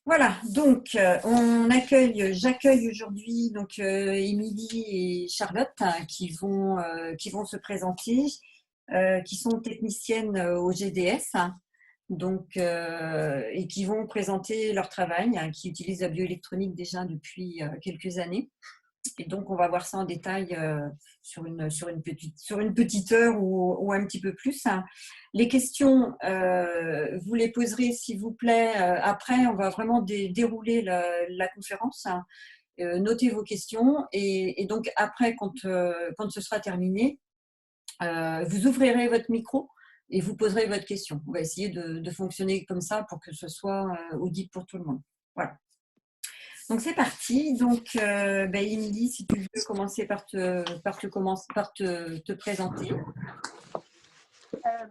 Voilà, donc j'accueille aujourd'hui donc Émilie et Charlotte qui vont se présenter, qui sont techniciennes au GDS, donc et qui vont présenter leur travail, qui utilisent la bioélectronique déjà depuis quelques années. Et donc, on va voir ça en détail sur une petite heure ou un petit peu plus. Les questions, vous les poserez, s'il vous plaît, après. On va vraiment dérouler la conférence. Notez vos questions et donc après, quand ce sera terminé, vous ouvrirez votre micro et vous poserez votre question. On va essayer de fonctionner comme ça pour que ce soit audible pour tout le monde. Voilà. Donc c'est parti. Donc Émilie, si tu veux commencer par te présenter.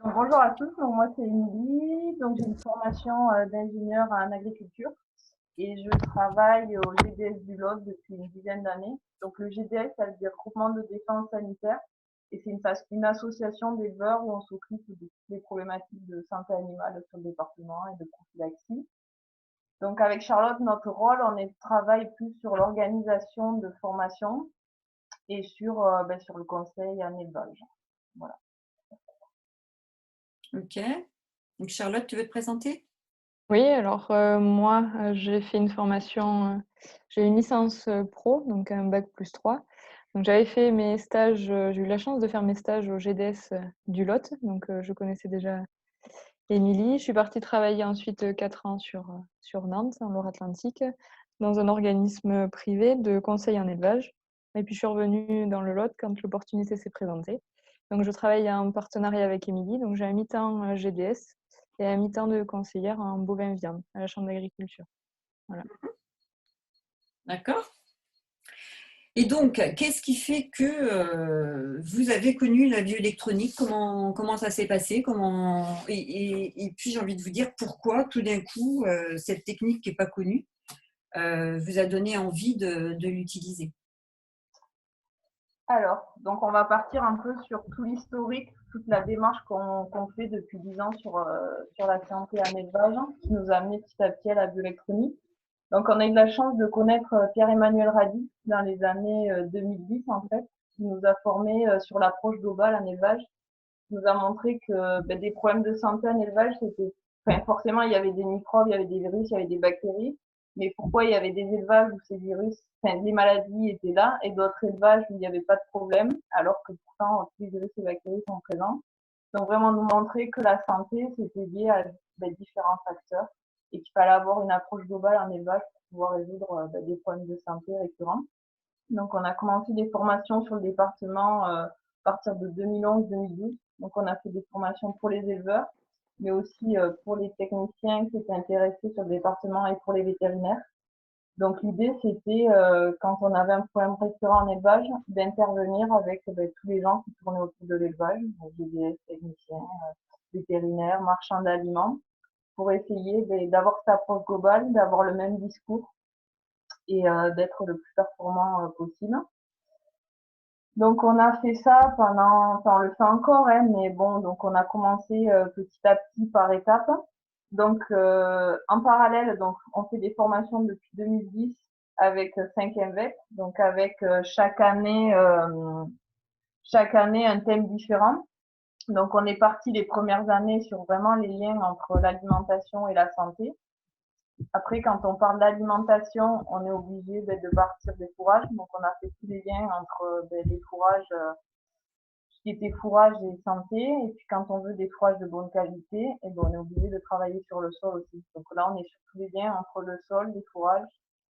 Bonjour à tous, donc moi c'est Émilie, donc j'ai une formation d'ingénieur en agriculture et je travaille au GDS du Lot depuis une dizaine d'années. Donc le GDS, ça veut dire Groupement de défense sanitaire et c'est une association d'éleveurs où on s'occupe de toutes les problématiques de santé animale sur le département et de prophylaxie. Donc avec Charlotte, notre rôle, travaille plus sur l'organisation de formation et sur le conseil en élevage. Voilà. Ok. Donc Charlotte, tu veux te présenter? Oui, alors moi, j'ai fait une formation, j'ai une licence pro, donc un bac plus 3. Donc j'avais fait mes stages, j'ai eu la chance de faire mes stages au GDS du Lot, donc je connaissais déjà Émilie. Je suis partie travailler ensuite 4 ans sur Nantes, en Loire-Atlantique, dans un organisme privé de conseil en élevage. Et puis je suis revenue dans le Lot quand l'opportunité s'est présentée. Donc je travaille en partenariat avec Émilie, donc j'ai un mi-temps GDS et un mi-temps de conseillère en bovin-viande à la Chambre d'agriculture. Voilà. D'accord. Et donc, qu'est-ce qui fait que vous avez connu la bioélectronique? Comment ça s'est passé? Et puis j'ai envie de vous dire pourquoi tout d'un coup cette technique qui n'est pas connue vous a donné envie de l'utiliser. Alors, donc on va partir un peu sur tout l'historique, toute la démarche qu'on fait depuis 10 ans sur la santé en élevage, qui nous a amené petit à petit à la bioélectronique. Donc on a eu la chance de connaître Pierre-Emmanuel Radi dans les années 2010 en fait, qui nous a formés sur l'approche globale en élevage, qui nous a montré que des problèmes de santé en élevage, forcément il y avait des microbes, il y avait des virus, il y avait des bactéries, mais pourquoi il y avait des élevages où ces virus, les maladies étaient là, et d'autres élevages où il n'y avait pas de problème, alors que pourtant tous les virus et bactéries sont présents. Donc vraiment nous montrer que la santé, c'était lié à différents facteurs et qu'il fallait avoir une approche globale en élevage pour pouvoir résoudre des problèmes de santé récurrents. Donc on a commencé des formations sur le département à partir de 2011-2012. Donc on a fait des formations pour les éleveurs, mais aussi pour les techniciens qui étaient intéressés sur le département et pour les vétérinaires. Donc l'idée c'était quand on avait un problème récurrent en élevage, d'intervenir avec tous les gens qui tournaient autour de l'élevage, GDS, techniciens, vétérinaires, marchands d'aliments, pour essayer d'avoir cette approche globale, d'avoir le même discours et d'être le plus performant possible. Donc on a fait ça on le fait encore, hein, mais bon, donc on a commencé petit à petit par étapes. Donc en parallèle, donc on fait des formations depuis 2010 avec 5 INVEC, donc avec chaque année un thème différent. Donc on est parti les premières années sur vraiment les liens entre l'alimentation et la santé. Après, quand on parle d'alimentation, on est obligé de partir des fourrages. Donc, on a fait tous les liens entre les fourrages, ce qui était fourrage et santé. Et puis, quand on veut des fourrages de bonne qualité, on est obligé de travailler sur le sol aussi. Donc là, on est sur tous les liens entre le sol, les fourrages,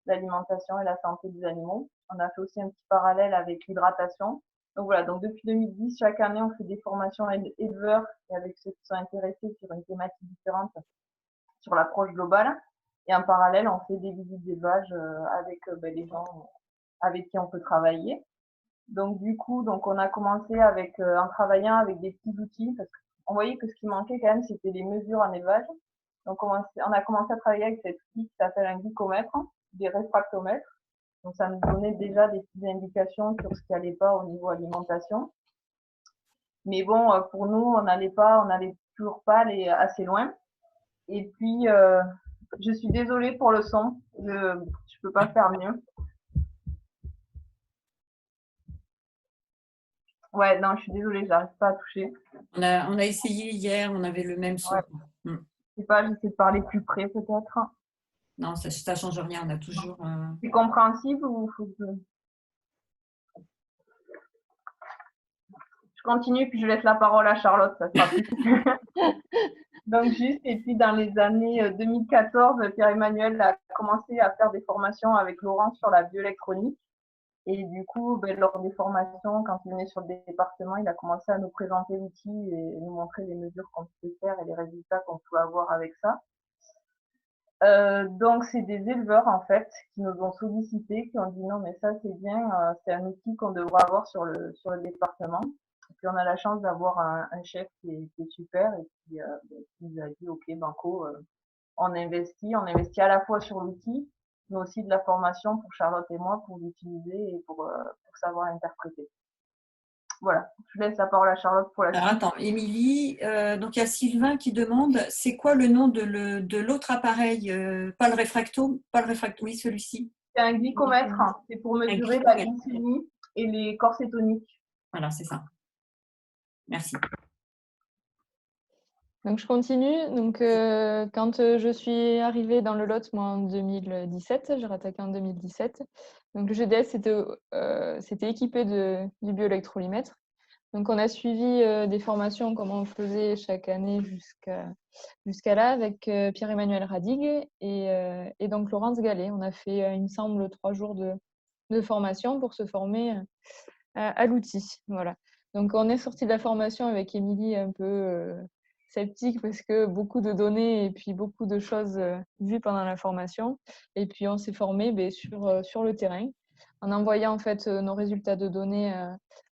l'alimentation et la santé des animaux. On a fait aussi un petit parallèle avec l'hydratation. Donc voilà, donc depuis 2010, chaque année, on fait des formations éleveurs et avec ceux qui sont intéressés sur une thématique différente sur l'approche globale. Et en parallèle, on fait des visites d'élevage avec les gens avec qui on peut travailler. Donc du coup, donc on a commencé avec en travaillant avec des petits outils parce qu'on voyait que ce qui manquait quand même, c'était les mesures en élevage. Donc on a commencé à travailler avec cet outil qui s'appelle un glycomètre, des réfractomètres. Donc ça nous donnait déjà des petites indications sur ce qui allait pas au niveau alimentation. Mais bon, pour nous, on n'allait toujours pas aller assez loin. Et puis Je suis désolée pour le son. Je peux pas faire mieux. Ouais, non, je suis désolée, j'arrive pas à toucher. On a essayé hier, on avait le même son. Ouais. Mm. Je sais pas, j'essaie de parler plus près peut-être. Non, ça change rien, on a toujours… C'est compréhensible ou faut que je continue puis je laisse la parole à Charlotte, ça sera plus. Donc juste, et puis dans les années 2014, Pierre-Emmanuel a commencé à faire des formations avec Laurent sur la bioélectronique. Et du coup, lors des formations, quand il venait sur le département, il a commencé à nous présenter l'outil et nous montrer les mesures qu'on pouvait faire et les résultats qu'on pouvait avoir avec ça. Donc c'est des éleveurs en fait qui nous ont sollicité, qui ont dit non mais ça c'est bien, c'est un outil qu'on devrait avoir sur le département. Et puis on a la chance d'avoir un chef qui est super et qui nous a dit ok banco, on investit à la fois sur l'outil, mais aussi de la formation pour Charlotte et moi pour l'utiliser et pour savoir l'interpréter. Voilà, je laisse la parole à Charlotte pour la Alors suite. attends, Émilie, donc il y a Sylvain qui demande, c'est quoi le nom de l'autre appareil, pas le réfracto, oui celui-ci. C'est un glycomètre, c'est pour Un mesurer la glycomètre. glycémie et les corps cétoniques. Voilà, c'est ça. Merci. Donc, je continue. Donc, quand je suis arrivée dans le Lot, moi, en 2017, j'ai rattaqué en 2017. Donc, le GDS, c'était équipé du bioélectrolimètre. Donc, on a suivi des formations comme on le faisait chaque année jusqu'à là avec Pierre-Emmanuel Radig et donc Laurence Gallet. On a fait, il me semble, 3 jours de formation pour se former à l'outil. Voilà. Donc, on est sorti de la formation avec Émilie un peu sceptique parce que beaucoup de données et puis beaucoup de choses vues pendant la formation. Et puis, on s'est formé sur le terrain en envoyant en fait nos résultats de données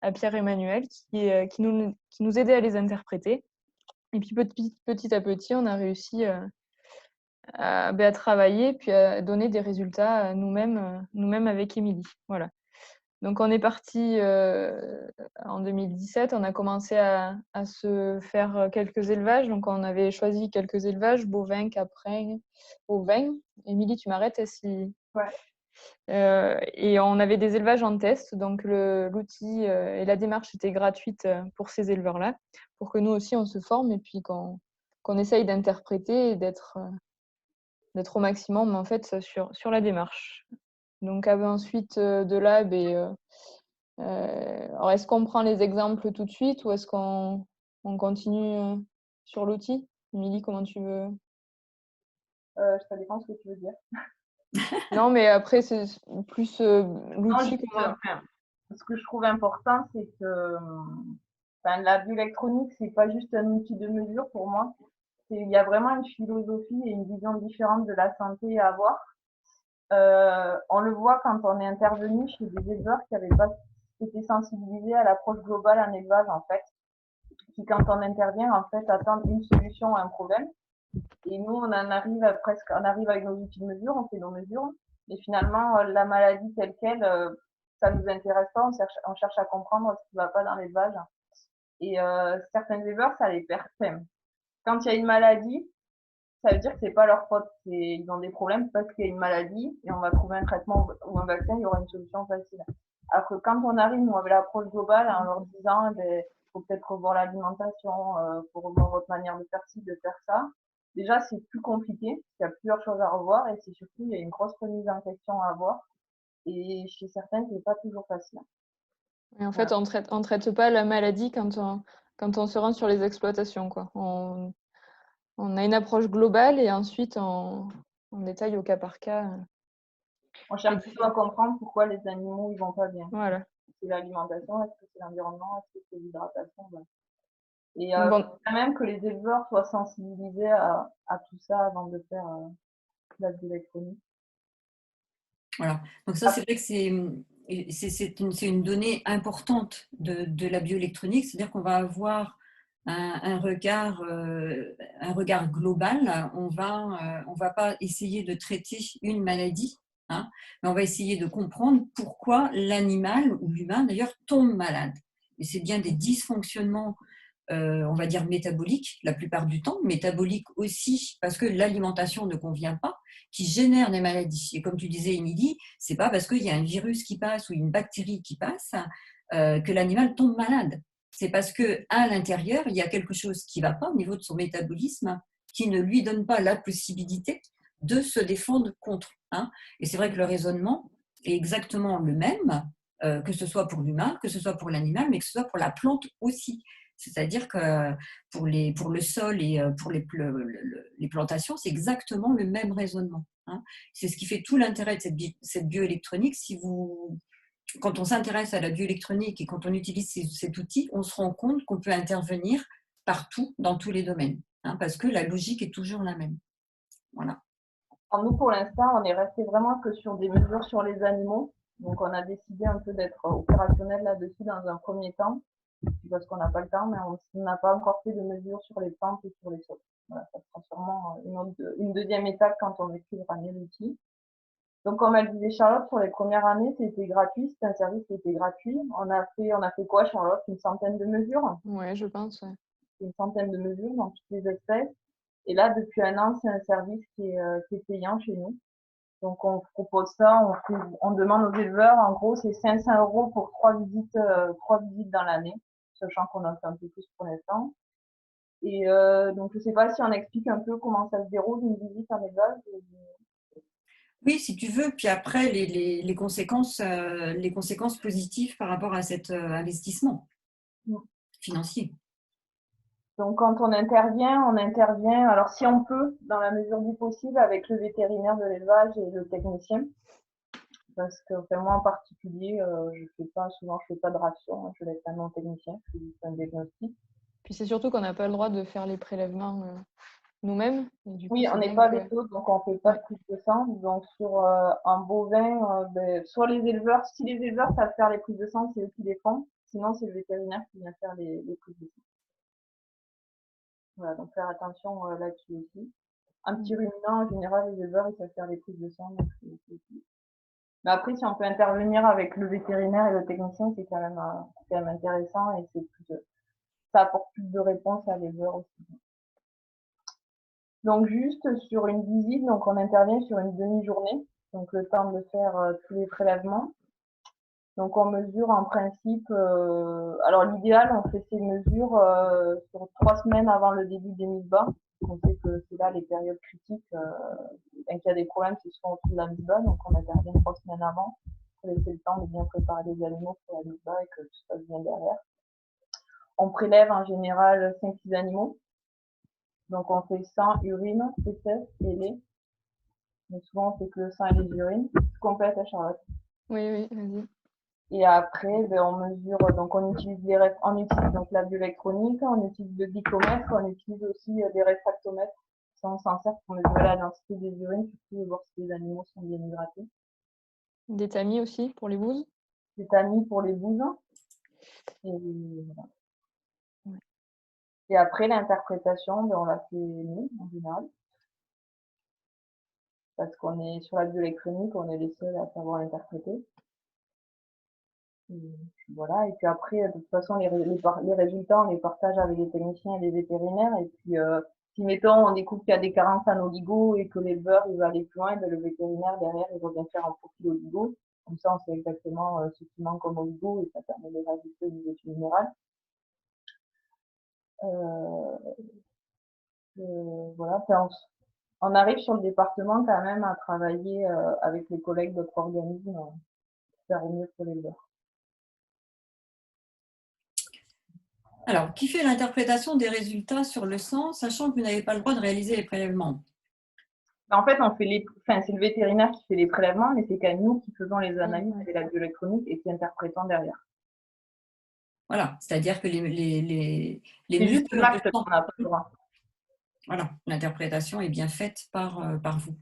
à Pierre-Emmanuel qui nous aidait à les interpréter. Et puis, petit à petit, on a réussi à travailler puis à donner des résultats nous-mêmes avec Émilie. Voilà. Donc, on est parti en 2017. On a commencé à se faire quelques élevages. Donc, on avait choisi quelques élevages, bovins, caprins, ovins. Émilie, tu m'arrêtes si… Ouais. Et on avait des élevages en test. Donc, l'outil et la démarche étaient gratuites pour ces éleveurs-là, pour que nous aussi, on se forme et puis qu'on essaye d'interpréter et d'être au maximum en fait, sur la démarche. Donc, ensuite, de là, alors, est-ce qu'on prend les exemples tout de suite ou est-ce qu'on continue sur l'outil? Émilie, comment tu veux? Ça dépend ce que tu veux dire. Non, mais après, c'est plus l'outil. Ce que je trouve important, c'est que la bioélectronique, c'est pas juste un outil de mesure pour moi. Il y a vraiment une philosophie et une vision différente de la santé à avoir. On le voit quand on est intervenu chez des éleveurs qui avaient pas été sensibilisés à l'approche globale en élevage, en fait, qui, quand on intervient, en fait, attendent une solution à un problème. Et nous, on arrive avec nos outils de mesure, on fait nos mesures, mais finalement, la maladie telle qu'elle, ça nous intéresse pas, on cherche à comprendre ce qui va pas dans l'élevage. Et certains éleveurs, ça les perd. Quand il y a une maladie, ça veut dire que c'est pas leur faute, ils ont des problèmes parce qu'il y a une maladie et on va trouver un traitement ou un vaccin, il y aura une solution facile. Alors que quand on arrive, nous, avec l'approche globale, en leur disant, faut peut-être revoir l'alimentation, faut revoir votre manière de faire ci, de faire ça. Déjà, c'est plus compliqué, il y a plusieurs choses à revoir et c'est surtout, il y a une grosse remise en question à avoir. Et chez certains, c'est pas toujours facile. Et en fait, on traite pas la maladie quand on se rend sur les exploitations, quoi. On a une approche globale et ensuite on détaille au cas par cas. On cherche plutôt à comprendre pourquoi les animaux ils vont pas bien. Voilà. C'est l'alimentation, est-ce que c'est l'environnement, est-ce que c'est l'hydratation, voilà. Et Bon. quand même que les éleveurs soient sensibilisés à tout ça avant de faire la bioélectronique. Voilà. Donc ça, c'est vrai que c'est une donnée importante de la bioélectronique, c'est-à-dire qu'on va avoir un regard global. On va pas essayer de traiter une maladie, hein, mais on va essayer de comprendre pourquoi l'animal ou l'humain d'ailleurs tombe malade. Et c'est bien des dysfonctionnements on va dire métaboliques la plupart du temps, métaboliques aussi parce que l'alimentation ne convient pas, qui génèrent des maladies. Et comme tu disais, Émilie, c'est pas parce qu'il y a un virus qui passe ou une bactérie qui passe que l'animal tombe malade. C'est parce que à l'intérieur, il y a quelque chose qui ne va pas au niveau de son métabolisme, qui ne lui donne pas la possibilité de se défendre contre. Et c'est vrai que le raisonnement est exactement le même, que ce soit pour l'humain, que ce soit pour l'animal, mais que ce soit pour la plante aussi. C'est-à-dire que pour le sol et pour les plantations, c'est exactement le même raisonnement. C'est ce qui fait tout l'intérêt de cette bioélectronique. Quand on s'intéresse à la bioélectronique et quand on utilise cet outil, on se rend compte qu'on peut intervenir partout, dans tous les domaines, parce que la logique est toujours la même. Voilà. Alors nous, pour l'instant, on est resté vraiment que sur des mesures sur les animaux. Donc, on a décidé un peu d'être opérationnel là-dessus dans un premier temps, parce qu'on n'a pas le temps, mais on n'a pas encore fait de mesures sur les plantes et sur les sols. Voilà, ça sera sûrement une deuxième étape quand on maîtrisera mieux l'outil. Donc, comme elle disait Charlotte, sur les premières années, c'était gratuit, c'était un service qui était gratuit. On a fait quoi, Charlotte? Une centaine de mesures? Ouais, je pense. Ouais. Une centaine de mesures dans toutes les espèces. Et là, depuis un an, c'est un service qui est payant chez nous. Donc, on propose ça, on demande aux éleveurs, en gros, c'est 500 € pour 3 visites dans l'année, sachant qu'on en fait un peu plus pour l'instant. Et donc, je sais pas si on explique un peu comment ça se déroule une visite en élevage. Oui, si tu veux. Puis après, les conséquences positives par rapport à cet investissement financier. Donc, quand on intervient, alors si on peut, dans la mesure du possible, avec le vétérinaire de l'élevage et le technicien. Parce que moi en particulier, je fais pas de ration, je laisse à mon technicien, je fais un diagnostic. Puis c'est surtout qu'on n'a pas le droit de faire les prélèvements nous-mêmes. Oui, on n'est pas véto, donc on fait pas de prise de sang. Donc sur un bovin, soit les éleveurs, si les éleveurs savent faire les prises de sang, c'est eux qui les font. Sinon, c'est le vétérinaire qui vient faire les prises de sang. Voilà, donc faire attention là-dessus aussi. Un petit ruminant, en général, les éleveurs, ils savent faire les prises de sang. Donc mais après, si on peut intervenir avec le vétérinaire et le technicien, c'est quand même intéressant et ça apporte plus de réponses à l'éleveur aussi. Donc juste sur une visite, donc on intervient sur une demi-journée, donc le temps de faire tous les prélèvements. Donc on mesure en principe, alors l'idéal, on fait ces mesures sur 3 semaines avant le début des mises bas. On sait que c'est là les périodes critiques. Quand il y a des problèmes, c'est souvent autour de la mise bas, donc on intervient 3 semaines avant pour laisser le temps de bien préparer les animaux pour la mise bas et que tout se passe bien derrière. On prélève en général 5-6 animaux. Donc on fait sang, urine, fécès et lait. Mais souvent on fait que le sang et les urines. Tu complètes à Charlotte. Oui, vas-y. Et après, on mesure, donc on utilise donc la bioélectronique, on utilise le glycomètre, on utilise aussi des réfractomètres. Ça, on s'en sert pour mesurer la densité des urines, surtout voir si les animaux sont bien hydratés. Des tamis aussi pour les bouses. Des tamis pour les bouses. Et voilà. Ouais. Et après, l'interprétation, on la fait nous, en général. Parce qu'on est sur la bioélectronique, on est les seuls à savoir l'interpréter. Voilà, et puis après, de toute façon, les résultats, on les partage avec les techniciens et les vétérinaires. Et puis, si mettons, on découvre qu'il y a des carences en oligo et que l'éleveur il veut aller plus loin, le vétérinaire derrière, il va bien faire un profil oligo. Comme ça, on sait exactement ce qui manque comme oligo et ça permet de rajouter au niveau général. Voilà, on arrive sur le département quand même à travailler avec les collègues d'autres organismes pour faire au mieux pour l'éleveur. Alors, qui fait l'interprétation des résultats sur le sang, sachant que vous n'avez pas le droit de réaliser les prélèvements? En fait, c'est le vétérinaire qui fait les prélèvements, mais c'est quand même nous qui faisons les analyses avec la bioélectronique et qui interprétons derrière. Voilà, c'est-à-dire que les c'est juste l'acte qu'on n'a pas le droit. Voilà, l'interprétation est bien faite par vous.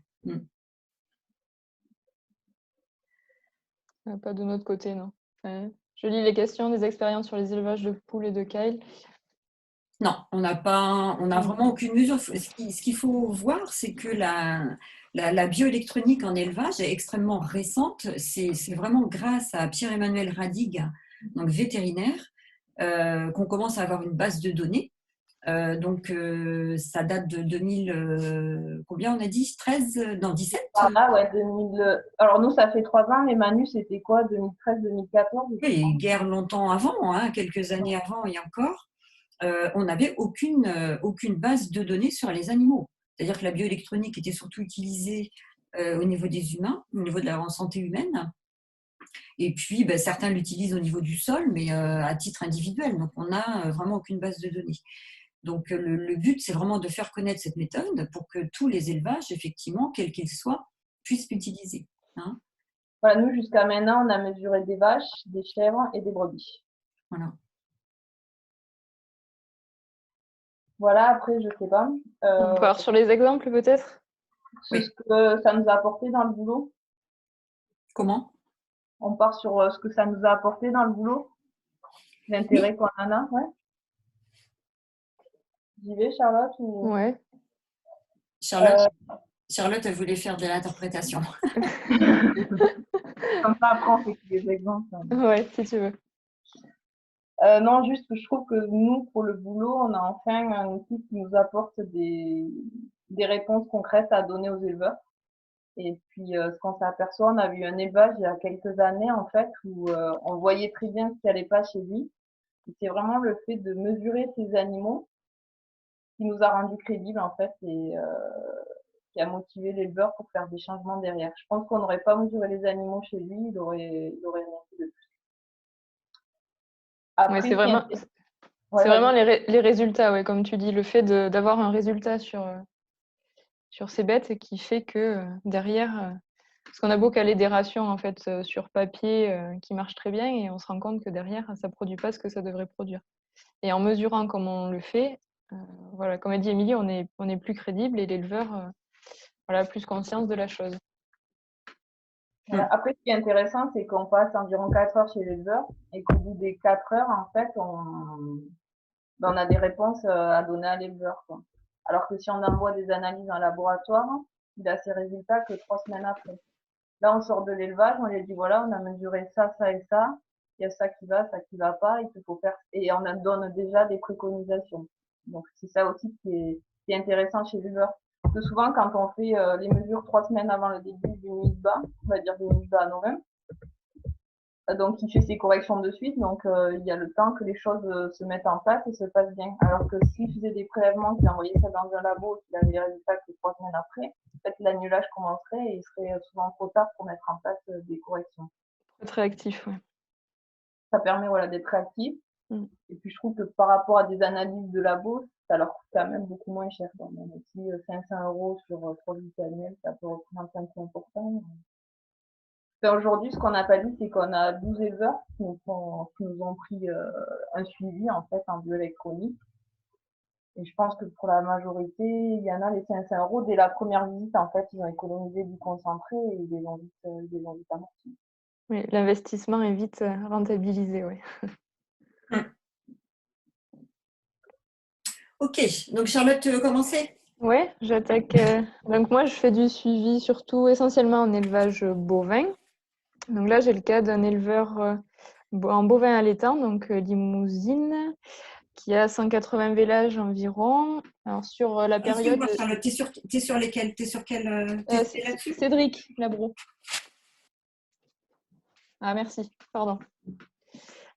Pas de notre côté, non. Je lis les questions des expériences sur les élevages de poules et de Kyle. Non, on n'a vraiment aucune mesure. Ce qu'il faut voir, c'est que la bioélectronique en élevage est extrêmement récente. C'est vraiment grâce à Pierre-Emmanuel Radig, donc vétérinaire, qu'on commence à avoir une base de données. Donc, ça date de 2000, combien on a dit 13, non 17. Par là, ouais, 2000. Alors nous, ça fait 3 ans, mais Manu, c'était quoi, 2013-2014? Oui, guère longtemps avant, hein, quelques années avant et encore, on n'avait aucune base de données sur les animaux. C'est-à-dire que la bioélectronique était surtout utilisée au niveau des humains, au niveau de la santé humaine. Et puis, ben, certains l'utilisent au niveau du sol, mais à titre individuel. Donc, on n'a vraiment aucune base de données. Donc, le but, c'est vraiment de faire connaître cette méthode pour que tous les élevages, effectivement, quels qu'ils soient, puissent l'utiliser. Hein. Voilà, nous, jusqu'à maintenant, on a mesuré des vaches, des chèvres et des brebis. Voilà. Voilà, après, je sais pas. On peut voir sur les exemples peut-être? Oui. Ce que ça nous a apporté dans le boulot. Comment? On part sur ce que ça nous a apporté dans le boulot, l'intérêt qu'on en a, ouais. J'y vais, Charlotte ou... Ouais. Charlotte, elle voulait faire de l'interprétation. Comme ça, après, on fait des exemples. Ouais, si tu veux. Non, juste que je trouve que nous, pour le boulot, on a enfin un outil qui nous apporte des réponses concrètes à donner aux éleveurs. Et puis, ce qu'on s'aperçoit, on a eu un élevage il y a quelques années, en fait, où on voyait très bien ce qui allait pas chez lui. Et c'est vraiment le fait de mesurer ces animaux qui nous a rendu crédibles, en fait, et qui a motivé l'éleveur pour faire des changements derrière. Je pense qu'on n'aurait pas mesuré les animaux chez lui, il aurait rien fait de plus. Après, Ouais, c'est vraiment, ouais, c'est vraiment les résultats, ouais, comme tu dis, le fait d'avoir un résultat sur ces bêtes qui fait que derrière, parce qu'on a beau caler des rations en fait sur papier qui marchent très bien et on se rend compte que derrière, ça produit pas ce que ça devrait produire. Et en mesurant comme on le fait, voilà, comme a dit Émilie, on est plus crédible et l'éleveur voilà, a plus conscience de la chose. voilà. Après, ce qui est intéressant, c'est qu'on passe environ 4 heures chez l'éleveur et qu'au bout des 4 heures, en fait, on a des réponses à donner à l'éleveur, quoi. Alors que si on envoie des analyses en laboratoire, il a ses résultats que 3 semaines après. Là, on sort de l'élevage, on lui dit voilà, on a mesuré ça, ça et ça. Il y a ça qui va pas, il faut faire, et on en donne déjà des préconisations. Donc, c'est ça aussi qui est intéressant chez l'éleveur. Parce que souvent, quand on fait les mesures 3 semaines avant le début du NISBA, on va dire du NISBA à novembre, donc il fait ses corrections de suite, donc il y a le temps que les choses se mettent en place et se passent bien. Alors que s'il faisait des prélèvements, qu'il envoyait ça dans un labo, qu'il avait les résultats que 3 semaines après, en fait l'annulage commencerait et il serait souvent trop tard pour mettre en place des corrections. Très actif, ouais. Ça permet voilà, d'être réactif. Et puis je trouve que par rapport à des analyses de labo, ça leur coûte quand même beaucoup moins cher. Donc, même si 500 € sur 3 visites annuelles, ça peut représenter un coût important. Enfin, aujourd'hui, ce qu'on n'a pas dit, c'est qu'on a 12 éleveurs qui nous ont pris un suivi en fait en bioélectronique. Et je pense que pour la majorité, il y en a les 500 € dès la première visite, en fait, ils ont économisé du concentré et ils les ont vite amortis. Oui, l'investissement est vite rentabilisé, oui. Ok, donc Charlotte, tu veux commencer? Oui, j'attaque. Donc moi, je fais du suivi surtout essentiellement en élevage bovin. Donc là, j'ai le cas d'un éleveur en bovin allaitant, donc Limousine, qui a 180 vélages environ. Alors sur la période... Excuse-moi Charlotte, t'es sur lesquels? T'es sur quel t'es là-dessus? Cédric Labro. Ah merci, pardon.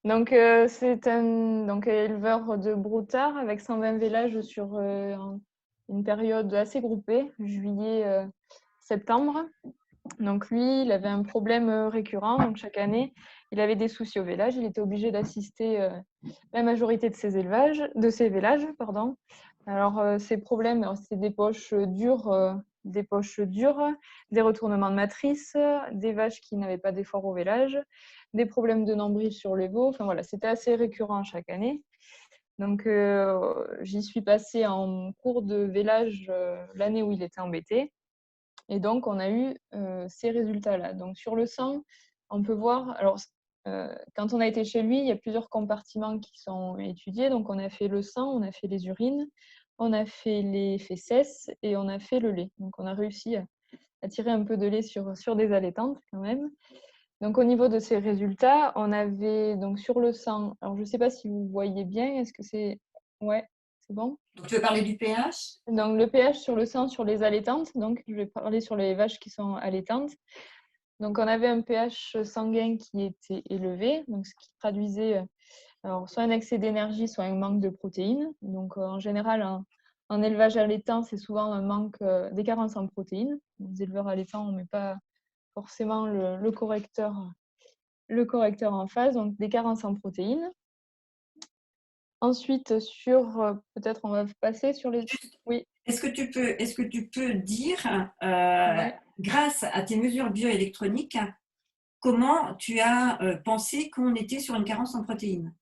Donc c'est un éleveur de broutard avec 120 vélages sur une période assez groupée, juillet-septembre. Donc lui, il avait un problème récurrent. Donc chaque année, il avait des soucis au vélage. Il était obligé d'assister la majorité de ses vélages, pardon. Alors ces problèmes, c'est des poches dures, des retournements de matrice, des vaches qui n'avaient pas d'effort au vélage, des problèmes de nombril sur les veaux. Enfin voilà, c'était assez récurrent chaque année. Donc j'y suis passée en cours de vélage l'année où il était embêté. Et donc, on a eu ces résultats-là. Donc, sur le sang, on peut voir... Alors, quand on a été chez lui, il y a plusieurs compartiments qui sont étudiés. Donc, on a fait le sang, on a fait les urines, on a fait les fesses et on a fait le lait. Donc, on a réussi à tirer un peu de lait sur des allaitantes quand même. Donc, au niveau de ces résultats, on avait donc sur le sang, alors je ne sais pas si vous voyez bien, est-ce que c'est… Ouais, c'est bon? Donc, tu veux parler du pH? Donc, le pH sur le sang, sur les allaitantes, donc je vais parler sur les vaches qui sont allaitantes. Donc, on avait un pH sanguin qui était élevé, donc ce qui traduisait alors, soit un excès d'énergie, soit un manque de protéines. Donc, en général, en élevage allaitant, c'est souvent un manque, des carences en protéines. Les éleveurs allaitants, on ne met pas forcément le correcteur en phase, donc des carences en protéines. Ensuite, peut-être on va passer sur les… Oui. Est-ce que tu peux dire, Ouais. grâce à tes mesures bioélectroniques, comment tu as pensé qu'on était sur une carence en protéines?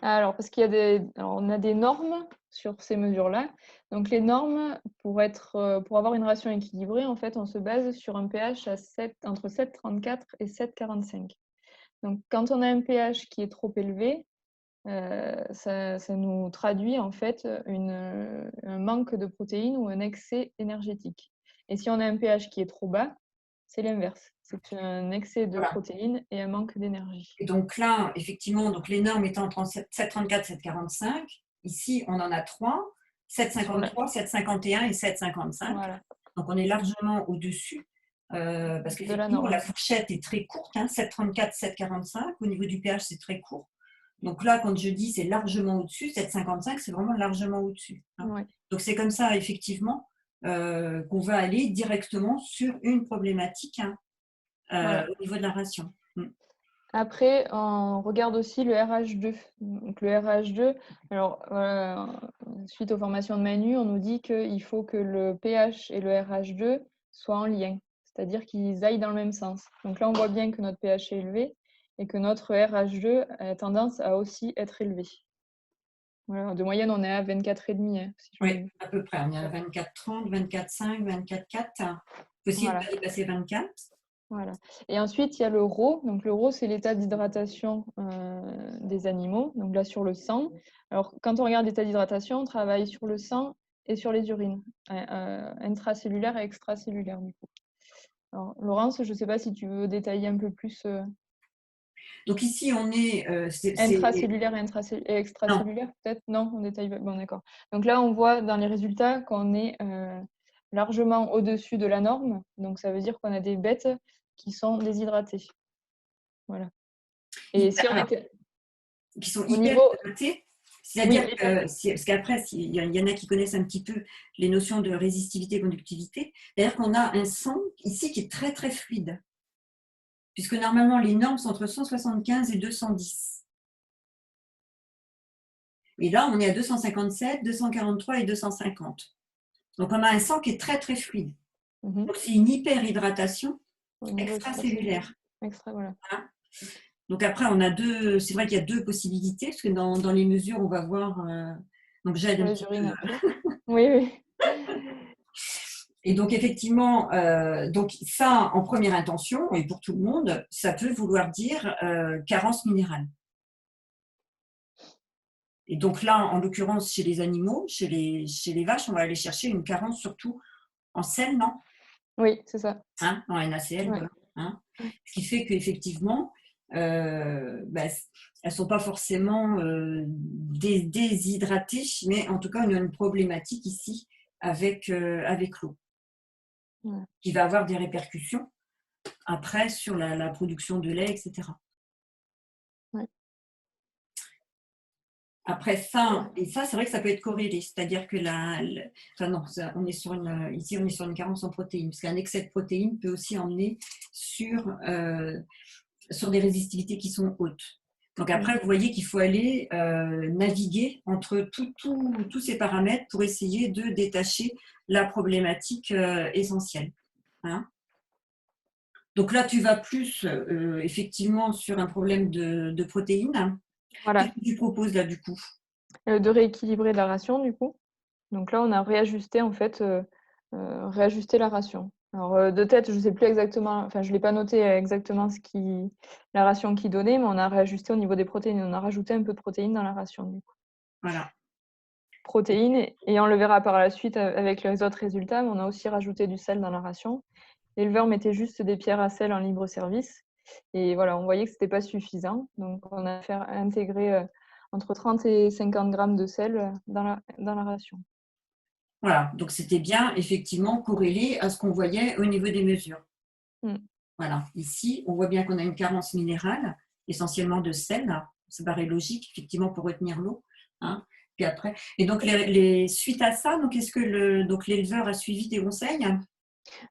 Alors, parce qu'il y a on a des normes sur ces mesures-là. Donc, les normes, pour avoir une ration équilibrée, en fait, on se base sur un pH entre 7,34 et 7,45. Donc, quand on a un pH qui est trop élevé, ça nous traduit en fait un manque de protéines ou un excès énergétique. Et si on a un pH qui est trop bas, c'est l'inverse. C'est un excès de protéines et un manque d'énergie. Et donc là, effectivement, donc les normes étant entre 7,34 et 7,45, ici on en a 3, 7,53, 7,51 et 7,55. Voilà. Donc on est largement au-dessus. Parce qu'effectivement, la fourchette est très courte, 7,34, 7,45. Au niveau du pH, c'est très court. Donc là, quand je dis c'est largement au-dessus, 7,55, c'est vraiment largement au-dessus. Ouais. Donc c'est comme ça, effectivement, qu'on va aller directement sur une problématique Voilà. au niveau de la ration. Après, on regarde aussi le RH2. Donc, le RH2, alors, suite aux formations de Manu, on nous dit qu'il faut que le pH et le RH2 soient en lien, c'est-à-dire qu'ils aillent dans le même sens. Donc là, on voit bien que notre pH est élevé et que notre RH2 a tendance à aussi être élevé. Voilà, de moyenne, on est à 24,5. Oui, à peu près. On est à 24,30, 24,5, 24,4. Possible de pas dépasser 24. Voilà. Et ensuite, il y a le RAW. Donc, le RAW, c'est l'état d'hydratation des animaux. Donc là, sur le sang. Alors, quand on regarde l'état d'hydratation, on travaille sur le sang et sur les urines, intracellulaire et extracellulaire, du coup. Alors, Laurence, je ne sais pas si tu veux détailler un peu plus. Donc ici, on est… Intracellulaire et extracellulaire, peut-être? Non, on détaille pas. Bon, d'accord. Donc là, on voit dans les résultats qu'on est largement au-dessus de la norme. Donc, ça veut dire qu'on a des bêtes qui sont déshydratées. Voilà. Et si on était… qui sont au hyper niveau… hydratés, c'est-à-dire Oui, parce qu'après, il y en a qui connaissent un petit peu les notions de résistivité et conductivité, c'est-à-dire qu'on a un sang ici qui est très très fluide, puisque normalement les normes sont entre 175 et 210. Et là, on est à 257, 243 et 250. Donc on a un sang qui est très très fluide. Donc c'est une hyperhydratation extracellulaire. Voilà. Donc après, c'est vrai qu'il y a deux possibilités, parce que dans les mesures, on va voir, donc j'aide un petit peu. Oui, oui. Et donc effectivement, donc ça, en première intention, et pour tout le monde, ça peut vouloir dire carence minérale. Et donc là, en l'occurrence, chez les animaux, chez les vaches, on va aller chercher une carence surtout en sel, non? Oui, c'est ça. En NaCl, voilà. Ce qui fait qu'effectivement, elles ne sont pas forcément déshydratées, mais en tout cas, on a une problématique ici avec l'eau, qui va avoir des répercussions après sur la production de lait, etc. Après ça, et ça, c'est vrai que ça peut être corrélé, c'est-à-dire que on est sur ici, on est sur une carence en protéines, parce qu'un excès de protéines peut aussi emmener sur des résistivités qui sont hautes. Donc après, vous voyez qu'il faut aller naviguer entre tous ces paramètres pour essayer de détacher la problématique essentielle. Donc là, tu vas plus effectivement sur un problème de protéines. Voilà. Qu'est-ce que tu proposes là du coup? De rééquilibrer la ration du coup. Donc là, on a réajusté en fait, réajusté la ration. Alors de tête, je ne sais plus exactement, enfin je ne l'ai pas noté exactement la ration qui donnait, mais on a réajusté au niveau des protéines. On a rajouté un peu de protéines dans la ration du coup. Voilà. Protéines, et on le verra par la suite avec les autres résultats, mais on a aussi rajouté du sel dans la ration. L'éleveur mettait juste des pierres à sel en libre service. Et voilà, on voyait que ce n'était pas suffisant. Donc, on a fait intégrer entre 30 et 50 grammes de sel dans la ration. Voilà, donc c'était bien effectivement corrélé à ce qu'on voyait au niveau des mesures. Voilà, ici, on voit bien qu'on a une carence minérale, essentiellement de sel. Ça paraît logique, effectivement, pour retenir l'eau. Hein. Puis après, et donc, suite à ça, donc, est-ce que l'éleveur a suivi tes conseils?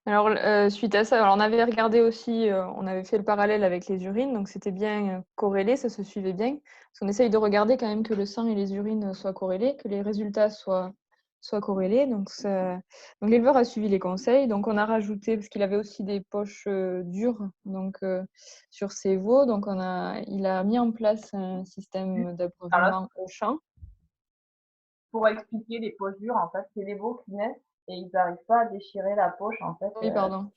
Alors, suite à ça, alors on avait regardé aussi, on avait fait le parallèle avec les urines, donc c'était bien corrélé, ça se suivait bien. Parce qu'on essaye de regarder quand même que le sang et les urines soient corrélés, que les résultats soient corrélés. Donc l'éleveur a suivi les conseils. Donc on a rajouté, parce qu'il avait aussi des poches dures donc, sur ses veaux, donc il a mis en place un système d'abreuvement au champ. Pour expliquer les poches dures, en fait, c'est les veaux qui naissent et ils n'arrivent pas à déchirer la poche, en fait. Oui, pardon.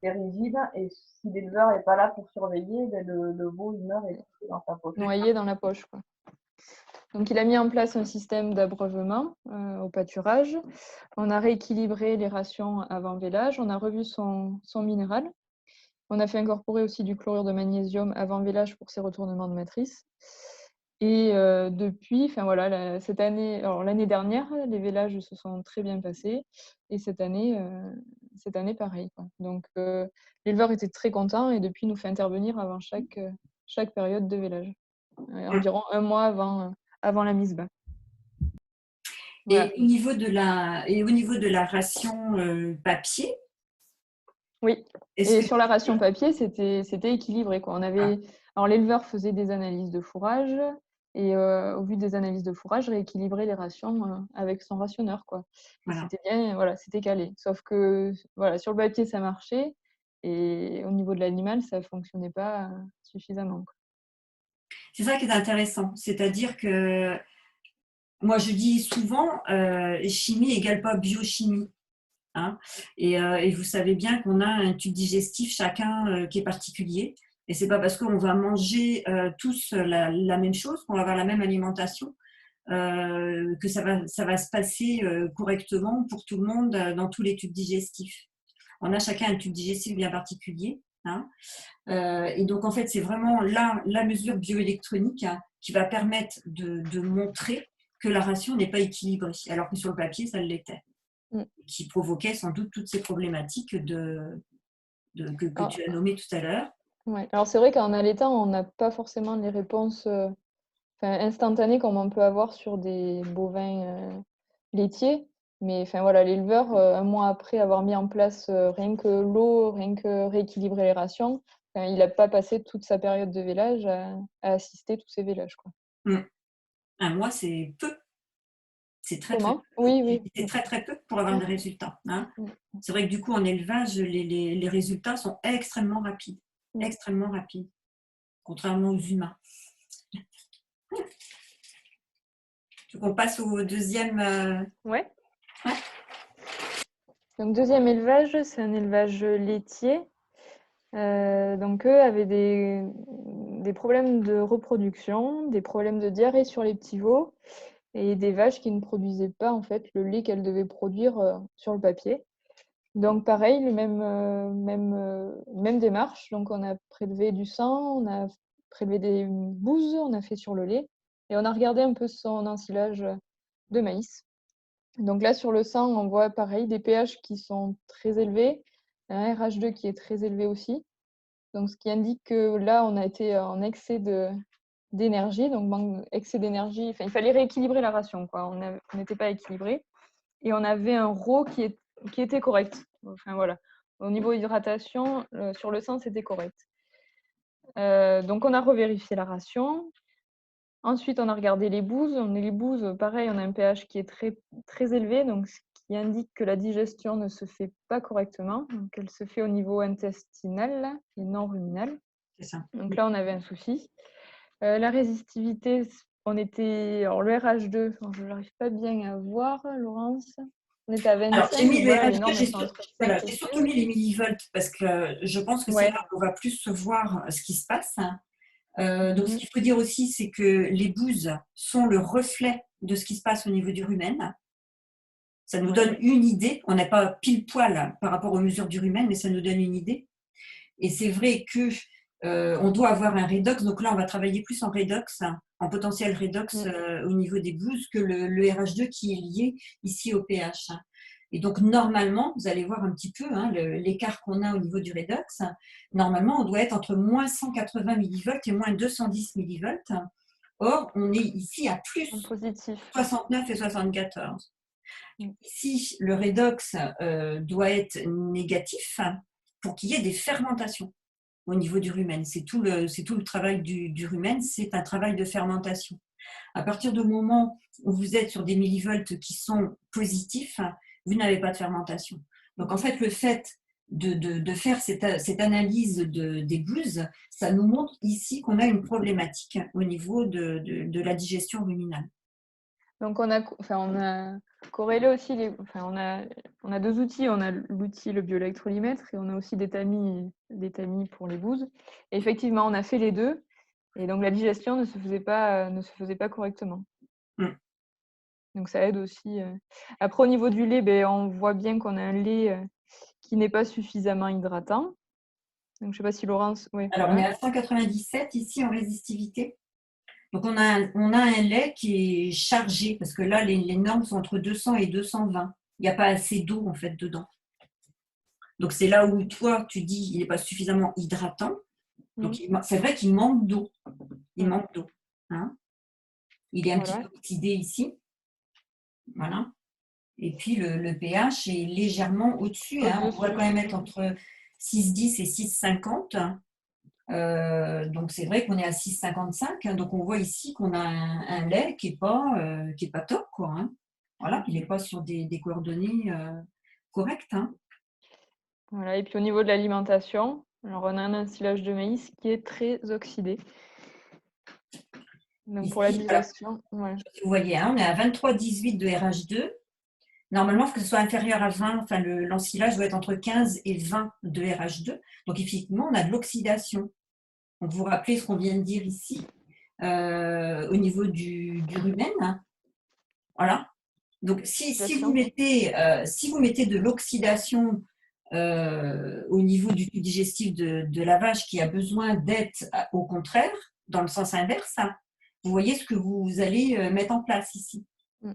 C'est rigide et si l'éleveur n'est pas là pour surveiller, le veau il meurt étouffé dans sa poche. Noyé dans la poche, quoi. Donc, il a mis en place un système d'abreuvement au pâturage. On a rééquilibré les rations avant vélage. On a revu son minéral. On a fait incorporer aussi du chlorure de magnésium avant vélage pour ses retournements de matrice. Et depuis, enfin voilà, cette année, alors l'année dernière, les vélages se sont très bien passés. Et cette année pareil, quoi. Donc, l'éleveur était très content et depuis, il nous fait intervenir avant chaque période de vélage. Environ un mois avant la mise bas. Voilà. Et au niveau de la ration papier. Oui. Et sur la ration papier, c'était équilibré, quoi. Alors l'éleveur faisait des analyses de fourrage et au vu des analyses de fourrage, rééquilibrait les rations avec son rationneur, quoi. Voilà. C'était bien, voilà, c'était calé. Sauf que voilà, sur le papier, ça marchait et au niveau de l'animal, ça ne fonctionnait pas suffisamment, quoi. C'est ça qui est intéressant. C'est-à-dire que moi, je dis souvent, chimie égale pas biochimie. Hein. Et vous savez bien qu'on a un tube digestif chacun qui est particulier. Et c'est pas parce qu'on va manger tous la même chose, qu'on va avoir la même alimentation, que ça va se passer correctement pour tout le monde dans tous les tubes digestifs. On a chacun un tube digestif bien particulier. Hein. Et donc, en fait, c'est vraiment la mesure bioélectronique qui va permettre de montrer que la ration n'est pas équilibrée, alors que sur le papier, ça l'était. Qui provoquait sans doute toutes ces problématiques que tu as nommées tout à l'heure. Ouais. Alors, c'est vrai qu'en allaitant, on n'a pas forcément les réponses instantanées comme on peut avoir sur des bovins laitiers. Mais voilà, l'éleveur, un mois après avoir mis en place rien que l'eau, rien que rééquilibrer les rations, il n'a pas passé toute sa période de vélage à assister tous ces vélages, quoi. Un mois, c'est peu. C'est très, Comment ? très peu. Oui. C'est très, très peu pour avoir des résultats. Hein. C'est vrai que du coup, en élevage, les résultats sont extrêmement rapides. Extrêmement rapides. Contrairement aux humains. Donc, on passe au deuxième. Ouais. Donc, deuxième élevage, c'est un élevage laitier. Donc, eux avaient des problèmes de reproduction, des problèmes de diarrhée sur les petits veaux et des vaches qui ne produisaient pas en fait le lait qu'elles devaient produire sur le papier. Donc pareil, même démarche. Donc on a prélevé du sang, on a prélevé des bouses, on a fait sur le lait et on a regardé un peu son ensilage de maïs. Donc là sur le sang, on voit pareil des pH qui sont très élevés, un RH2 qui est très élevé aussi. Donc ce qui indique que là on a été en excès d'énergie, donc excès d'énergie. Enfin, il fallait rééquilibrer la ration, quoi. On n'était pas équilibré et on avait un RAW qui était correct. Enfin voilà, au niveau hydratation, sur le sang, c'était correct. Donc on a revérifié la ration. Ensuite, on a regardé les bouses. Les bouses, pareil, on a un pH qui est très, très élevé, donc ce qui indique que la digestion ne se fait pas correctement. Donc elle se fait au niveau intestinal et non ruminal. C'est ça. Donc là, on avait un souci. La résistivité, alors le RH2, je n'arrive pas bien à voir, Laurence. On est à 25. Alors, j'ai mis le RH2, j'ai surtout mis les millivolts parce que je pense que c'est là qu'on va plus voir ce qui se passe. Donc, ce qu'il faut dire aussi, c'est que les bouses sont le reflet de ce qui se passe au niveau du rumen. Ça nous donne une idée. On n'est pas pile poil par rapport aux mesures du rumen, mais ça nous donne une idée. Et c'est vrai que on doit avoir un redox. Donc là, on va travailler plus en redox, hein, en potentiel redox au niveau des bouses que le RH2 qui est lié ici au pH. Hein. Et donc, normalement, vous allez voir un petit peu hein, l'écart qu'on a au niveau du redox. Normalement, on doit être entre moins 180 millivolts et moins 210 millivolts. Or, on est ici à plus positif. 69 et 74. Ici, le redox doit être négatif pour qu'il y ait des fermentations au niveau du rumen. C'est tout le travail du rumen, c'est un travail de fermentation. À partir du moment où vous êtes sur des millivolts qui sont positifs, vous n'avez pas de fermentation. Donc en fait, le fait de faire cette analyse des bouses, ça nous montre ici qu'on a une problématique au niveau de la digestion ruminale. Donc on a corrélé aussi, on a deux outils, on a l'outil le bioélectrolimètre et on a aussi des tamis pour les bouses. Et effectivement, on a fait les deux et donc la digestion ne se faisait pas correctement. Donc ça aide aussi. Après au niveau du lait, on voit bien qu'on a un lait qui n'est pas suffisamment hydratant. Donc je sais pas si Laurence. Ouais, Alors voilà. on est à 197 ici en résistivité. Donc, on a un lait qui est chargé, parce que là, les normes sont entre 200 et 220. Il n'y a pas assez d'eau, en fait, dedans. Donc, c'est là où toi, tu dis il n'est pas suffisamment hydratant. Donc, c'est vrai qu'il manque d'eau. Il manque d'eau. Hein. Il est un petit peu oxydé ici. Voilà. Et puis, le pH est légèrement au-dessus. Hein. On doit quand même être entre 6,10 et 6,50. Donc c'est vrai qu'on est à 6,55, hein, donc on voit ici qu'on a un lait qui est pas top, quoi. Hein. Voilà, il n'est pas sur des coordonnées correctes. Hein. Voilà, et puis au niveau de l'alimentation, alors on a un ensilage de maïs qui est très oxydé. Donc Ici, pour la digestion, voilà. Vous voyez, hein, on est à 23,18 de RH2. Normalement, il faut que ce soit inférieur à 20, enfin l'ensilage doit être entre 15 et 20 de RH2. Donc effectivement, on a de l'oxydation. Donc vous vous rappelez ce qu'on vient de dire ici au niveau du rumen. Hein. Voilà. Donc, si vous mettez de l'oxydation au niveau du tube digestif de la vache qui a besoin d'être au contraire, dans le sens inverse, hein, vous voyez ce que vous allez mettre en place ici.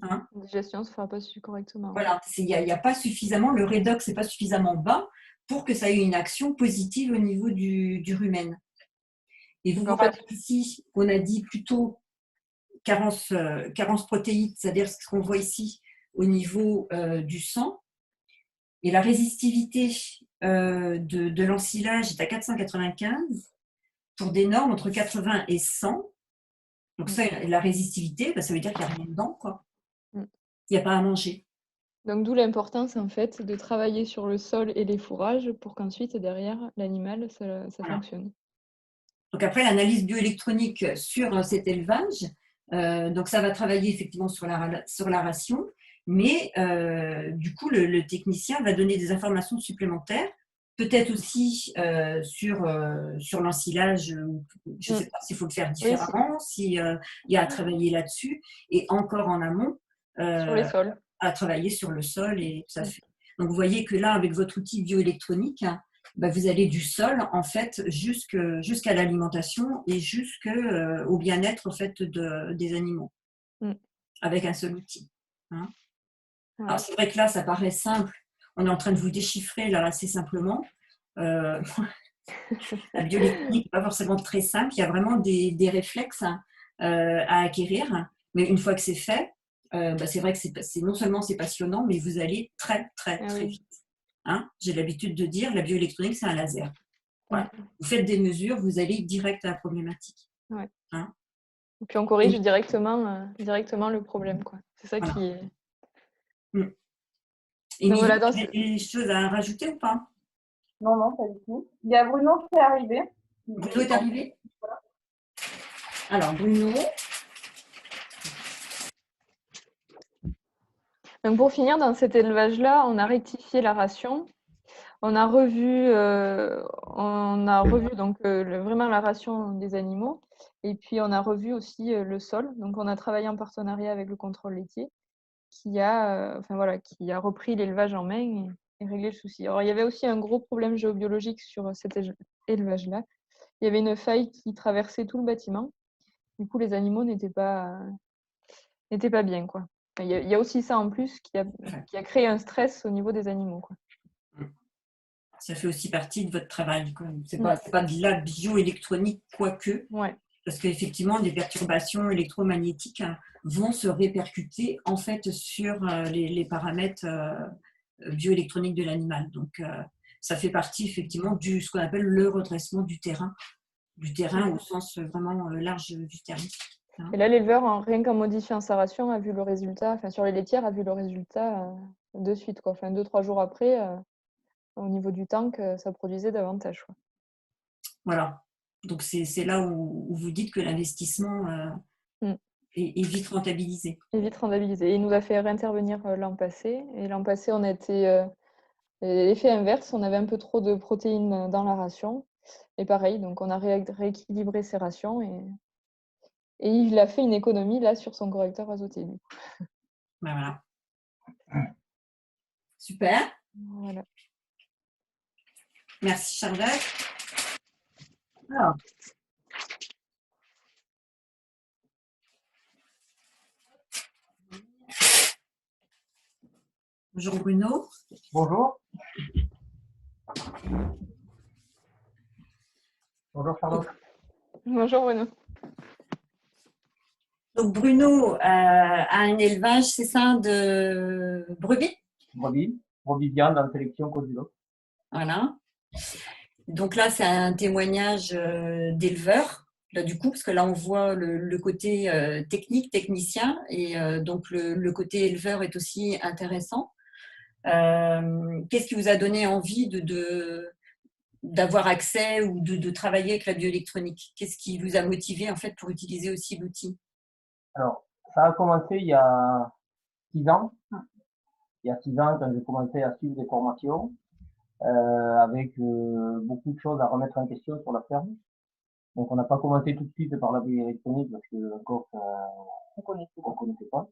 Hein. La digestion ne se fera pas correctement. Voilà, il n'y a pas suffisamment, le redox n'est pas suffisamment bas pour que ça ait une action positive au niveau du rumen. Et vous voyez ici qu'on a dit plutôt carence protéique, c'est-à-dire ce qu'on voit ici au niveau du sang. Et la résistivité de l'ensilage est à 495 pour des normes entre 80 et 100. Donc ça, la résistivité, ça veut dire qu'il n'y a rien dedans, quoi. Il n'y a pas à manger. Donc d'où l'importance en fait de travailler sur le sol et les fourrages pour qu'ensuite derrière l'animal ça fonctionne. Donc après l'analyse bioélectronique sur cet élevage, donc ça va travailler effectivement sur la ration, mais du coup le technicien va donner des informations supplémentaires, peut-être aussi sur l'ensilage, je ne sais pas s'il faut le faire différemment, s'il y a à travailler là-dessus, et encore en amont, sur les sols. à travailler sur le sol et tout ça fait. Donc vous voyez que là avec votre outil bioélectronique, vous allez du sol en fait jusqu'à l'alimentation et jusqu'au bien-être en fait des animaux avec un seul outil. Hein. Alors c'est vrai que là ça paraît simple, on est en train de vous déchiffrer là assez simplement. La bioélectronique n'est pas forcément très simple, il y a vraiment des réflexes à acquérir, mais une fois que c'est fait, c'est vrai que c'est non seulement c'est passionnant, mais vous allez très vite. Hein, j'ai l'habitude de dire, la bioélectronique, c'est un laser. Voilà. Vous faites des mesures, vous allez direct à la problématique. Ouais. Hein. Et puis on corrige directement le problème, quoi. C'est ça qui est. Et donc, voilà, il y a des choses à rajouter ou pas? Non, pas du tout. Il y a Bruno qui est arrivé. Bruno est arrivé? Alors, Bruno. Donc pour finir, dans cet élevage-là, on a rectifié la ration. On a revu donc vraiment la ration des animaux. Et puis on a revu aussi le sol. Donc on a travaillé en partenariat avec le contrôle laitier qui a repris l'élevage en main et réglé le souci. Alors il y avait aussi un gros problème géobiologique sur cet élevage-là il y avait une faille qui traversait tout le bâtiment. Du coup, les animaux n'étaient pas bien, quoi. Il y a aussi ça en plus qui a créé un stress au niveau des animaux, quoi. Ça fait aussi partie de votre travail. C'est Ouais. pas de la bioélectronique, quoique, Ouais. parce qu'effectivement, les perturbations électromagnétiques vont se répercuter en fait sur les paramètres bioélectroniques de l'animal. Donc, ça fait partie effectivement de ce qu'on appelle le redressement du terrain au sens vraiment large du terme. Et là, l'éleveur, rien qu'en modifiant sa ration, a vu le résultat, enfin sur les laitières, a vu le résultat de suite, quoi. Enfin, 2-3 jours après, au niveau du tank, ça produisait davantage, quoi. Voilà. Donc, c'est là où vous dites que l'investissement est vite rentabilisé. Et vite rentabilisé. Et il nous a fait réintervenir l'an passé. Et l'an passé, on a été l'effet inverse, on avait un peu trop de protéines dans la ration. Et pareil, donc on a rééquilibré ses rations et il a fait une économie là sur son correcteur azoté. Du coup. Ben voilà. Super. Voilà. Merci Charlotte. Alors. Bonjour Bruno. Bonjour. Bonjour Charlotte. Bonjour Bruno. Donc Bruno a un élevage, c'est ça, de brebis? Brebis viande en sélection Côte du Lot. Voilà. Donc là, c'est un témoignage d'éleveur, là du coup, parce que là on voit le côté technicien, et donc le côté éleveur est aussi intéressant. Qu'est-ce qui vous a donné envie d'avoir accès ou de travailler avec la bioélectronique? Qu'est-ce qui vous a motivé en fait pour utiliser aussi l'outil? Alors, ça a commencé il y a 6 ans. Il y a 6 ans, quand j'ai commencé à suivre des formations, avec beaucoup de choses à remettre en question sur la ferme. Donc, on n'a pas commencé tout de suite par la bioélectronique parce que encore on connaissait pas.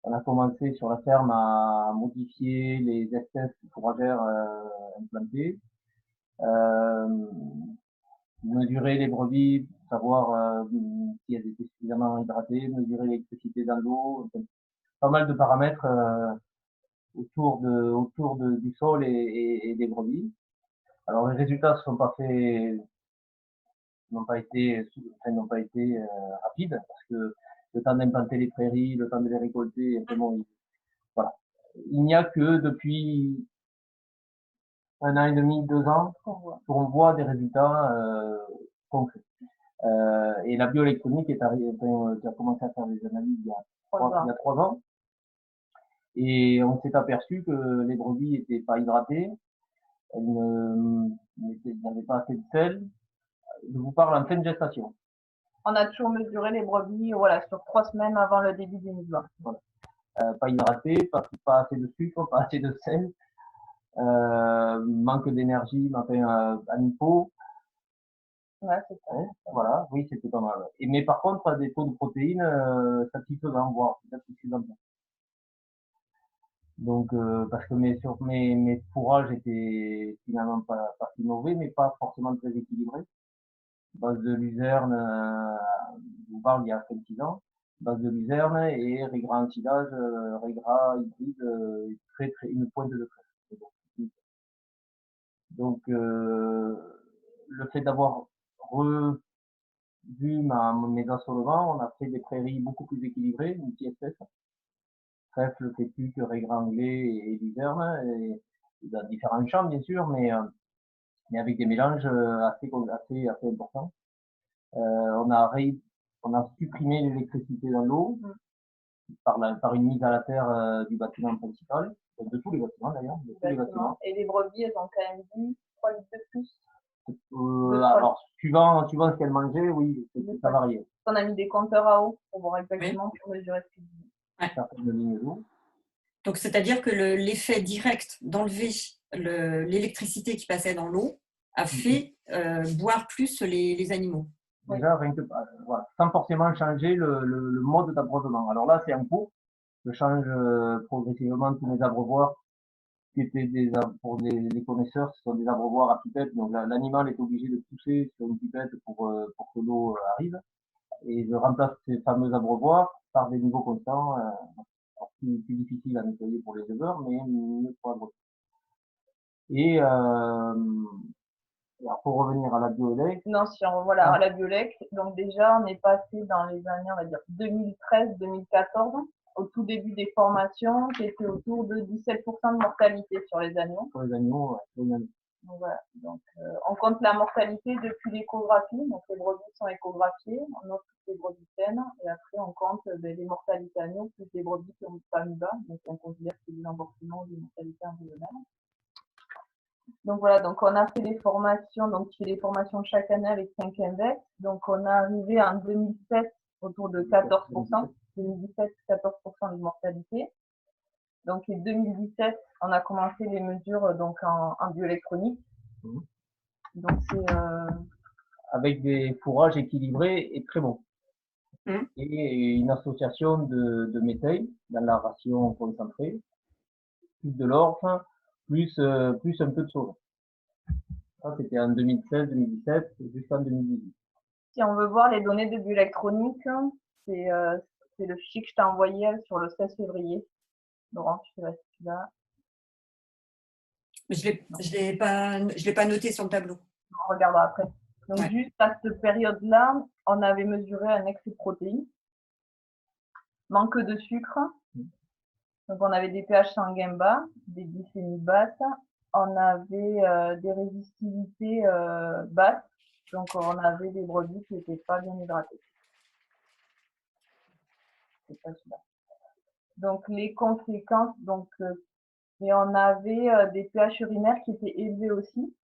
On a commencé sur la ferme à modifier les espèces fourragères implantées, mesurer les brebis, savoir si elles étaient suffisamment hydratées, mesurer l'électricité dans l'eau, pas mal de paramètres du sol et des brebis. Alors les résultats n'ont pas été rapides parce que le temps d'implanter les prairies, le temps de les récolter, voilà. Il n'y a que depuis 1 an et demi, 2 ans, qu'on voit des résultats concrets. Et la bioélectronique est arrivée, qui a commencé à faire des analyses il y a 3 ans. Et on s'est aperçu que les brebis n'étaient pas hydratées, elles n'avaient pas assez de sel. Je vous parle en fin de gestation. On a toujours mesuré les brebis, voilà, sur 3 semaines avant le début du mise-blanc. Voilà. Pas hydratées, pas assez de sucre, pas assez de sel, manque d'énergie, un hypo. Ouais, c'est ça. Voilà, oui, c'était pas mal. Mais par contre, des taux de protéines satisfaisants, voire peut-être suffisants. Donc, parce que mes fourrages étaient finalement pas si mauvais, mais pas forcément très équilibrés. Base de luzerne, je vous parle il y a 5-6 ans, base de luzerne et régras ensilage, régras hybride, une pointe de crème. Donc, le fait d'avoir revu mes assolements, on a fait des prairies beaucoup plus équilibrées, multi-espèces. Trèfle, fétuque, régras anglais et luzerne, et dans différents champs bien sûr, mais avec des mélanges assez importants. On a supprimé l'électricité dans l'eau par une mise à la terre du bâtiment principal, de tous les bâtiments d'ailleurs, de tous les bâtiments. Et les brebis, elles ont quand même vu 3 litres de plus. Alors, suivant ce qu'elles mangeaient, oui, ça variait. On a mis des compteurs à eau pour voir exactement, pour mesurer ce qu'ils disent. Certaines lignes d'eau. Donc, c'est-à-dire que l'effet direct d'enlever l'électricité qui passait dans l'eau a fait boire plus les animaux. Déjà, rien que, voilà, sans forcément changer le mode d'abreuvement. Alors là, c'est en cours. Je change progressivement tous mes abreuvoirs qui étaient pour les connaisseurs, ce sont des abreuvoirs à pipette. Donc l'animal est obligé de pousser sur une pipette pour que l'eau arrive. Et je remplace ces fameux abreuvoirs par des niveaux constants, plus difficile à nettoyer pour les éleveurs, mais mieux pour la. Et alors pour revenir à la bioélec. Non, si on voilà, à la bioélec, donc déjà on est passé dans les années, on va dire 2013-2014, au tout début des formations, c'était autour de 17% de mortalité sur les agneaux. Sur les agneaux, ouais. Donc voilà, donc on compte la mortalité depuis l'échographie, donc les brebis sont échographiées, on note toutes les brebis saines, et après on compte les mortalités agneaux plus les brebis qui ont pas mis bas, donc on considère que c'est des avortements ou des mortalités embryonales. Donc voilà, donc on a fait des formations, donc je fais des formations chaque année avec 5 index. Donc on est arrivé en 2007 autour de 14%, 2017 14% de mortalité. Donc en 2017, on a commencé les mesures donc en bioélectronique. Donc c'est avec des fourrages équilibrés et très bons. Et une association de métaux dans la ration concentrée, plus de l'orge, plus un peu de soja. Ça, c'était en 2016, 2017, jusqu'en 2018. Si on veut voir les données de bioélectronique, c'est le fichier que je t'ai envoyé sur le 16 février. Laurent, je sais pas si tu l'as. Je l'ai pas noté sur le tableau. On regardera après. Donc juste à cette période-là, on avait mesuré un excès de protéines, manque de sucre. Donc on avait des pH sanguins bas, des glycémies basses. On avait des résistivités basses. Donc on avait des brebis qui n'étaient pas bien hydratées. C'est pas celui-là. Donc les conséquences, donc et on avait des pH urinaires qui étaient élevés aussi.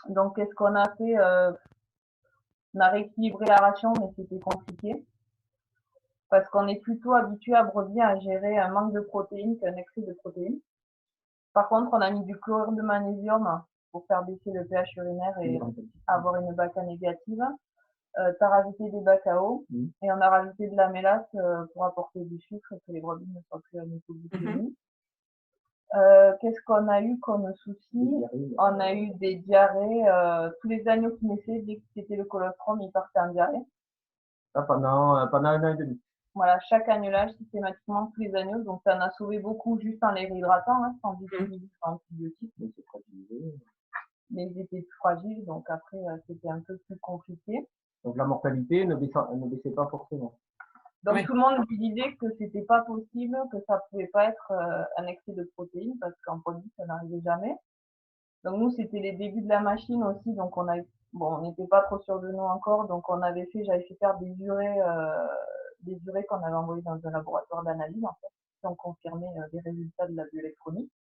Donc qu'est-ce qu'on a fait? On a rééquilibré la ration, mais c'était compliqué. Parce qu'on est plutôt habitué à brebis à gérer un manque de protéines qu'un excès de protéines. Par contre, on a mis du chlorure de magnésium pour faire baisser le pH urinaire et avoir une BACA négative. Tu as rajouté des bacs à eau et on a rajouté de la mélasse pour apporter du sucre et que les brebis ne soient plus à hypoglycémie. Qu'est-ce qu'on a eu comme souci? On a eu des diarrhées. Tous les agneaux qui naissaient, dès que c'était le colostrum, ils partaient en diarrhée. Ça pendant un an et demi. Voilà, chaque annulage, systématiquement, tous les agneaux. Donc, ça en a sauvé beaucoup juste en les réhydratant, sans antibiotiques. Mais ils étaient plus fragiles, donc après, c'était un peu plus compliqué. Donc, la mortalité ne baissait pas forcément. Donc, tout le monde me disait que c'était pas possible, que ça pouvait pas être un excès de protéines, parce qu'en produit, ça n'arrivait jamais. Donc, nous, c'était les débuts de la machine aussi, donc on n'était pas trop sûrs de nous encore, donc j'avais fait faire des urées qu'on avait envoyées dans un laboratoire d'analyse, en fait, qui ont confirmé les résultats de la bioélectronique.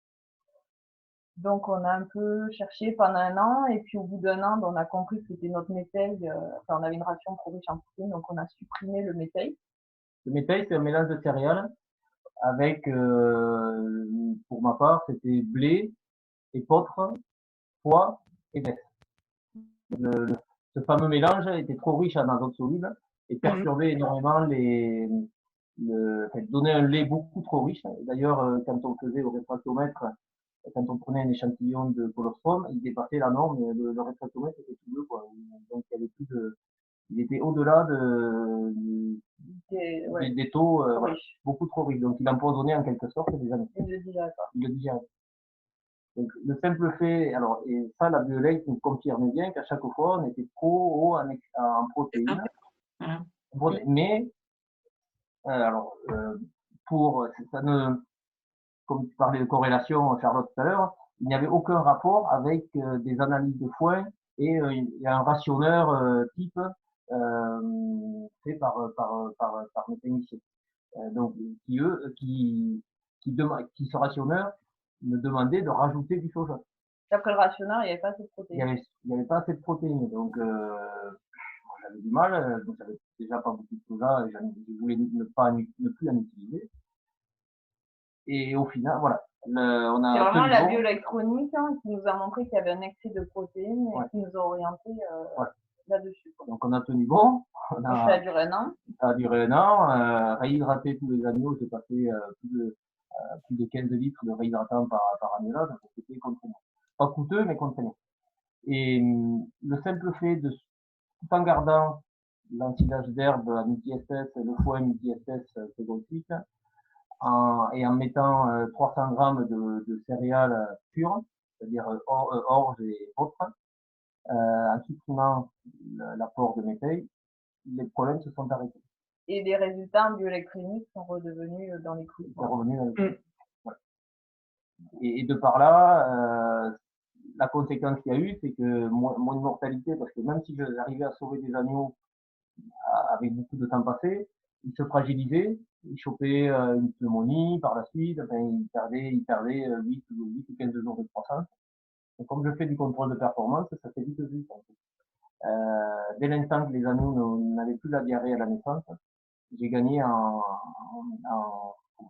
Donc, on a un peu cherché pendant un an, et puis au bout d'un an, on a compris que c'était notre métail, on avait une ration trop riche en protéines, donc on a supprimé le métail. Le métail, c'est un mélange de céréales avec, pour ma part, c'était blé, épeautre, pois et veste. Ce fameux mélange était trop riche en azote soluble et perturbait énormément donnait un lait beaucoup trop riche. D'ailleurs, quand on faisait au réfractomètre, quand on prenait un échantillon de colostrum, il dépassait la norme, le réfractomètre était tout bleu, quoi. Donc, il était au-delà des taux, beaucoup trop riches. Donc, il empoisonnait en quelque sorte les animaux. Il le digérait. Donc, le simple fait, alors, et ça, la bioélec nous confirme bien qu'à chaque fois, on était trop haut en protéines. Mais, comme tu parlais de corrélation, Charlotte, tout à l'heure, il n'y avait aucun rapport avec des analyses de foin et un rationneur type fait par mes techniciens. Donc, ce rationneur me demandait de rajouter du soja. D'après le rationneur, il n'y avait pas assez de protéines. Il n'y avait pas assez de protéines. Donc, j'avais du mal. Donc, j'avais déjà pas beaucoup de soja et je voulais ne plus en utiliser. Et au final, voilà. C'est vraiment la bioélectronique qui nous a montré qu'il y avait un excès de protéines et qui nous a orienté là-dessus. Donc, on a tenu bon. Ça a duré un an. Ça a duré un an. Réhydrater tous les agneaux, j'ai passé plus de 15 litres de réhydratant par année là, donc c'était contraignant. Pas coûteux, mais contraignant. Et le simple fait de, tout en gardant l'ensilage d'herbe à multi-espèces, le foin multi-espèces second cycle, et en mettant 300 grammes de céréales pures, c'est-à-dire orge et autres, en supprimant l'apport de méthane, les problèmes se sont arrêtés. Et les résultats en bioélectronique sont redevenus dans les clous. C'est revenu dans les clous. Ouais. Et de par là, la conséquence qu'il y a eu, c'est que moins de mortalité, parce que même si j'arrivais à sauver des agneaux avec beaucoup de temps passé, ils se fragilisaient, ils chopaient une pneumonie par la suite, enfin, ils perdaient 8 ou 15 jours de croissance. Et comme je fais du contrôle de performance, ça fait vite vu. Dès l'instant que les agneaux n'avaient plus la diarrhée à la naissance, j'ai gagné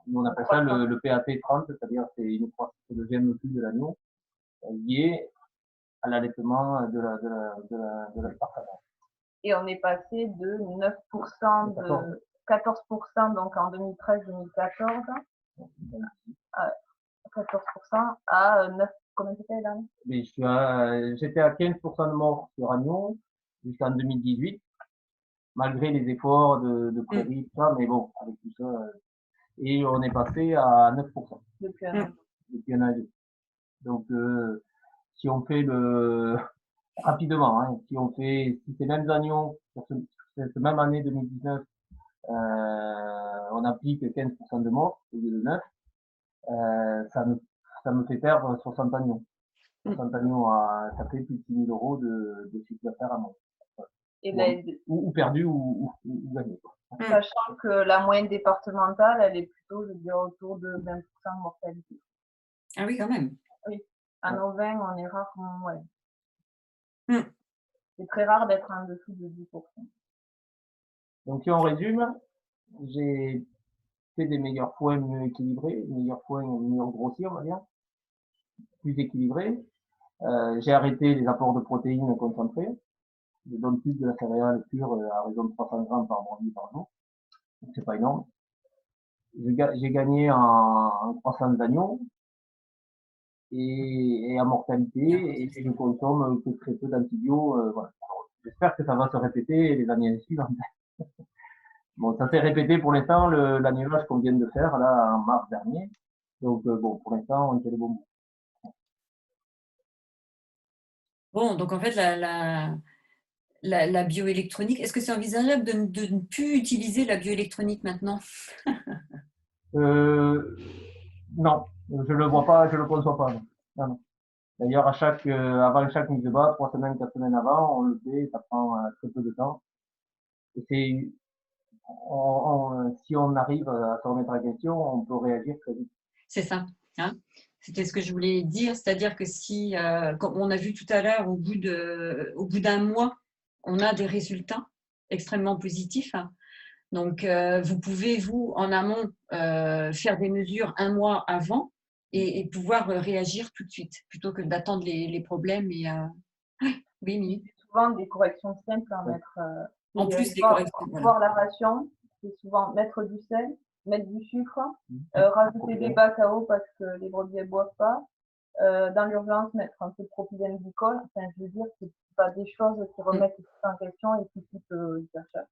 nous on appelle ça le PAT 30, c'est-à-dire c'est le GMQ de l'agneau lié à l'allaitement de la partenaire. Et on est passé de 9% de 14% donc en 2013-2014 à 14% à 9, combien c'était là? J'étais à 15% de morts sur agneau jusqu'en 2018, malgré les efforts de prairie, tout ça, mais bon, avec tout ça, et on est passé à 9% depuis un an. Depuis un an et demi. Donc, si on fait rapidement, hein, si ces mêmes agneaux, sur cette même année 2019, on applique 15% de morts au lieu de 9, ça me fait perdre 60 agneaux. 60 agneaux, ça fait plus de 6 000 € de chiffre d'affaires à mort. Ou perdu ou gagné. Sachant que la moyenne départementale, elle est plutôt, je dirais, autour de 20% de mortalité. Ah oui, quand même. Oui. En ovin, on est rarement, ouais. C'est très rare d'être en dessous de 10%. Donc, si on résume, j'ai fait des meilleurs foins mieux équilibrés, meilleurs foins mieux grossiers, on va dire, plus équilibrés. J'ai arrêté les apports de protéines concentrées. Je donne plus de la céréale pure à raison de 300 grammes par brebis par jour. Donc, c'est pas énorme. J'ai gagné en croissance d'agneau et en mortalité, et je consomme que très peu d'antibiotiques. Voilà. J'espère que ça va se répéter les années suivantes. Bon, ça s'est répété pour l'instant, l'annulage qu'on vient de faire, là, en mars dernier. Donc, bon, pour l'instant, on fait le bon bout. Bon, donc en fait, la bioélectronique, est-ce que c'est envisageable de ne plus utiliser la bioélectronique maintenant? Non, je le vois pas, je le conçois pas. Non, non. D'ailleurs, avant chaque mise de bas, 3 semaines, 4 semaines avant, on le fait, ça prend très peu de temps. Et si on arrive à se remettre en question, on peut réagir très vite. C'est ça. Hein, c'était ce que je voulais dire, c'est-à-dire que si, comme on a vu tout à l'heure, au bout d'un mois, on a des résultats extrêmement positifs. Donc, vous pouvez, vous, en amont, faire des mesures un mois avant et pouvoir réagir tout de suite, plutôt que d'attendre les problèmes. Oui, Mimi. Souvent des corrections simples à mettre. En plus, les corrections. Voir la ration, c'est souvent mettre du sel, mettre du sucre, rajouter des cacao parce que les brebis ne boivent pas. Dans l'urgence, mettre un peu de propylène glycol. Enfin, je veux dire, c'est pas des choses qui remettent tout en question et qui coûtent hyper cher.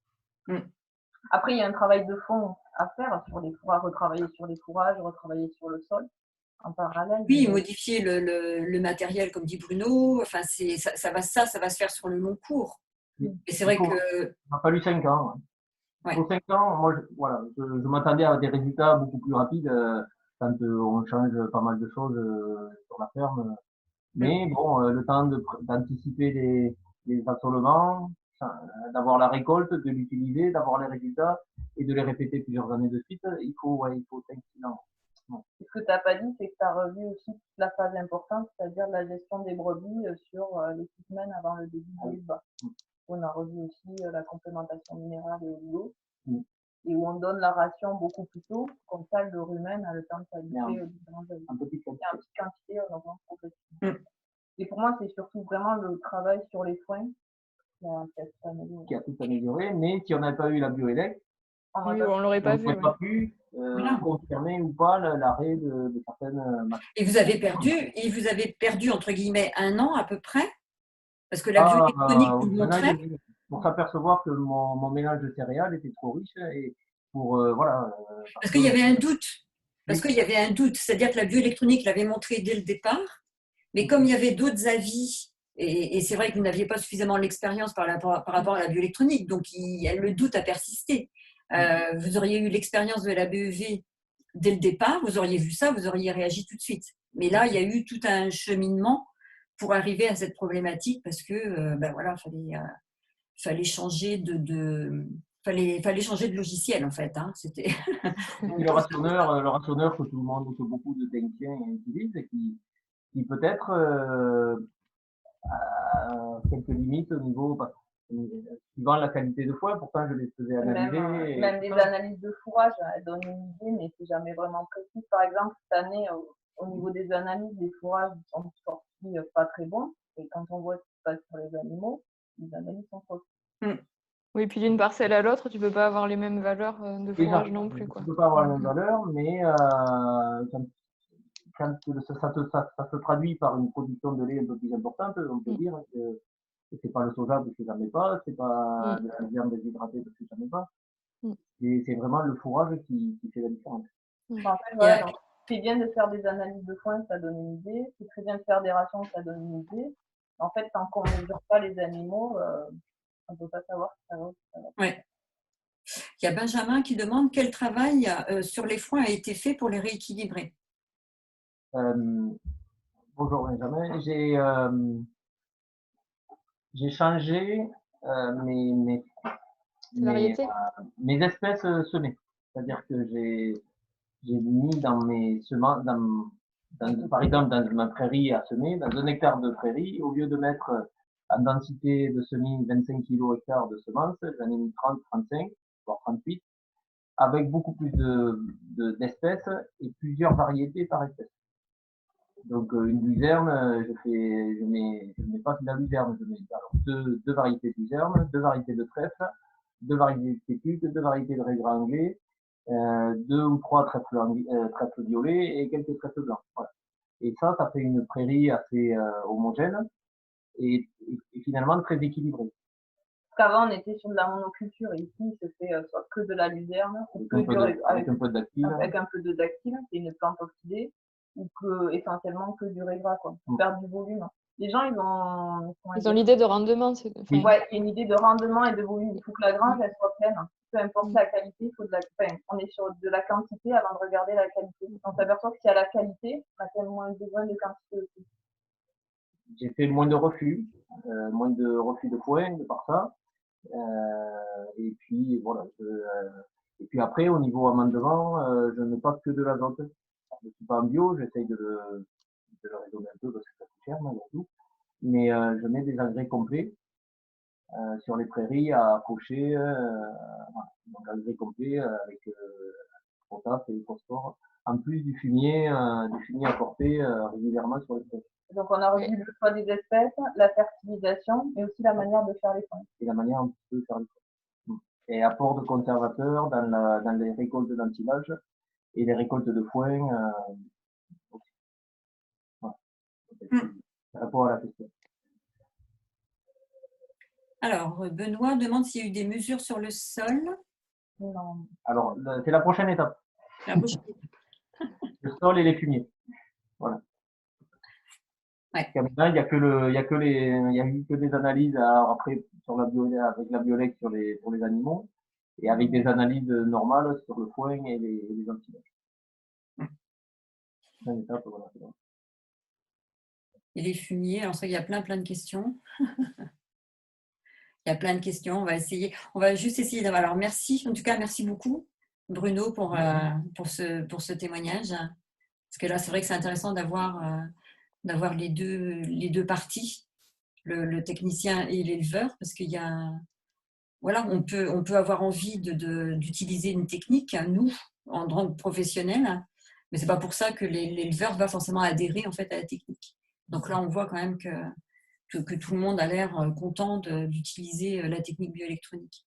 Après, il y a un travail de fond à faire sur les fourrages, retravailler sur les fourrages, retravailler sur le sol en parallèle. Oui, modifier le matériel, comme dit Bruno. Enfin, ça va se faire sur le long cours. Et c'est vrai que. Il m'a fallu 5 ans. Ouais. Pour 5 ans, moi, je m'attendais à des résultats beaucoup plus rapides quand on change pas mal de choses sur la ferme. Mais bon, le temps d'anticiper les assolements, d'avoir la récolte, de l'utiliser, d'avoir les résultats et de les répéter plusieurs années de suite, il faut 5-6 ans. Ce que tu n'as pas dit, c'est que tu as revu aussi toute la phase importante, c'est-à-dire la gestion des brebis sur les 6 semaines avant le début de l'élevage. On a revu aussi la complémentation minérale et oligo, et où on donne la ration beaucoup plus tôt, comme ça le rumen a le temps de s'habituer aux différentes aliments. En petite quantité, on augmente progressivement. Et pour moi, c'est surtout vraiment le travail sur les foins qui a tout amélioré. Mais si on n'avait pas eu la bioélec, en Oui, mode on l'aurait pas on vu. n'aurait Ouais. pas pu Voilà. confirmer ou pas l'arrêt de certaines machines. Et vous avez perdu, entre guillemets, 1 an à peu près, parce que la Ah, bioélectronique vous le un an et montrait. demi, pour s'apercevoir que mon mélange de céréales était trop riche et pour, voilà, parce Parce que, qu'il y avait un doute. Parce oui, qu'il y avait un doute. C'est-à-dire que la bioélectronique l'avait montré dès le départ, mais comme il y avait d'autres avis, et c'est vrai que vous n'aviez pas suffisamment l'expérience par rapport à la bioélectronique, donc le doute a persisté. Vous auriez eu l'expérience de la BEV dès le départ, vous auriez vu ça, vous auriez réagi tout de suite. Mais là, il y a eu tout un cheminement pour arriver à cette problématique parce que, ben voilà, fallait changer fallait changer de logiciel en fait. Hein. C'était oui, le rationneur que tout le monde, que beaucoup de techniciens utilisent et qui peut-être a quelques limites au niveau, suivant la qualité de foin, pourtant je les faisais analyser. Même des analyses de fourrage, elles donnent une idée, mais c'est jamais vraiment précis. Par exemple, cette année, au niveau des analyses, les fourrages sont sortis pas très bons. Et quand on voit ce qui se passe sur les animaux, les analyses sont fausses. Oui, puis d'une parcelle à l'autre, tu peux pas avoir les mêmes valeurs de Déjà, fourrage non plus, quoi. tu peux pas avoir la même valeur, mais quand ça se traduit par une production de lait un peu plus importante, on peut Mm. dire que c'est pas le soja parce que j'en ai pas, c'est pas Mm. de la viande déshydratée parce que j'en ai pas. Mm. Et c'est vraiment le fourrage qui fait la différence. En fait, voilà, donc, c'est bien de faire des analyses de foin, ça donne une idée. C'est très bien de faire des rations, ça donne une idée. En fait, tant qu'on ne mesure pas les animaux, on ne peut pas savoir si ça va ou si ça va. Ouais. Il y a Benjamin qui demande quel travail sur les foins a été fait pour les rééquilibrer. Bonjour Benjamin, j'ai changé mes Variété. mes espèces semées. C'est-à-dire que j'ai mis dans mes semences, par exemple dans ma prairie à semer, dans 1 hectare de prairie, au lieu de mettre en densité de semis 25 kg hectare de semences, j'en ai mis 30, 35, voire 38, avec beaucoup plus d'espèces et plusieurs variétés par espèce. Donc une luzerne, je mets pas de la luzerne, je mets alors deux variétés de luzerne, 2 variétés de trèfle, 2 variétés de sécuc, 2 variétés de raisin anglais, 2 ou 3 trèfles violets et quelques trèfles blancs. Voilà. Et ça fait une prairie assez homogène et finalement très équilibrée. Parce qu'avant, on était sur de la monoculture et ici, se fait soit que de la luzerne, ou Avec un peu de dactyle. avec un peu de dactyle, c'est une plante oxydée, ou essentiellement que du raisin, quoi, pour faire du volume. Les gens, ils Ils ont l'idée de rendement. ouais, il y a une idée de rendement et de volume. Il faut que la grange, elle soit pleine. Peu importe la qualité, on est sur de la quantité avant de regarder la qualité. On s'aperçoit que s'il y a la qualité, on a quand même moins besoin de quantité aussi. J'ai fait moins de refus de foin de par ça. Et puis voilà. Et puis après, au niveau amendement, je ne mets pas que de l'azote. Je suis pas en bio, j'essaye de le raisonner un peu parce que ça coûte cher malgré tout. Mais je mets des engrais complets sur les prairies à faucher, voilà. Donc engrais complets avec potasse et phosphore, en plus du fumier apporté régulièrement sur les prairies. Donc on a revu le choix des espèces, la fertilisation, mais aussi la manière de faire les foins. Et la manière un petit peu de faire les foins. Et apport de conservateurs dans les récoltes d'ensilage et les récoltes de foin aussi. Voilà. Rapport à la question. Alors, Benoît demande s'il y a eu des mesures sur le sol. Non. Alors, c'est la prochaine étape. La prochaine. Le sol et les fumiers. Voilà. Ouais. Là, il y a eu que des analyses après sur avec la biolec pour les animaux et avec des analyses normales sur le foin et les antillages. Voilà. Et les fumiers, alors ça, il y a plein de questions. Il y a plein de questions, on va juste essayer d'avoir. Alors merci, en tout cas, merci beaucoup Bruno pour ce témoignage. Parce que là, c'est vrai que c'est intéressant d'avoir les deux parties, le technicien et l'éleveur, parce qu'il y a, voilà, on peut avoir envie d'utiliser une technique, nous, en tant que professionnels, mais c'est pas pour ça que l'éleveur va forcément adhérer en fait à la technique. Donc là, on voit quand même que tout le monde a l'air content d'utiliser la technique bioélectronique.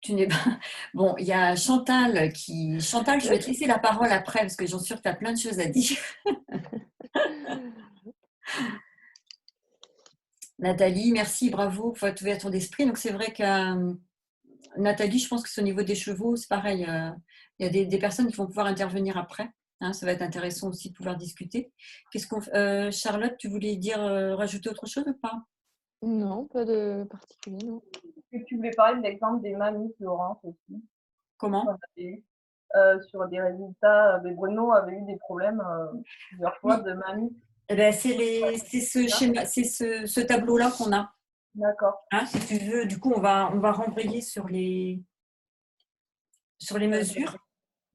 Tu n'es pas. Bon, il y a Chantal qui. Chantal, je vais te laisser la parole après parce que j'en suis sûre que tu as plein de choses à dire. Nathalie, merci, bravo pour votre ouverture d'esprit. Donc, c'est vrai que Nathalie, je pense que c'est au niveau des chevaux, c'est pareil. Il y a des personnes qui vont pouvoir intervenir après. Hein, ça va être intéressant aussi de pouvoir discuter. Charlotte, tu voulais dire, rajouter autre chose ou pas? Non, pas de particulier, non. Est-ce que tu voulais parler de l'exemple des mamies, Laurence, aussi, qu'on Comment? avait eu sur des résultats. Bruno avait eu des problèmes plusieurs fois Oui. de mamies. Eh ben, c'est ce schéma, c'est ce tableau-là qu'on a. D'accord. Hein, si tu veux, du coup, on va rembrayer sur les mesures.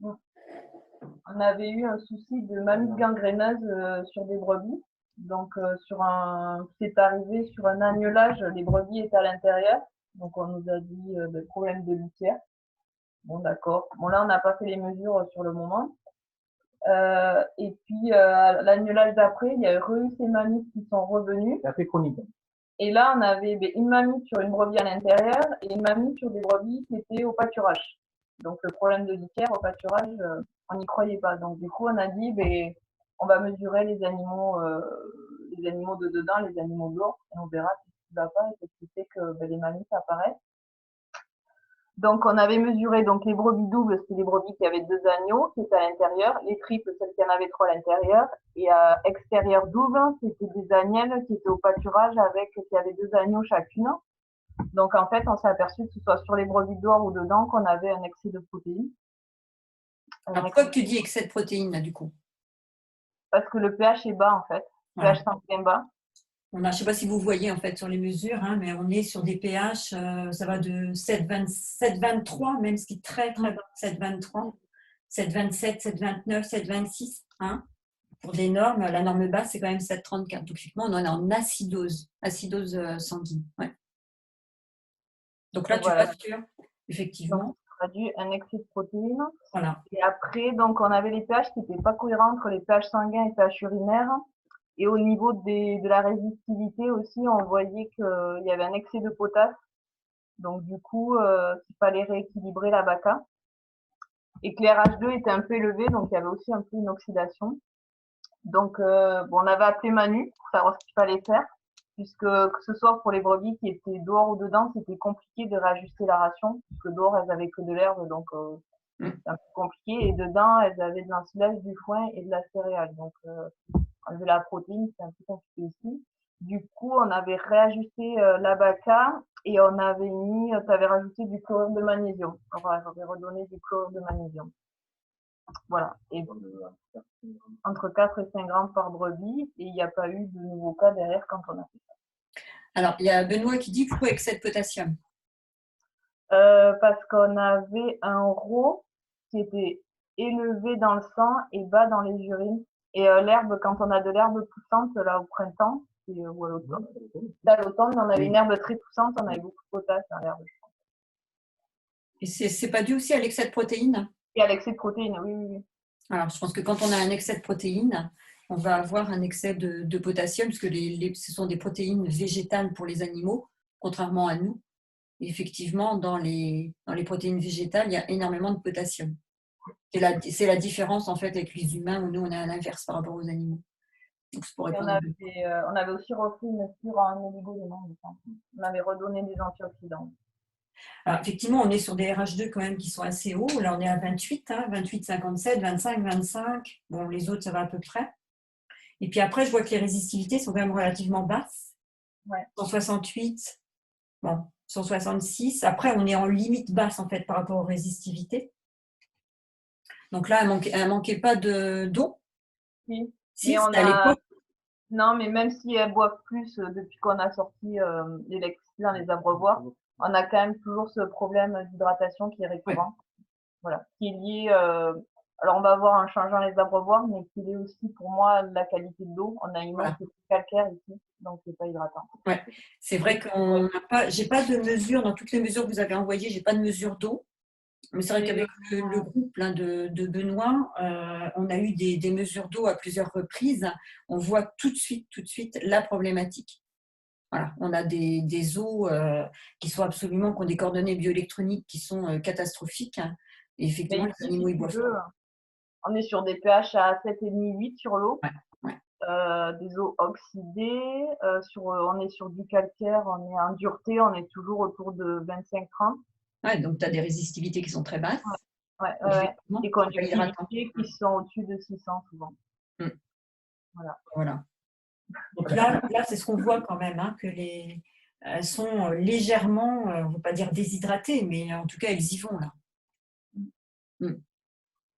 On avait eu un souci de mamie gangréneuse sur des brebis. Donc, c'est arrivé sur un agnelage, les brebis étaient à l'intérieur. Donc, on nous a dit problème de litière. Bon, d'accord. Bon, là, on n'a pas fait les mesures sur le moment. Et puis, l'agnelage d'après, il y a eu ces mamies qui sont revenues. C'est assez chronique. Et là, on avait une mamie sur une brebis à l'intérieur et une mamie sur des brebis qui étaient au pâturage. Donc, le problème de litière au pâturage, on n'y croyait pas. Donc, du coup, on a dit, on va mesurer les animaux de dedans, les animaux dehors, et on verra si ce qui va pas et ce qui fait que les mamies apparaissent. Donc, on avait mesuré donc les brebis doubles, c'était les brebis qui avaient 2 agneaux qui étaient à l'intérieur, les triples, celles qui en avaient 3 à l'intérieur, et extérieur double, c'était des agnelles qui étaient au pâturage qui avaient 2 agneaux chacune. Donc, en fait, on s'est aperçu que ce soit sur les brebis dehors ou dedans qu'on avait un excès de protéines. Alors, pourquoi tu dis excès de protéines, là, du coup? Parce que le pH est bas, en fait. Le Voilà. pH sanguin bas. Je ne sais pas si vous voyez en fait sur les mesures, hein, mais on est sur des pH, ça va de 7,23, même ce qui est très très bas, 7,23, 7,27, 7,29, 7,26. Hein. Pour des normes, la norme basse, c'est quand même 7,34. Donc, typiquement, on en est en acidose sanguine. Ouais. Donc là, tu rassures, effectivement. Donc, ça traduit un excès de protéines. Voilà. Et après, donc, on avait les pH qui n'étaient pas cohérents entre les pH sanguins et pH urinaires. Et au niveau de la résistivité aussi, on voyait qu'il y avait un excès de potasse. Donc, du coup, il fallait rééquilibrer la BACA. Et que les RH2 était un peu élevé, donc il y avait aussi un peu une oxydation. Donc, on avait appelé Manu pour savoir ce qu'il fallait faire, puisque que ce soit pour les brebis qui étaient dehors ou dedans, c'était compliqué de réajuster la ration, puisque dehors, elles avaient que de l'herbe, donc c'est un peu compliqué. Et dedans, elles avaient de l'ensilage, du foin et de la céréale. Donc, enlever la protéine, c'est un peu compliqué aussi. Du coup, on avait réajusté la BACA et on avait t'avais rajouté du chlorure de magnésium. Enfin, j'avais redonné du chlorure de magnésium. Voilà. Et entre 4 et 5 grammes par brebis, et il n'y a pas eu de nouveaux cas derrière quand on a fait ça. Alors, il y a Benoît qui dit pourquoi excès de potassium? Parce qu'on avait un RAW qui était élevé dans le sang et bas dans les urines. Et l'herbe, quand on a de l'herbe poussante là au printemps, ou à l'automne, à l'automne, on avait une herbe très poussante, on avait beaucoup de potasse dans l'herbe. Et c'est pas dû aussi à l'excès de protéines? Et à l'excès de protéines, oui, oui, oui. Alors, je pense que quand on a un excès de protéines, on va avoir un excès de potassium, puisque ce sont des protéines végétales pour les animaux, contrairement à nous. Et effectivement, dans les protéines végétales, il y a énormément de potassium. C'est la différence en fait avec les humains, où nous, on est à l'inverse par rapport aux animaux. Donc, on avait aussi refait une cure en oligo-éléments. On avait redonné des antioxydants. Alors, effectivement, on est sur des RH2 quand même qui sont assez hauts. Là, on est à 28, 28, 57, 25, 25. Bon, les autres, ça va à peu près. Et puis après, je vois que les résistivités sont quand même relativement basses. Ouais. 168, bon, 166. Après, on est en limite basse en fait par rapport aux résistivités. Donc là, elle manquait pas d'eau. Oui. Si, à l'époque. Non, mais même si elles boivent plus depuis qu'on a sorti l'électricité dans les abreuvoirs, on a quand même toujours ce problème d'hydratation qui est récurrent. Ouais. Voilà. Qui est lié. Alors, on va voir en changeant les abreuvoirs, mais qui est aussi pour moi la qualité de l'eau. On a une eau qui est calcaire ici, donc c'est pas hydratant. Ouais, c'est vrai qu'on n'a pas. J'ai pas de mesure dans toutes les mesures que vous avez envoyées. J'ai pas de mesure d'eau. Mais c'est vrai qu'avec le groupe là, de Benoît, on a eu des mesures d'eau à plusieurs reprises. On voit tout de suite la problématique. Voilà, on a des eaux qui ont des coordonnées bioélectroniques qui sont catastrophiques. Hein. Et Mais effectivement, les ici, animaux, si ils tu boivent veux, pas. on est sur des pH à 7,5-8 sur l'eau, Ouais, ouais. des eaux oxydées, on est sur du calcaire, on est en dureté, on est toujours autour de 25-30. Ouais, donc, tu as des résistivités qui sont très basses. Ouais, Effectivement, et c'est pas hydratant. conductivités qui sont au-dessus de 600 souvent. Mm. Voilà. Voilà. Donc là c'est ce qu'on voit quand même, hein, que elles sont légèrement, on ne va pas dire déshydratées, mais en tout cas, elles y vont là. Mm.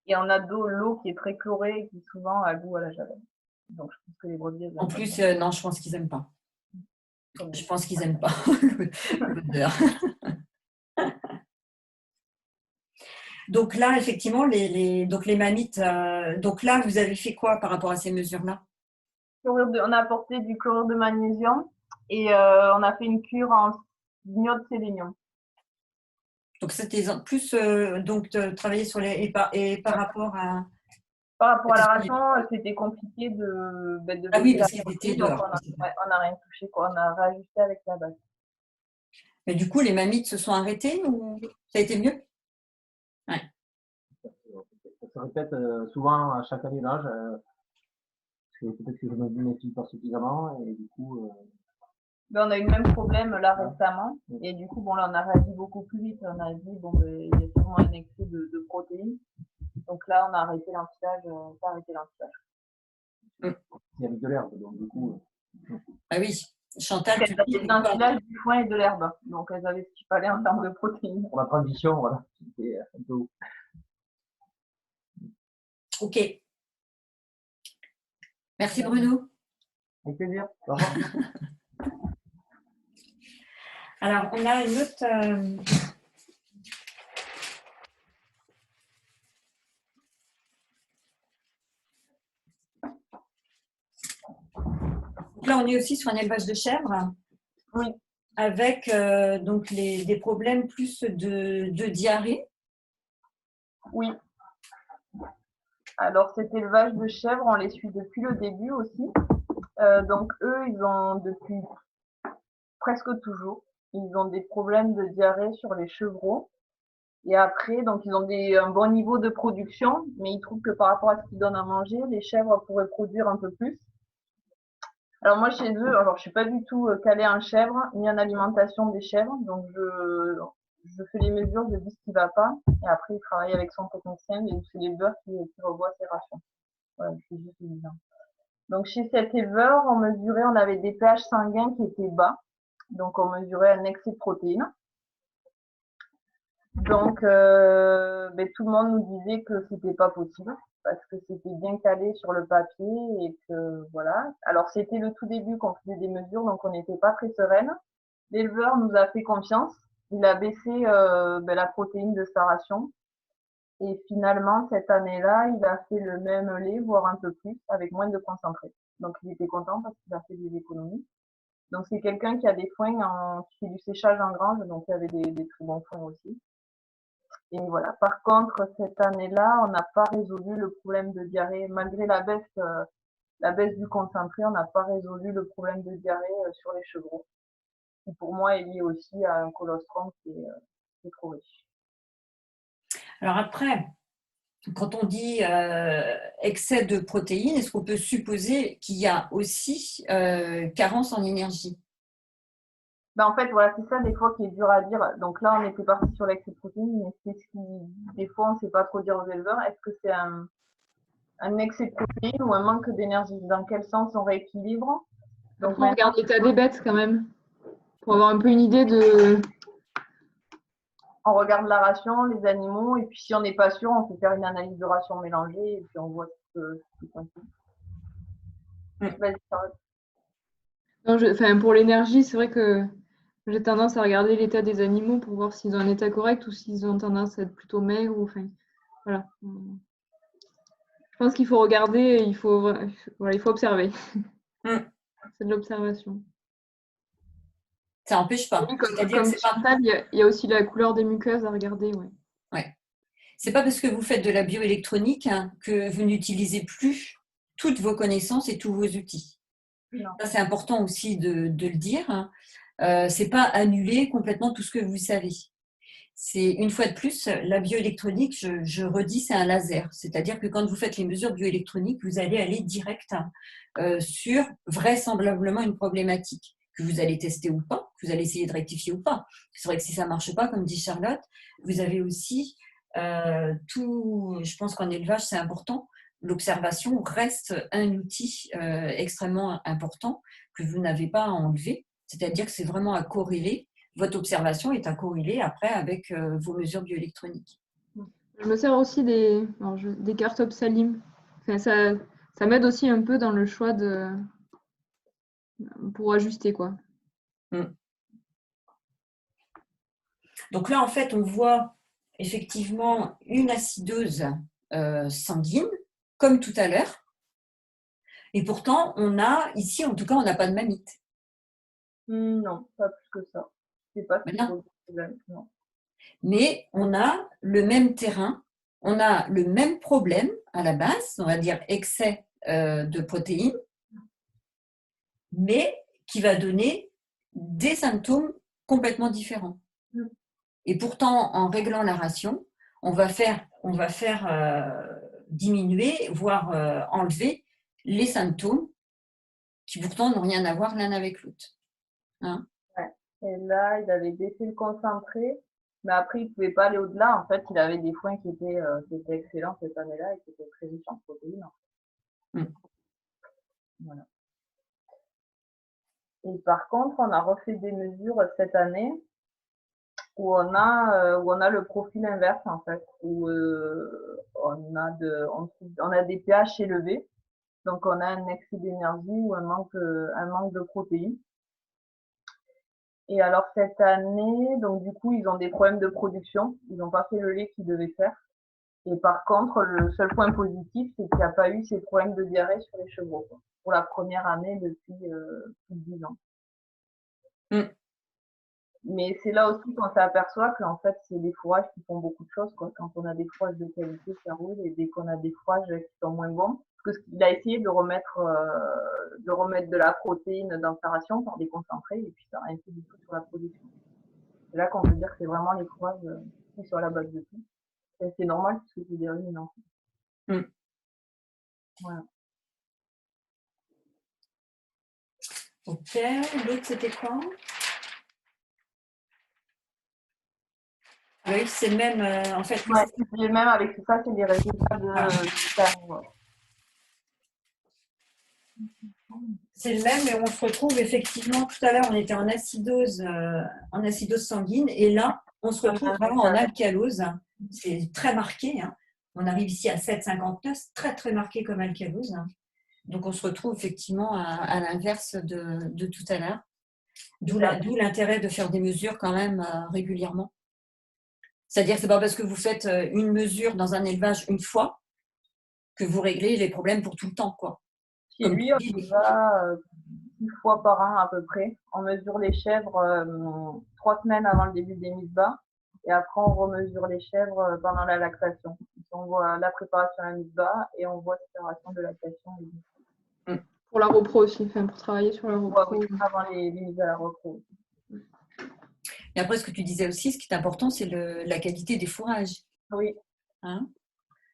Et on a l'eau qui est très chlorée et qui souvent a goût à la javel. Donc je pense que les brebis, elles En aiment plus, pas non, je pense qu'ils n'aiment pas. bien. Je pense qu'ils n'aiment pas l'odeur. Donc là, effectivement, donc les mammites, donc là, vous avez fait quoi par rapport à ces mesures-là? On a apporté du chlorure de magnésium et on a fait une cure en iode sélénium. Donc c'était plus donc de travailler sur et par rapport à. Par rapport à la ration, c'était compliqué de Ah oui, baisser la parce qu'ils étaient protéine, donc dehors. on a rien touché, quoi. On a réajusté avec la base. Mais du coup, les mammites se sont arrêtées ou ça a été mieux? Ouais. Ça se répète souvent à chaque année l'âge. Peut-être que je ne m'explique pas suffisamment et du coup. On a eu le même problème là récemment et du coup là on a réagi beaucoup plus vite. On a dit il y a sûrement un excès de protéines. Donc là on a arrêté l'anti-âge, Mm. Il y avait de l'herbe, donc du coup. Ah oui, Chantal, tu dis. L'anti-âge du foin et de l'herbe. Donc elles avaient ce qu'il fallait en termes de protéines. Pour la transition, voilà. C'était un peu. Ok. Merci Bruno. Avec plaisir. Au revoir. Alors, on a une autre. Là, on est aussi sur un élevage de chèvres. Oui. Avec donc des problèmes plus de diarrhée. Oui. Alors cet élevage de chèvres, on les suit depuis le début aussi. Donc eux, ils ont depuis presque toujours, ils ont des problèmes de diarrhée sur les chevreaux. Et après, donc ils ont un bon niveau de production, mais ils trouvent que par rapport à ce qu'ils donnent à manger, les chèvres pourraient produire un peu plus. Alors moi chez eux, alors je suis pas du tout calée en chèvres ni en alimentation des chèvres, donc je fais les mesures, je dis ce qui va pas, et après il travaille avec son technicien et c'est l'éleveur qui revoit ses rations. Voilà, je fais juste le bilan. Donc chez cet éleveur, on avait des pH sanguins qui étaient bas, donc on mesurait un excès de protéines. Donc tout le monde nous disait que c'était pas possible parce que c'était bien calé sur le papier et que voilà. Alors c'était le tout début qu'on faisait des mesures, donc on n'était pas très sereine. L'éleveur nous a fait confiance, il a baissé la protéine de sa ration et finalement cette année-là, il a fait le même lait, voire un peu plus, avec moins de concentré. Donc il était content parce qu'il a fait des économies. Donc c'est quelqu'un qui a des foins qui fait du séchage en grange, donc il y avait des très bons foins aussi. Et voilà. Par contre, cette année-là, on n'a pas résolu le problème de diarrhée. Malgré la baisse du concentré, on n'a pas résolu le problème de diarrhée sur les chevreaux. Qui pour moi est lié aussi à un colostrum qui est trop riche. Alors après, quand on dit excès de protéines, est-ce qu'on peut supposer qu'il y a aussi carence en énergie? En fait, voilà, c'est ça des fois qui est dur à dire. Donc là, on était parti sur l'excès de protéines, mais c'est ce qui, des fois, on ne sait pas trop dire aux éleveurs. Est-ce que c'est un excès de protéines ou un manque d'énergie? Dans quel sens on rééquilibre? Donc, on regarde l'état des bêtes quand même, pour avoir un peu une idée de... On regarde la ration, les animaux, et puis si on n'est pas sûr, on peut faire une analyse de ration mélangée, et puis on voit ce qui contient. Vas-y, Charlotte. Pour l'énergie, c'est vrai que j'ai tendance à regarder l'état des animaux pour voir s'ils ont un état correct ou s'ils ont tendance à être plutôt maigres. Voilà. Je pense qu'il faut regarder, il faut observer. C'est de l'observation. Ça n'empêche pas. Comme Chantal, il y a aussi la couleur des muqueuses à regarder. Ouais. C'est pas parce que vous faites de la bioélectronique que vous n'utilisez plus toutes vos connaissances et tous vos outils. Non. Ça, c'est important aussi de le dire. Hein. C'est pas annuler complètement tout ce que vous savez. C'est une fois de plus, la bioélectronique, je redis, c'est un laser. C'est-à-dire que quand vous faites les mesures bioélectroniques, vous allez aller direct sur vraisemblablement une problématique que vous allez tester ou pas, que vous allez essayer de rectifier ou pas. C'est vrai que si ça marche pas, comme dit Charlotte, vous avez aussi tout. Je pense qu'en élevage, c'est important. L'observation reste un outil extrêmement important que vous n'avez pas à enlever. C'est-à-dire que c'est vraiment à corréler. Votre observation est à corréler après avec vos mesures bioélectroniques. Je me sers aussi des cartes Opsalim. Enfin, ça m'aide aussi un peu dans le choix pour ajuster, quoi. Donc là, en fait, on voit effectivement une acideuse sanguine, comme tout à l'heure. Et pourtant, on a, ici, en tout cas, on n'a pas de mamite. Non, pas plus que ça. C'est pas ce qui pose problème, non. Mais on a le même terrain, on a le même problème à la base, on va dire excès de protéines, mais qui va donner des symptômes complètement différents. Et pourtant, en réglant la ration, on va faire diminuer, voire enlever les symptômes qui pourtant n'ont rien à voir l'un avec l'autre. Hein? Ouais. Et là, il avait baissé le concentré, mais après, il pouvait pas aller au-delà. En fait, il avait des foins qui étaient excellents cette année-là et qui étaient très riches en protéines. Voilà. Et par contre, on a refait des mesures cette année où on a le profil inverse en fait, où on a des pH élevés, donc on a un excès d'énergie ou un manque de protéines. Et alors cette année, donc du coup, ils ont des problèmes de production, ils n'ont pas fait le lait qu'ils devaient faire. Et par contre, le seul point positif, c'est qu'il n'y a pas eu ces problèmes de diarrhée sur les chevaux, quoi, pour la première année depuis plus de 10 ans. Mais c'est là aussi qu'on s'aperçoit qu'en fait, c'est des fourrages qui font beaucoup de choses, quoi. Quand on a des fourrages de qualité, ça roule, et dès qu'on a des fourrages qui sont moins bons, parce qu'il a essayé de remettre de la protéine dans sa ration par des concentrés, et puis ça n'a rien fait du tout sur la production. C'est là qu'on peut dire que c'est vraiment les fourrages qui sont à la base de tout. Et c'est normal, parce que c'est des ruminants. Voilà. Ok, l'autre c'était quoi? Oui, c'est le même, en fait. Ouais, c'est le même avec tout ça, c'est des résultats de C'est le même, mais on se retrouve effectivement, tout à l'heure, on était en acidose sanguine, et là, on se retrouve vraiment en alcalose. C'est très marqué. Hein. On arrive ici à 7,59, très très marqué comme alcalose. Donc, on se retrouve effectivement à l'inverse de tout à l'heure. D'où l'intérêt de faire des mesures quand même régulièrement. C'est-à-dire que ce n'est pas parce que vous faites une mesure dans un élevage une fois que vous réglez les problèmes pour tout le temps, quoi. Chez lui, on y va 6 fois par an à peu près. On mesure les chèvres 3 semaines avant le début des mises bas, et après on remesure les chèvres pendant la lactation. On voit la préparation à la mise bas et on voit la séparation de lactation. Pour la repro aussi, enfin, pour travailler sur la repro. Oui, avant les mises à la repro. Et après, ce que tu disais aussi, ce qui est important, c'est la qualité des fourrages. Oui. Hein?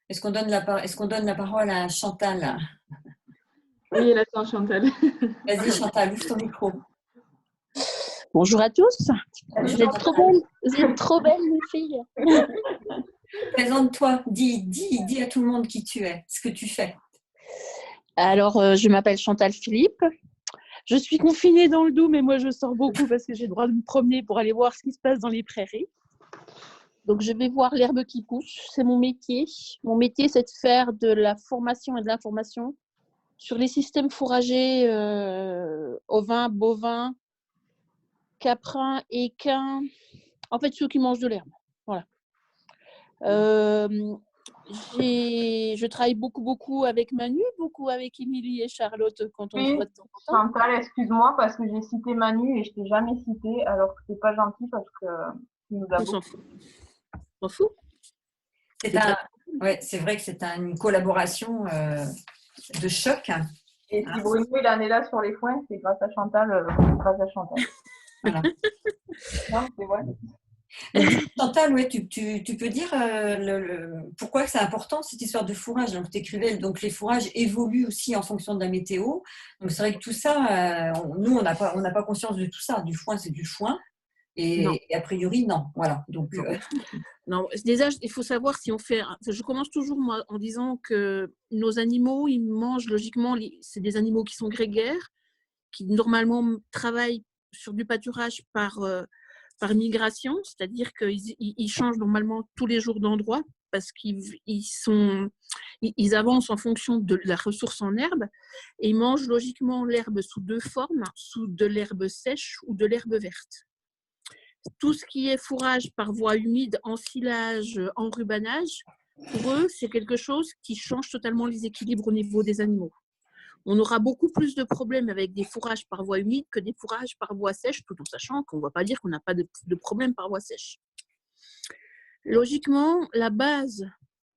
Est-ce qu'on donne la parole à Chantal? Oui, là, c'est Chantal. Vas-y, Chantal, ouvre ton micro. Bonjour à tous. Vous êtes trop belles. Vous êtes trop belles, les filles. Présente-toi. Dis à tout le monde qui tu es, ce que tu fais. Alors, je m'appelle Chantal Philippe. Je suis confinée dans le Doubs, mais moi, je sors beaucoup parce que j'ai le droit de me promener pour aller voir ce qui se passe dans les prairies. Donc, je vais voir l'herbe qui pousse. C'est mon métier. Mon métier, c'est de faire de la formation et de l'information sur les systèmes fourragers ovins, bovins, caprins, équins. En fait, ceux qui mangent de l'herbe. Voilà. Je travaille beaucoup avec Manu, beaucoup avec Émilie et Charlotte quand on se voit de temps en temps. Chantal, excuse-moi parce que j'ai cité Manu et je t'ai jamais cité, alors que c'est pas gentil parce que tu nous as On s'en fout. On s'en fout. C'est vrai que c'est une collaboration de choc. Et Hein, si Bruno il en est là sur les foins, c'est grâce à Chantal. voilà. Non, c'est vrai. Mais dis, Chantal, ouais, tu peux dire pourquoi c'est important cette histoire de fourrage. Donc, tu écrivais, donc les fourrages évoluent aussi en fonction de la météo. Donc, c'est vrai que tout ça, nous, on n'a pas conscience de tout ça. Du foin, c'est du foin. Non, Et a priori, non. Voilà. Donc, non. Non, déjà, il faut savoir si on fait. Je commence toujours moi en disant que nos animaux, ils mangent logiquement. C'est des animaux qui sont grégaires, qui normalement travaillent sur du pâturage par migration, c'est-à-dire qu'ils changent normalement tous les jours d'endroit parce ils avancent en fonction de la ressource en herbe et ils mangent logiquement l'herbe sous deux formes, sous de l'herbe sèche ou de l'herbe verte. Tout ce qui est fourrage par voie humide, ensilage, enrubanage, pour eux, c'est quelque chose qui change totalement les équilibres au niveau des animaux. On aura beaucoup plus de problèmes avec des fourrages par voie humide que des fourrages par voie sèche, tout en sachant qu'on ne va pas dire qu'on n'a pas de problème par voie sèche. Logiquement, la base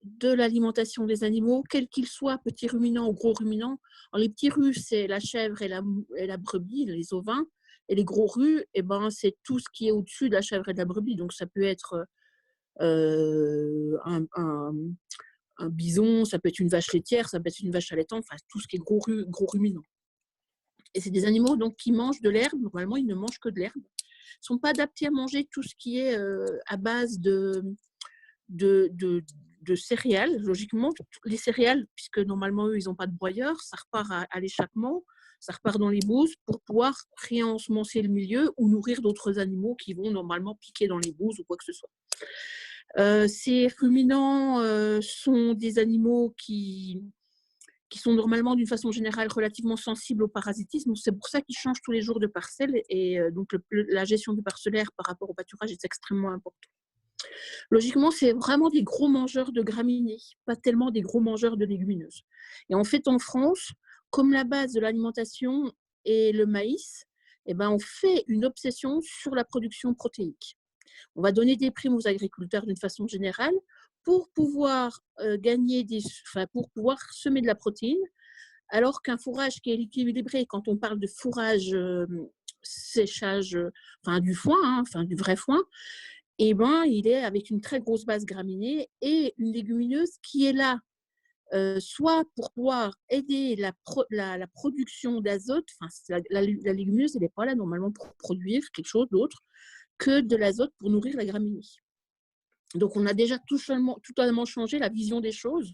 de l'alimentation des animaux, quels qu'ils soient, petits ruminants ou gros ruminants, les petits rus, c'est la chèvre et la brebis, les ovins, et les gros rus, c'est tout ce qui est au-dessus de la chèvre et de la brebis. Donc, ça peut être un bison, ça peut être une vache laitière, ça peut être une vache allaitante, enfin, tout ce qui est gros ruminant. Et c'est des animaux donc, qui mangent de l'herbe. Normalement, ils ne mangent que de l'herbe. Ils ne sont pas adaptés à manger tout ce qui est à base de céréales. Logiquement, les céréales, puisque normalement, eux, ils n'ont pas de broyeur, ça repart à l'échappement, ça repart dans les bouses pour pouvoir réensemencer le milieu ou nourrir d'autres animaux qui vont normalement piquer dans les bouses ou quoi que ce soit. Ces ruminants sont des animaux qui sont normalement, d'une façon générale, relativement sensibles au parasitisme. C'est pour ça qu'ils changent tous les jours de parcelle. Et donc, la gestion du parcellaire par rapport au pâturage est extrêmement importante. Logiquement, c'est vraiment des gros mangeurs de graminées, pas tellement des gros mangeurs de légumineuses. Et en fait, en France, comme la base de l'alimentation est le maïs, on fait une obsession sur la production protéique. On va donner des primes aux agriculteurs d'une façon générale pour pouvoir pour pouvoir semer de la protéine, alors qu'un fourrage qui est équilibré, quand on parle de fourrage séchage, du foin, du vrai foin, il est avec une très grosse base graminée et une légumineuse qui est là soit pour pouvoir aider la production d'azote. La légumineuse, elle n'est pas là normalement pour produire quelque chose d'autre que de l'azote pour nourrir la graminée. Donc, on a déjà totalement changé la vision des choses.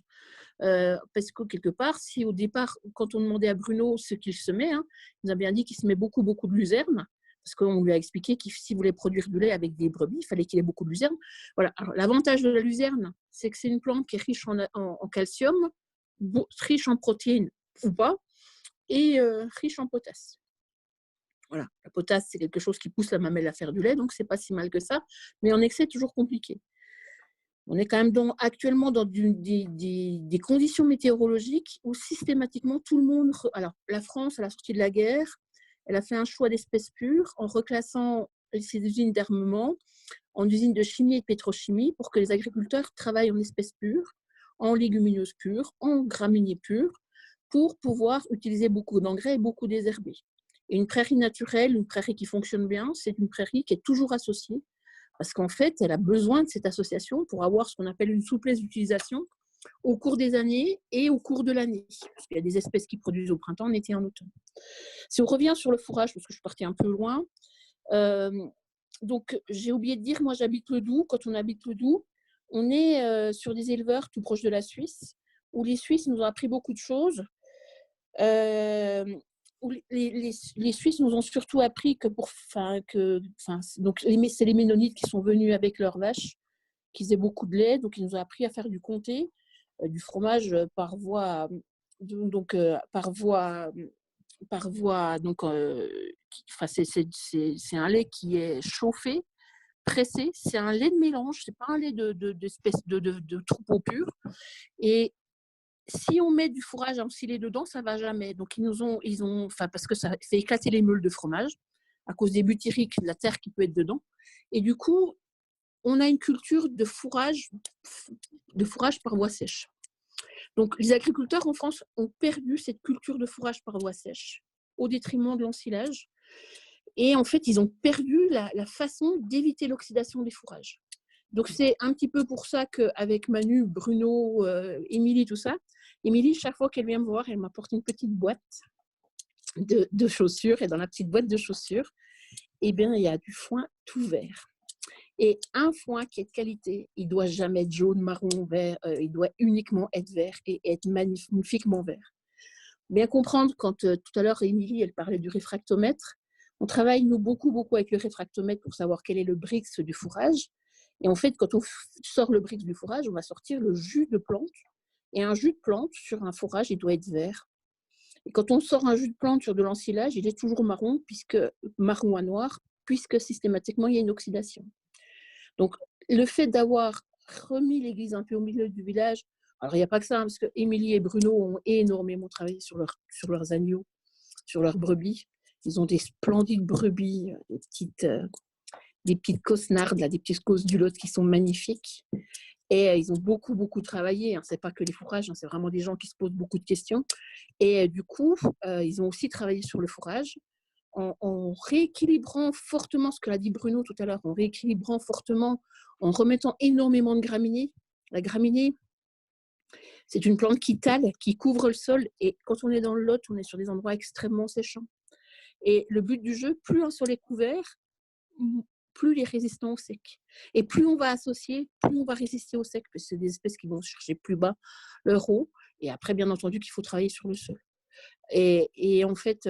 Parce que quelque part, si au départ, quand on demandait à Bruno ce qu'il semait, il nous a bien dit qu'il semait beaucoup de luzerne, parce qu'on lui a expliqué que s'il voulait produire du lait avec des brebis, il fallait qu'il ait beaucoup de luzerne. Voilà. Alors, l'avantage de la luzerne, c'est que c'est une plante qui est riche en calcium, riche en protéines ou pas, et riche en potasse. Voilà. La potasse, c'est quelque chose qui pousse la mamelle à faire du lait, donc c'est pas si mal que ça, mais en excès, toujours compliqué. On est quand même actuellement dans des conditions météorologiques où systématiquement tout le monde… Alors, la France, à la sortie de la guerre, elle a fait un choix d'espèces pures en reclassant ses usines d'armement en usines de chimie et de pétrochimie pour que les agriculteurs travaillent en espèces pures, en légumineuses pures, en graminées pures, pour pouvoir utiliser beaucoup d'engrais et beaucoup désherber. Et une prairie naturelle, une prairie qui fonctionne bien, c'est une prairie qui est toujours associée, parce qu'en fait, elle a besoin de cette association pour avoir ce qu'on appelle une souplesse d'utilisation au cours des années et au cours de l'année. Parce qu'il y a des espèces qui produisent au printemps, en été et en automne. Si on revient sur le fourrage, parce que je suis partie un peu loin, donc j'ai oublié de dire, moi j'habite le Doubs. Quand on habite le Doubs, on est sur des éleveurs tout proches de la Suisse, où les Suisses nous ont appris beaucoup de choses. Où les Suisses nous ont surtout appris que c'est les Ménonites qui sont venus avec leurs vaches, qui faisaient beaucoup de lait, donc ils nous ont appris à faire du comté, du fromage par voie, c'est un lait qui est chauffé, pressé, c'est un lait de mélange, c'est pas un lait de troupeau pur. Et si on met du fourrage ensilé dedans, ça ne va jamais. Donc, parce que ça fait éclater les meules de fromage à cause des butyriques, de la terre qui peut être dedans. Et du coup, on a une culture de fourrage par voie sèche. Donc, les agriculteurs en France ont perdu cette culture de fourrage par voie sèche au détriment de l'ensilage. Et en fait, ils ont perdu la façon d'éviter l'oxydation des fourrages. Donc, c'est un petit peu pour ça qu'avec Manu, Bruno, Émilie, tout ça, Émilie, chaque fois qu'elle vient me voir, elle m'apporte une petite boîte de chaussures. Et dans la petite boîte de chaussures, eh bien, il y a du foin tout vert. Et un foin qui est de qualité, il ne doit jamais être jaune, marron, vert, il doit uniquement être vert et être magnifiquement vert. Bien comprendre, quand tout à l'heure, Émilie, elle parlait du réfractomètre, on travaille, nous, beaucoup avec le réfractomètre pour savoir quel est le Brix du fourrage. Et en fait, quand on sort le Brix du fourrage, on va sortir le jus de plante. Et un jus de plante sur un fourrage, il doit être vert. Et quand on sort un jus de plante sur de l'ensilage, il est toujours marron, marron à noir, puisque systématiquement, il y a une oxydation. Donc, le fait d'avoir remis l'église un peu au milieu du village, alors il n'y a pas que ça, parce que Émilie et Bruno ont énormément travaillé sur leurs agneaux, sur leurs brebis. Ils ont des splendides brebis, des petites cosnardes, là, des petites cosses du Lot qui sont magnifiques. Et ils ont beaucoup travaillé. Ce n'est pas que les fourrages, c'est vraiment des gens qui se posent beaucoup de questions. Et du coup, ils ont aussi travaillé sur le fourrage en rééquilibrant fortement, ce que l'a dit Bruno tout à l'heure, en rééquilibrant fortement, en remettant énormément de graminées. La graminée, c'est une plante qui tale, qui couvre le sol. Et quand on est dans le Lot, on est sur des endroits extrêmement séchants. Et le but du jeu, plus un sol est couvert, plus il est résistant au sec. Et plus on va associer, plus on va résister au sec, parce que c'est des espèces qui vont chercher plus bas leur eau. Et après, bien entendu, qu'il faut travailler sur le sol. Et en fait,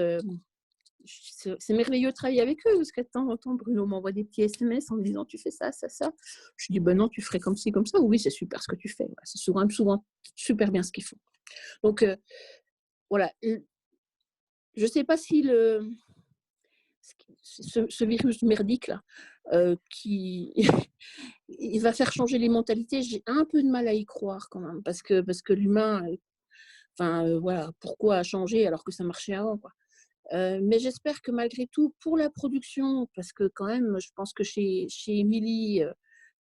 c'est merveilleux de travailler avec eux, parce qu'à de temps en temps, Bruno m'envoie des petits SMS en me disant « tu fais ça, ça, ça ». Je dis « ben non, tu ferais comme ci, comme ça ». Oui, c'est super ce que tu fais. C'est souvent super bien ce qu'ils font. Donc, voilà. Je ne sais pas si ce virus merdique là, il va faire changer les mentalités. J'ai un peu de mal à y croire quand même, parce que l'humain, voilà, pourquoi changer alors que ça marchait avant, quoi. Mais j'espère que malgré tout, pour la production, parce que quand même, je pense que chez Émilie,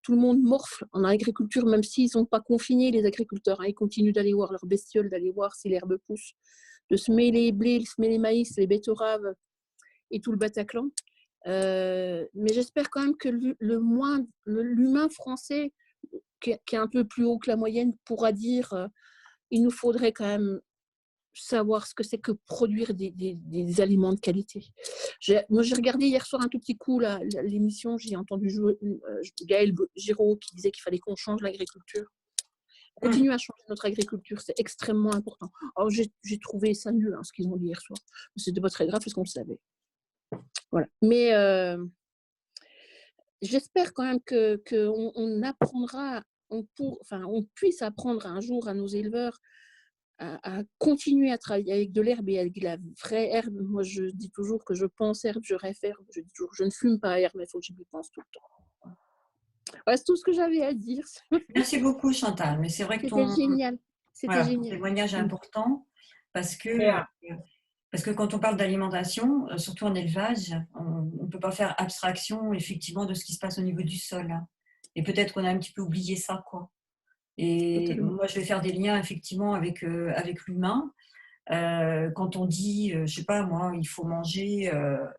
tout le monde morfle en agriculture, même s'ils ne sont pas confinés, les agriculteurs, hein, ils continuent d'aller voir leurs bestioles, d'aller voir si l'herbe pousse, de semer les blés, de semer les maïs, les betteraves et tout le Bataclan. Mais j'espère quand même que l'humain français, qui est un peu plus haut que la moyenne, pourra dire il nous faudrait quand même savoir ce que c'est que produire des aliments de qualité. Moi, j'ai regardé hier soir un tout petit coup l'émission, j'ai entendu Gaël Giraud qui disait qu'il fallait qu'on change l'agriculture. On continue à changer notre agriculture, c'est extrêmement important. Alors, j'ai trouvé ça nul, ce qu'ils ont dit hier soir. C'était pas très grave parce qu'on le savait. Voilà. Mais j'espère quand même qu'on apprendra, on puisse apprendre un jour à nos éleveurs à continuer à travailler avec de l'herbe et avec de la vraie herbe. Moi, je dis toujours que je pense herbe, je rêve herbe. Je dis toujours, je ne fume pas herbe, mais il faut que j'y pense tout le temps. Voilà, c'est tout ce que j'avais à dire. Merci beaucoup, Chantal. Mais c'est vrai que C'était génial. C'était ton génial. témoignage est important parce que quand on parle d'alimentation, surtout en élevage, on ne peut pas faire abstraction effectivement de ce qui se passe au niveau du sol. Hein. Et peut-être qu'on a un petit peu oublié ça, quoi. Et totalement. Moi, je vais faire des liens effectivement avec l'humain. Quand on dit, je ne sais pas moi, il faut manger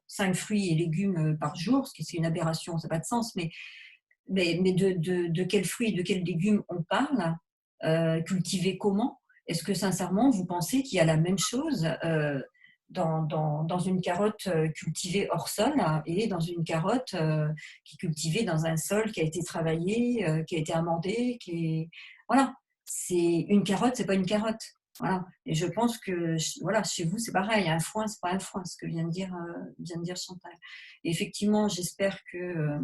5 fruits et légumes par jour, ce qui c'est une aberration, ça n'a pas de sens, mais de quels fruits et de quels légumes on parle, cultivés comment? Est-ce que sincèrement, vous pensez qu'il y a la même chose dans une carotte cultivée hors sol et dans une carotte qui est cultivée dans un sol qui a été travaillé, qui a été amendé, voilà, c'est une carotte, c'est pas une carotte. Voilà. Et je pense que voilà, chez vous, c'est pareil. Un foin, c'est pas un foin, ce que vient de dire Chantal. Et effectivement, j'espère que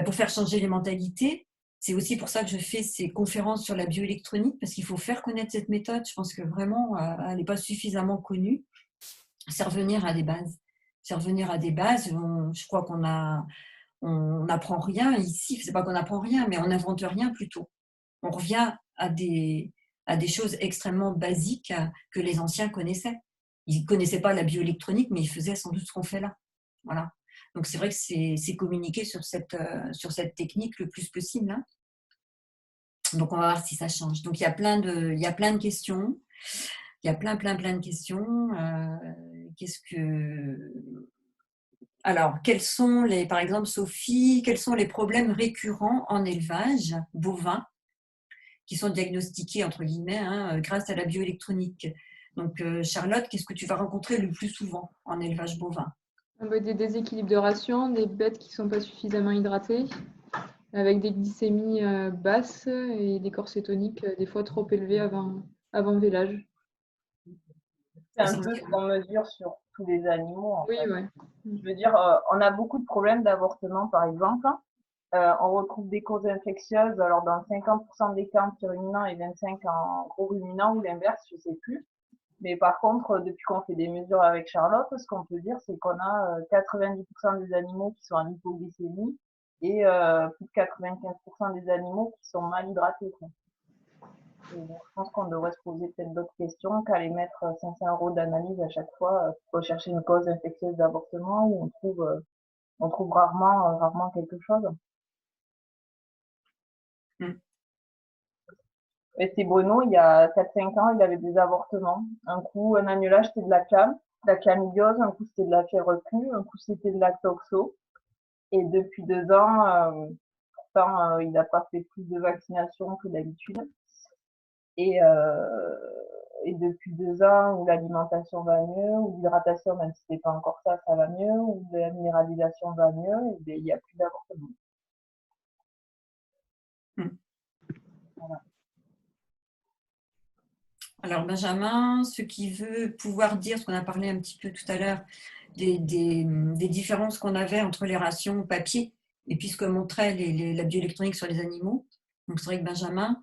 pour faire changer les mentalités, c'est aussi pour ça que je fais ces conférences sur la bioélectronique, parce qu'il faut faire connaître cette méthode. Je pense que vraiment, elle n'est pas suffisamment connue. C'est revenir à des bases. C'est revenir à des bases. Je crois qu'on n'apprend rien ici. C'est pas qu'on n'apprend rien, mais on n'invente rien plutôt. On revient à des choses extrêmement basiques que les anciens connaissaient. Ils ne connaissaient pas la bioélectronique, mais ils faisaient sans doute ce qu'on fait là. Voilà. Donc, c'est vrai que c'est communiquer sur cette technique le plus possible. Hein. Donc, on va voir si ça change. Donc, il y a plein de questions. Il y a plein de questions. Alors, par exemple, Sophie, quels sont les problèmes récurrents en élevage bovin qui sont diagnostiqués, entre guillemets, grâce à la bioélectronique? Donc, Charlotte, qu'est-ce que tu vas rencontrer le plus souvent en élevage bovin? Des déséquilibres de ration, des bêtes qui ne sont pas suffisamment hydratées, avec des glycémies basses et des corps cétoniques des fois trop élevés avant vélage. C'est un peu ce qu'on mesure sur tous les animaux. En Oui, fait. ouais. Je veux dire, on a beaucoup de problèmes d'avortement, par exemple. On retrouve des causes infectieuses, alors dans 50% des cas en petits ruminants et 25% en gros ruminants, ou l'inverse, je sais plus. Mais par contre, depuis qu'on fait des mesures avec Charlotte, ce qu'on peut dire, c'est qu'on a 90% des animaux qui sont en hypoglycémie et plus de 95% des animaux qui sont mal hydratés, quoi. Et donc, je pense qu'on devrait se poser peut-être d'autres questions qu'aller mettre 500 € d'analyse à chaque fois pour chercher une cause infectieuse d'avortement où on trouve rarement quelque chose. Et c'est Bruno, il y a 4-5 ans, il avait des avortements. Un coup, un annulage, c'était de la chlamydiose, un coup, c'était de la fièvre crue, un coup, c'était de la toxo. Et depuis 2 ans, pourtant, il n'a pas fait plus de vaccination que d'habitude. Et depuis 2 ans, où l'alimentation va mieux, où l'hydratation, même si c'est pas encore ça, ça va mieux, où la minéralisation va mieux, et il n'y a plus d'avortement. Voilà. Alors, Benjamin, ce qui veut pouvoir dire, ce qu'on a parlé un petit peu tout à l'heure, des différences qu'on avait entre les rations papier et puis ce que montrait la bioélectronique sur les animaux. Donc, c'est vrai que Benjamin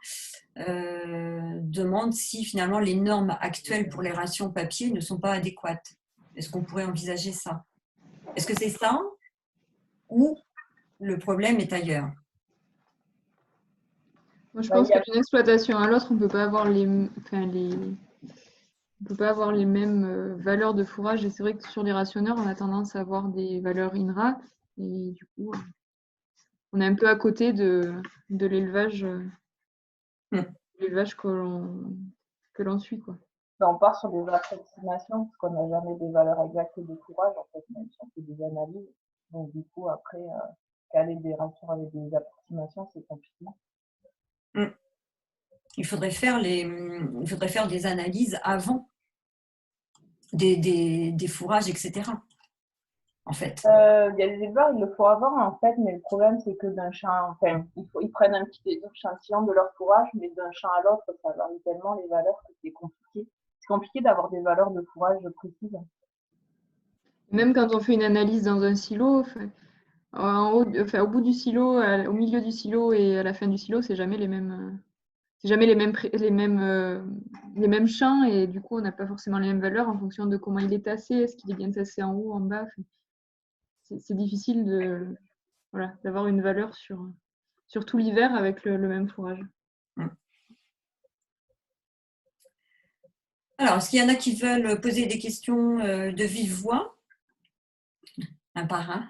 demande si finalement les normes actuelles pour les rations papier ne sont pas adéquates. Est-ce qu'on pourrait envisager ça? Est-ce que c'est ça ou le problème est ailleurs? Moi, je pense que d'une exploitation à l'autre, on ne peut pas avoir les mêmes valeurs de fourrage. Et c'est vrai que sur les rationneurs, on a tendance à avoir des valeurs INRA. Et du coup, on est un peu à côté de l'élevage que l'on suit, quoi. On part sur des approximations, parce qu'on n'a jamais des valeurs exactes de fourrage, en fait, même si on fait des analyses. Donc, du coup, après, caler des ratios avec des approximations, c'est compliqué. Il faudrait faire des analyses avant des fourrages, etc. En fait. Il y a des éleveurs, ils le font avant, en fait, mais le problème, c'est que ils prennent un petit échantillon de leur fourrage, mais d'un champ à l'autre, ça varie tellement les valeurs que c'est compliqué. C'est compliqué d'avoir des valeurs de fourrage précises. Même quand on fait une analyse dans un silo, au bout du silo, au milieu du silo et à la fin du silo, c'est jamais les mêmes champs, et du coup, on n'a pas forcément les mêmes valeurs en fonction de comment il est tassé, est-ce qu'il est bien tassé en haut, en bas. C'est difficile d'avoir une valeur sur tout l'hiver avec le même fourrage. Alors, est-ce qu'il y en a qui veulent poser des questions de vive voix? Un par un.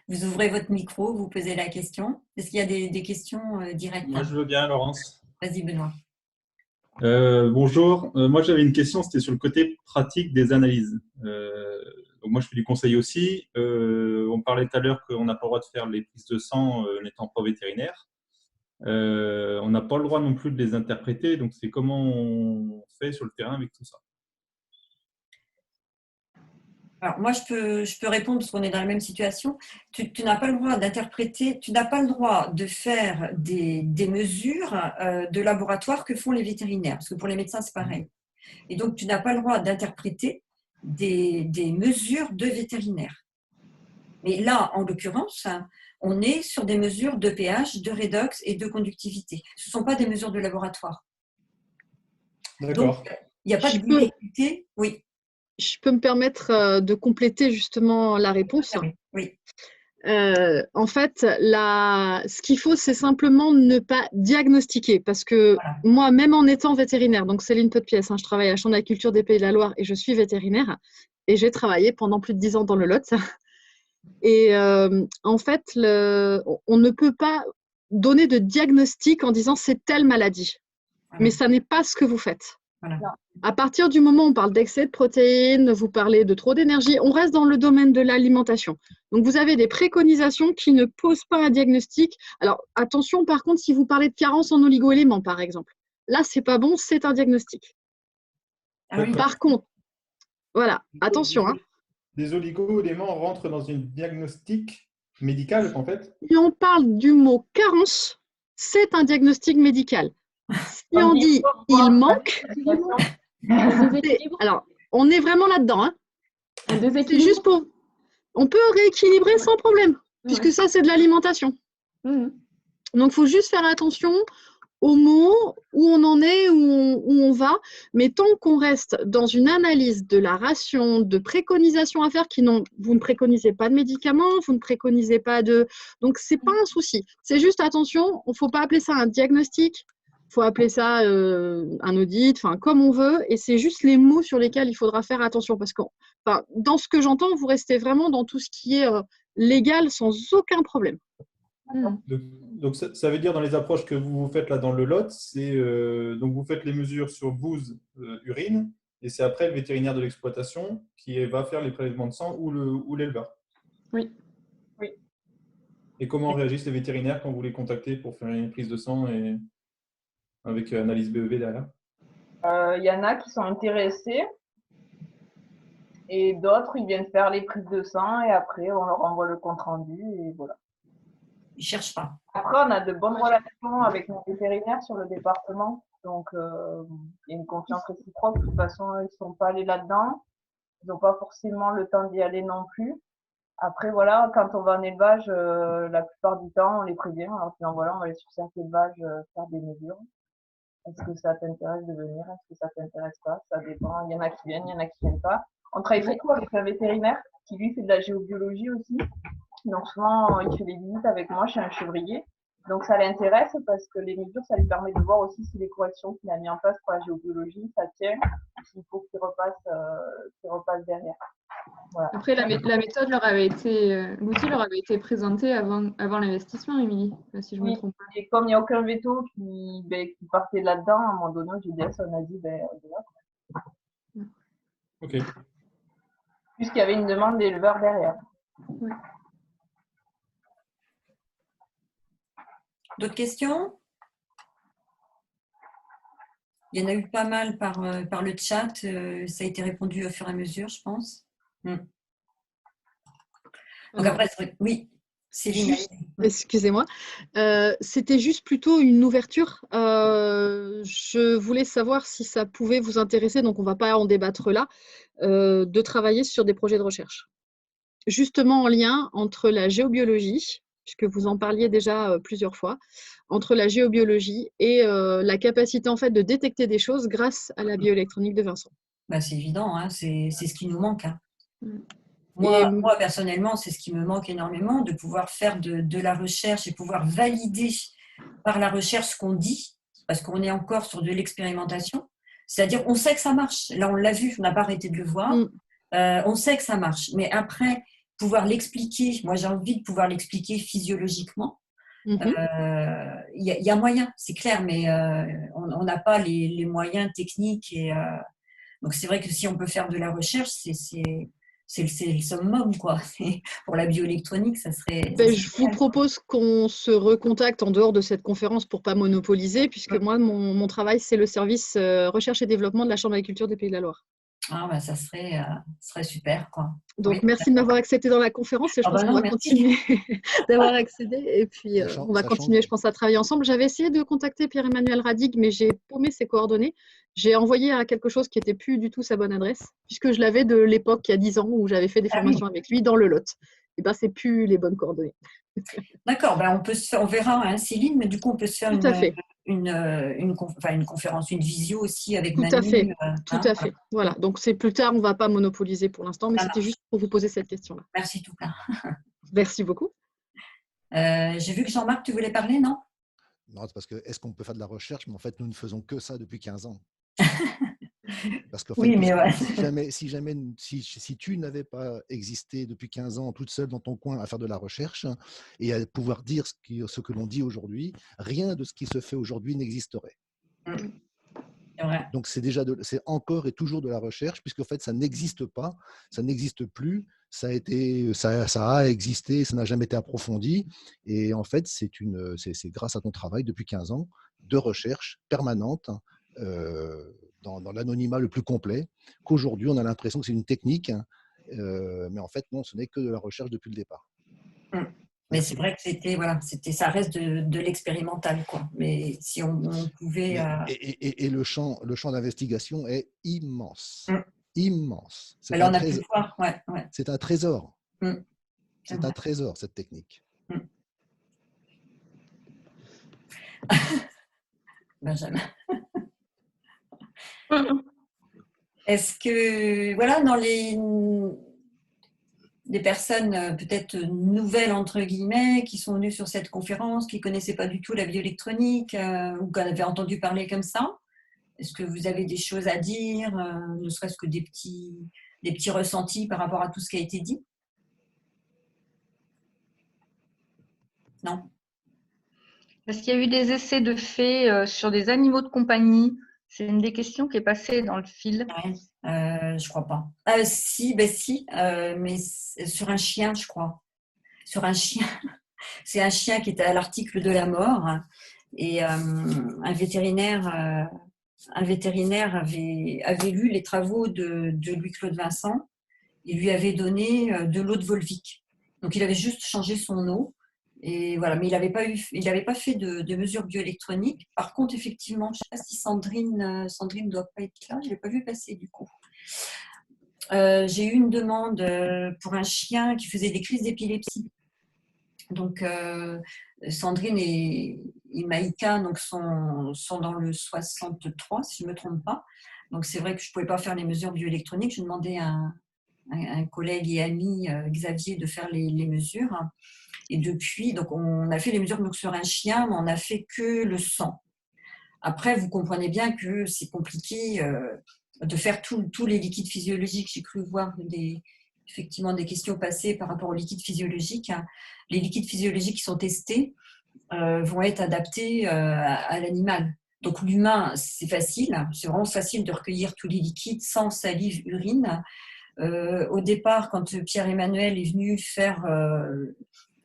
Vous ouvrez votre micro, vous posez la question. Est-ce qu'il y a des questions directes? Moi, je veux bien, Laurence. Vas-y, Benoît. Bonjour. Moi, j'avais une question, c'était sur le côté pratique des analyses. Donc, moi, je fais du conseil aussi. On parlait tout à l'heure qu'on n'a pas le droit de faire les prises de sang n'étant pas vétérinaire. On n'a pas le droit non plus de les interpréter. Donc, c'est comment on fait sur le terrain avec tout ça? Alors, moi, je peux répondre parce qu'on est dans la même situation. Tu n'as pas le droit d'interpréter, tu n'as pas le droit de faire des mesures de laboratoire que font les vétérinaires, parce que pour les médecins, c'est pareil. Et donc, tu n'as pas le droit d'interpréter des mesures de vétérinaires. Mais là, en l'occurrence, on est sur des mesures de pH, de redox et de conductivité. Ce ne sont pas des mesures de laboratoire. D'accord. Donc, il n'y a pas de difficulté. Oui. Je peux me permettre de compléter justement la réponse. Oui. En fait, ce qu'il faut, c'est simplement ne pas diagnostiquer. Parce que moi, même en étant vétérinaire, donc Céline Pot-Pièce, je travaille à la Chambre d'agriculture des Pays de la Loire et je suis vétérinaire. Et j'ai travaillé pendant plus de 10 ans dans le Lot. Et en fait, on ne peut pas donner de diagnostic en disant c'est telle maladie. Voilà. Mais ça n'est pas ce que vous faites. Voilà. À partir du moment où on parle d'excès de protéines, vous parlez de trop d'énergie, on reste dans le domaine de l'alimentation. Donc, vous avez des préconisations qui ne posent pas un diagnostic. Alors, attention, par contre, si vous parlez de carence en oligo-éléments, par exemple, là, c'est pas bon, c'est un diagnostic. Ah oui. Par contre, voilà, attention. Hein. Les oligo-éléments rentrent dans une diagnostic médical, en fait. Si on parle du mot carence, c'est un diagnostic médical. Si on dit il manque, alors on est vraiment là-dedans. Hein. C'est juste pour. On peut rééquilibrer sans problème, puisque ça c'est de l'alimentation. Donc il faut juste faire attention aux mots, où on en est, où on va, mais tant qu'on reste dans une analyse de la ration, de préconisations à faire, vous ne préconisez pas de médicaments, vous ne préconisez pas de... Donc, ce n'est pas un souci. C'est juste attention, il ne faut pas appeler ça un diagnostic, il faut appeler ça un audit, enfin, comme on veut, et c'est juste les mots sur lesquels il faudra faire attention, parce que dans ce que j'entends, vous restez vraiment dans tout ce qui est légal sans aucun problème. Donc ça veut dire dans les approches que vous faites là dans le lot, c'est donc vous faites les mesures sur bouse, urine, et c'est après le vétérinaire de l'exploitation qui va faire les prélèvements de sang ou l'éleveur. Oui. Et comment réagissent les vétérinaires quand vous les contactez pour faire une prise de sang et avec analyse BEV derrière? Il y en a qui sont intéressés et d'autres ils viennent faire les prises de sang et après on leur envoie le compte rendu et voilà. Ils ne cherchent pas. Après, on a de bonnes relations avec nos vétérinaires sur le département. Donc, il y a une confiance réciproque. De toute façon, ils ne sont pas allés là-dedans. Ils n'ont pas forcément le temps d'y aller non plus. Après, voilà, quand on va en élevage, la plupart du temps, on les prévient. Alors, disant, voilà, on va aller sur certains élevages faire des mesures. Est-ce que ça t'intéresse de venir? Est-ce que ça t'intéresse pas? Ça dépend. Il y en a qui viennent, il y en a qui viennent pas. On travaille beaucoup avec un vétérinaire qui, lui, fait de la géobiologie aussi. Donc souvent, il fait des visites avec moi chez un chevrier. Donc ça l'intéresse parce que les mesures, ça lui permet de voir aussi si les corrections qu'il a mis en place pour la géobiologie, ça tient, s'il faut qu'il repasse derrière. Voilà. Après, la méthode leur avait été, l'outil leur avait été présenté avant l'investissement, Émilie, si je ne me trompe pas. Et comme il n'y a aucun veto qui partait là-dedans, à un moment donné, au GDS, on a dit, voilà. Ok. Puisqu'il y avait une demande d'éleveur derrière. Oui. D'autres questions? Il y en a eu pas mal par le chat. Ça a été répondu au fur et à mesure, je pense. Donc après, oui, Céline. Excusez-moi. C'était juste plutôt une ouverture. Je voulais savoir si ça pouvait vous intéresser, donc on ne va pas en débattre là, de travailler sur des projets de recherche. Justement en lien entre la géobiologie, puisque vous en parliez déjà plusieurs fois, entre la géobiologie et la capacité en fait de détecter des choses grâce à la bioélectronique de Vincent. Bah, c'est évident, hein, c'est ce qui nous manque. Hein. Moi, personnellement, c'est ce qui me manque énormément, de pouvoir faire de la recherche et pouvoir valider par la recherche ce qu'on dit, parce qu'on est encore sur de l'expérimentation. C'est-à-dire, on sait que ça marche. Là, on l'a vu, on n'a pas arrêté de le voir. On sait que ça marche. Mais après, pouvoir l'expliquer, moi j'ai envie de pouvoir l'expliquer physiologiquement. Il y a moyen, c'est clair, mais on n'a pas les moyens techniques. Donc c'est vrai que si on peut faire de la recherche, c'est le summum, quoi. Pour la bioélectronique, ça serait... Je vous propose qu'on se recontacte en dehors de cette conférence pour ne pas monopoliser, puisque moi, mon travail, c'est le service recherche et développement de la Chambre d'agriculture des Pays de la Loire. Ah, bah, ça serait super, quoi. Donc, merci de m'avoir accepté dans la conférence et je pense qu'on va continuer d'avoir accédé. Et puis, on va continuer, je pense, à travailler ensemble. J'avais essayé de contacter Pierre-Emmanuel Radig, mais j'ai paumé ses coordonnées. J'ai envoyé à quelque chose qui n'était plus du tout sa bonne adresse, puisque je l'avais de l'époque, il y a 10 ans, où j'avais fait des formations avec lui dans le Lot. Et bien, ce n'est plus les bonnes coordonnées. D'accord, ben on verra, hein, Céline, mais du coup, on peut se faire une conférence, une visio aussi avec Manu. Tout à fait, tout à fait. Voilà, donc c'est plus tard, on ne va pas monopoliser pour l'instant, mais c'était juste pour vous poser cette question-là. Merci tout cas. Merci beaucoup. J'ai vu que Jean-Marc, tu voulais parler, non? Non, c'est parce que est-ce qu'on peut faire de la recherche? Mais en fait, nous ne faisons que ça depuis 15 ans. Parce qu'en fait, Oui, mais ouais. si tu n'avais pas existé depuis 15 ans toute seule dans ton coin à faire de la recherche et à pouvoir dire ce que l'on dit aujourd'hui, rien de ce qui se fait aujourd'hui n'existerait. C'est vrai. Donc c'est encore et toujours de la recherche, puisqu'en fait ça n'existe pas, ça n'existe plus, ça a existé, ça n'a jamais été approfondi. Et en fait, c'est grâce à ton travail depuis 15 ans de recherche permanente dans l'anonymat le plus complet, qu'aujourd'hui on a l'impression que c'est une technique, mais en fait non, ce n'est que de la recherche depuis le départ. Mais c'est vrai que ça reste de l'expérimental, quoi. Mais si on pouvait. Et le champ d'investigation est immense. Immense. Mais là, on a pu le voir. Ouais. C'est un trésor. C'est vrai. un trésor, cette technique. Benjamin. Est-ce que, voilà, dans des personnes peut-être nouvelles, entre guillemets, qui sont venues sur cette conférence, qui ne connaissaient pas du tout la bioélectronique ou qui en avaient entendu parler comme ça, est-ce que vous avez des choses à dire, ne serait-ce que des petits ressentis par rapport à tout ce qui a été dit? Non? Est-ce qu'il y a eu des essais de fait sur des animaux de compagnie? C'est une des questions qui est passée dans le fil. Ouais, je crois pas. Si, mais sur un chien, je crois. Sur un chien. C'est un chien qui était à l'article de la mort et un vétérinaire avait lu les travaux de Louis-Claude Vincent. Il lui avait donné de l'eau de Volvic. Donc, il avait juste changé son eau. Et voilà, mais il n'avait pas fait de mesures bioélectroniques. Par contre, effectivement, je ne sais pas si Sandrine ne doit pas être là, je ne l'ai pas vu passer du coup. J'ai eu une demande pour un chien qui faisait des crises d'épilepsie. Donc, Sandrine et Maïka donc, sont dans le 63, si je ne me trompe pas. Donc, c'est vrai que je ne pouvais pas faire les mesures bioélectroniques. Je demandais à un collègue et ami, Xavier, de faire les mesures. Et depuis, donc on a fait les mesures donc sur un chien, mais on n'a fait que le sang. Après, vous comprenez bien que c'est compliqué de faire tous les liquides physiologiques. J'ai cru voir effectivement des questions passées par rapport aux liquides physiologiques. Les liquides physiologiques qui sont testés vont être adaptés à l'animal. Donc l'humain, c'est facile. C'est vraiment facile de recueillir tous les liquides sans salive, urine. Au départ, quand Pierre-Emmanuel est venu faire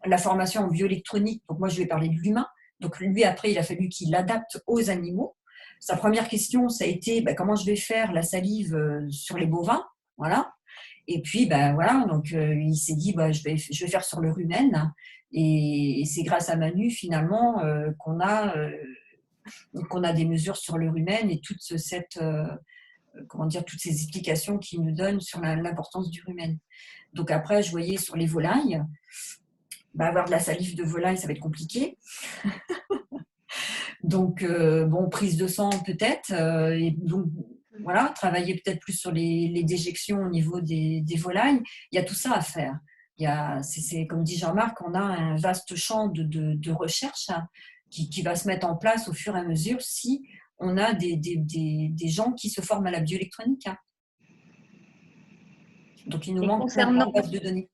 la formation en bioélectronique, donc moi je lui ai parlé de l'humain, donc lui après il a fallu qu'il l'adapte aux animaux. Sa première question ça a été comment je vais faire la salive sur les bovins, voilà. Et puis voilà, donc il s'est dit je vais faire sur le rumen et c'est grâce à Manu finalement qu'on a des mesures sur le rumen et toute cette toutes ces explications qu'il nous donnent sur l'importance du rumen. Donc après je voyais sur les volailles. Avoir de la salive de volaille, ça va être compliqué. Donc, prise de sang peut-être. Et donc, voilà, travailler peut-être plus sur les déjections au niveau des volailles. Il y a tout ça à faire. C'est comme dit Jean-Marc, on a un vaste champ de recherche qui va se mettre en place au fur et à mesure si on a des gens qui se forment à la bioélectronique. Donc, il nous manque une base de données.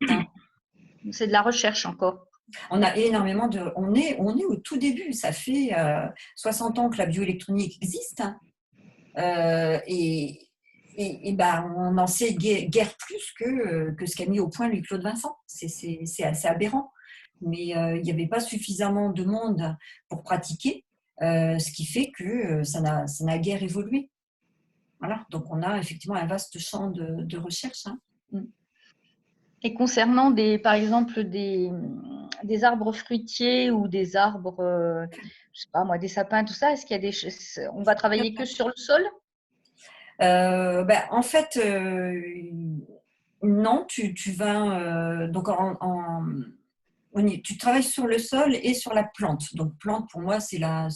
C'est de la recherche encore. On a énormément on est au tout début. Ça fait 60 ans que la bioélectronique existe. Et on n'en sait guère plus que ce qu'a mis au point Louis-Claude Vincent. C'est assez aberrant. Mais il n'y avait pas suffisamment de monde pour pratiquer, ce qui fait que ça n'a guère évolué. Voilà. Donc, on a effectivement un vaste champ de recherche. Et concernant par exemple des arbres fruitiers ou des arbres, je sais pas moi, des sapins, tout ça, est-ce qu'il y a on va travailler que sur le sol? En fait, non, tu vas donc tu travailles sur le sol et sur la plante. Donc plante pour moi c'est la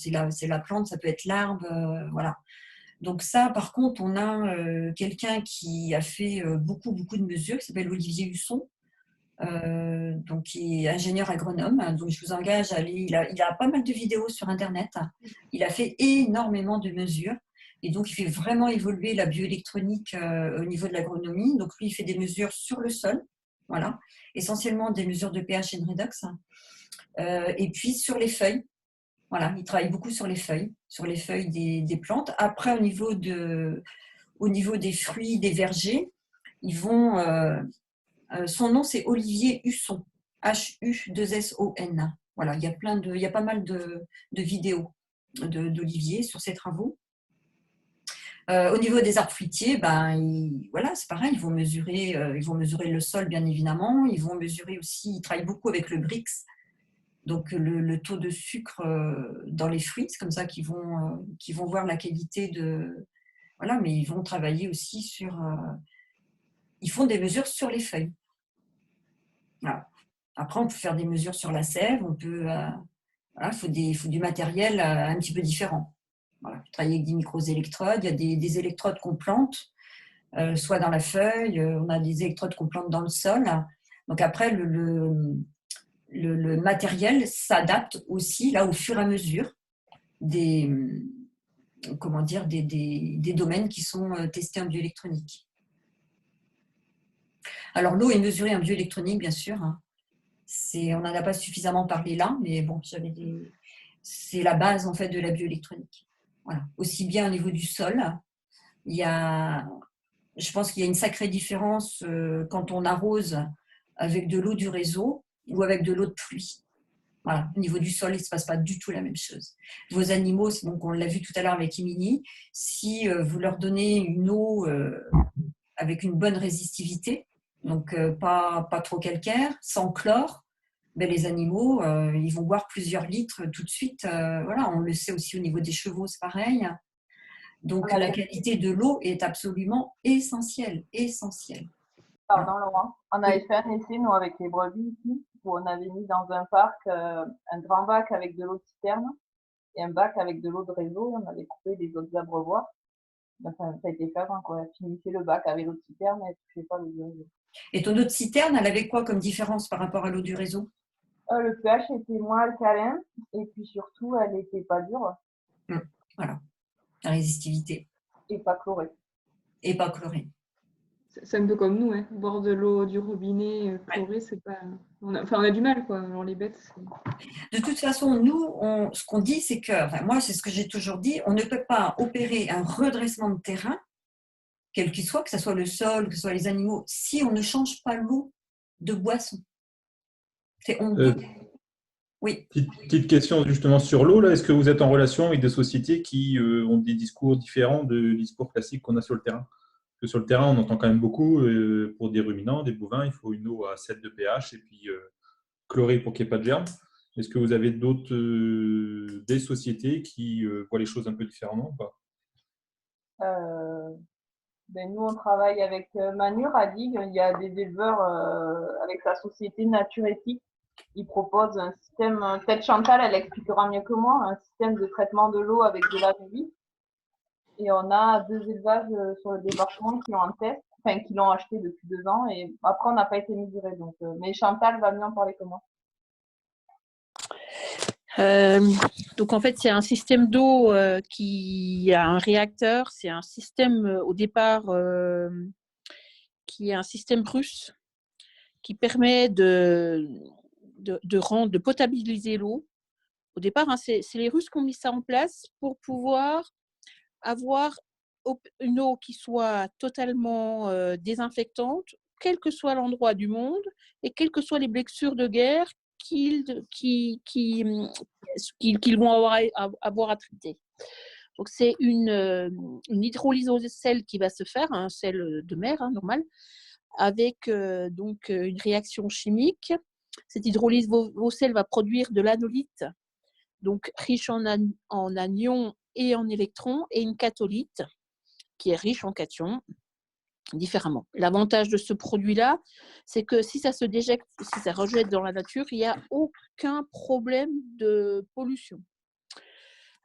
plante, ça peut être l'arbre, voilà. Donc ça, par contre, on a quelqu'un qui a fait beaucoup de mesures, qui s'appelle Olivier Husson, donc qui est ingénieur agronome. Donc je vous engage à aller. Il a pas mal de vidéos sur Internet. Il a fait énormément de mesures Et donc, il fait vraiment évoluer la bioélectronique au niveau de l'agronomie. Donc, lui, il fait des mesures sur le sol, voilà, essentiellement des mesures de pH et de redox, et puis sur les feuilles. Voilà, il travaille beaucoup sur les feuilles des plantes. Après, au niveau des fruits, des vergers, son nom, c'est Olivier Husson, H-U-2-S-O-N. Voilà, il y a pas mal de vidéos d'Olivier sur ses travaux. Au niveau des arbres fruitiers, voilà, c'est pareil, ils vont mesurer le sol, bien évidemment. Ils vont mesurer aussi, ils travaillent beaucoup avec le Brix, donc le taux de sucre dans les fruits. C'est comme ça qu'ils vont voir la qualité de... Voilà, mais ils vont travailler aussi sur... ils font des mesures sur les feuilles. Voilà. Après, on peut faire des mesures sur la sève, voilà, il faut du matériel un petit peu différent. Voilà, travailler avec des micro-électrodes, il y a des électrodes qu'on plante, soit dans la feuille, on a des électrodes qu'on plante dans le sol. Donc après, le matériel s'adapte aussi là au fur et à mesure des domaines qui sont testés en bioélectronique. Alors l'eau est mesurée en bioélectronique, bien sûr. On n'en a pas suffisamment parlé là, mais bon, c'est la base en fait de la bioélectronique. Voilà. Aussi bien au niveau du sol, je pense qu'il y a une sacrée différence quand on arrose avec de l'eau du réseau ou avec de l'eau de pluie. Voilà. Au niveau du sol, il ne se passe pas du tout la même chose. Vos animaux, donc on l'a vu tout à l'heure avec Émilie, si vous leur donnez une eau avec une bonne résistivité, donc pas trop calcaire, sans chlore, les animaux, ils vont boire plusieurs litres tout de suite. Voilà, on le sait aussi au niveau des chevaux, c'est pareil. Donc la qualité de l'eau est absolument essentielle. Pardon Laurent, on avait fait un essai nous avec les brebis ici, où on avait mis dans un parc un grand bac avec de l'eau de citerne et un bac avec de l'eau de réseau. On avait coupé les autres abreuvoirs. Ça a été fait, quoi. Finissait le bac avec l'eau de citerne et ne touchait pas l'eau du réseau. Et ton eau de citerne, elle avait quoi comme différence par rapport à l'eau du réseau? Le pH était moins alcalin et puis surtout, elle n'était pas dure. Voilà, la résistivité. Et pas chlorée. C'est un peu comme nous, hein. Boire de l'eau du robinet chlorée, c'est pas... on a du mal, quoi. Alors les bêtes, de toute façon, nous, ce qu'on dit, c'est que, moi, c'est ce que j'ai toujours dit, on ne peut pas opérer un redressement de terrain, quel qu'il soit, que ce soit le sol, que ce soit les animaux, si on ne change pas l'eau de boisson. Oui. Petite question justement sur l'eau, là. Est-ce que vous êtes en relation avec des sociétés qui ont des discours différents du discours classique qu'on a sur le terrain? Parce que sur le terrain, on entend quand même beaucoup, pour des ruminants, des bovins, il faut une eau à 7 de pH et puis chlorée pour qu'il n'y ait pas de germes. Est-ce que vous avez des sociétés qui voient les choses un peu différemment ou pas? Nous, on travaille avec Manure à Digue. Il y a des éleveurs avec la société Naturéthique. Ils proposent un système, peut-être Chantal, elle expliquera mieux que moi, un système de traitement de l'eau avec de la vie. Et on a 2 élevages sur le département qui ont un test, qui l'ont acheté depuis 2 ans. Et après, on n'a pas été mesuré. Mais Chantal va mieux en parler que moi. Donc en fait, c'est un système d'eau qui a un réacteur. C'est un système au départ qui est un système russe qui permet de potabiliser l'eau. Au départ, c'est les Russes qui ont mis ça en place pour pouvoir avoir une eau qui soit totalement désinfectante, quel que soit l'endroit du monde et quelles que soient les blessures de guerre qu'ils vont avoir à traiter. Donc, c'est une hydrolyse au sel qui va se faire, un sel de mer normal, avec donc une réaction chimique. Cette hydrolyse au sel va produire de l'anolyte, donc riche en anions et en électrons, et une catholyte qui est riche en cations, différemment. L'avantage de ce produit-là, c'est que si ça se déjecte, si ça rejette dans la nature, il n'y a aucun problème de pollution.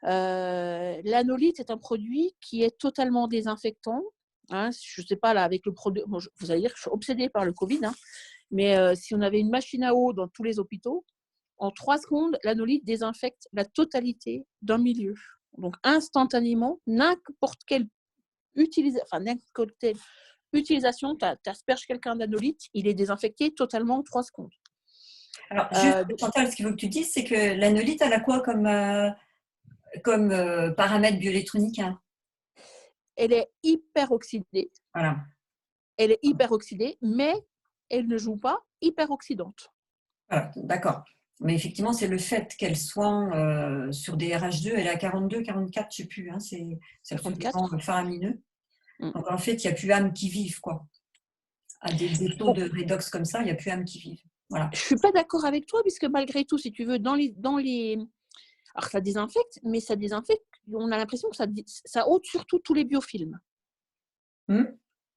L'anolyte est un produit qui est totalement désinfectant. Je ne sais pas, là, avec le produit, vous allez dire que je suis obsédée par le Covid, mais si on avait une machine à eau dans tous les hôpitaux, en 3 secondes, l'anolyte désinfecte la totalité d'un milieu. Donc, instantanément, n'importe quelle utilisation, tu asperges quelqu'un d'anolite, il est désinfecté totalement en 3 secondes. Alors, juste, Chantal, ce qu'il faut que tu dises, c'est que l'anolite, elle a quoi comme paramètre bioélectronique, hein? Elle est hyper oxydée. Voilà. Elle est hyper oxydée, mais elle ne joue pas hyper oxydante. Voilà, d'accord. Mais effectivement, c'est le fait qu'elle soit sur des RH2, elle est à 42, 44, je ne sais plus, hein, c'est absolument faramineux. Donc en fait, il n'y a plus âme qui vive, quoi. À des taux de redox comme ça, il n'y a plus âme qui vive. Voilà. Je ne suis pas d'accord avec toi, puisque malgré tout, si tu veux, dans les... Alors ça désinfecte, mais ça désinfecte, on a l'impression que ça ôte surtout tous les biofilms.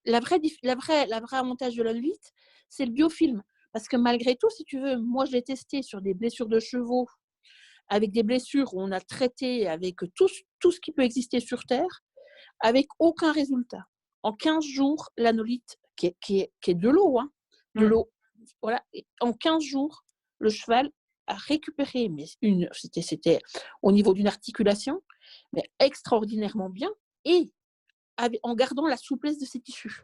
La vraie avantage de l'anolite, c'est le biofilm. Parce que malgré tout, si tu veux, moi je l'ai testé sur des blessures de chevaux, avec des blessures où on a traité avec tout ce qui peut exister sur Terre, avec aucun résultat. En 15 jours, l'anolite, qui est de l'eau, hein, de l'eau, voilà, en 15 jours, le cheval a récupéré, mais c'était au niveau d'une articulation, mais extraordinairement bien, et en gardant la souplesse de ses tissus.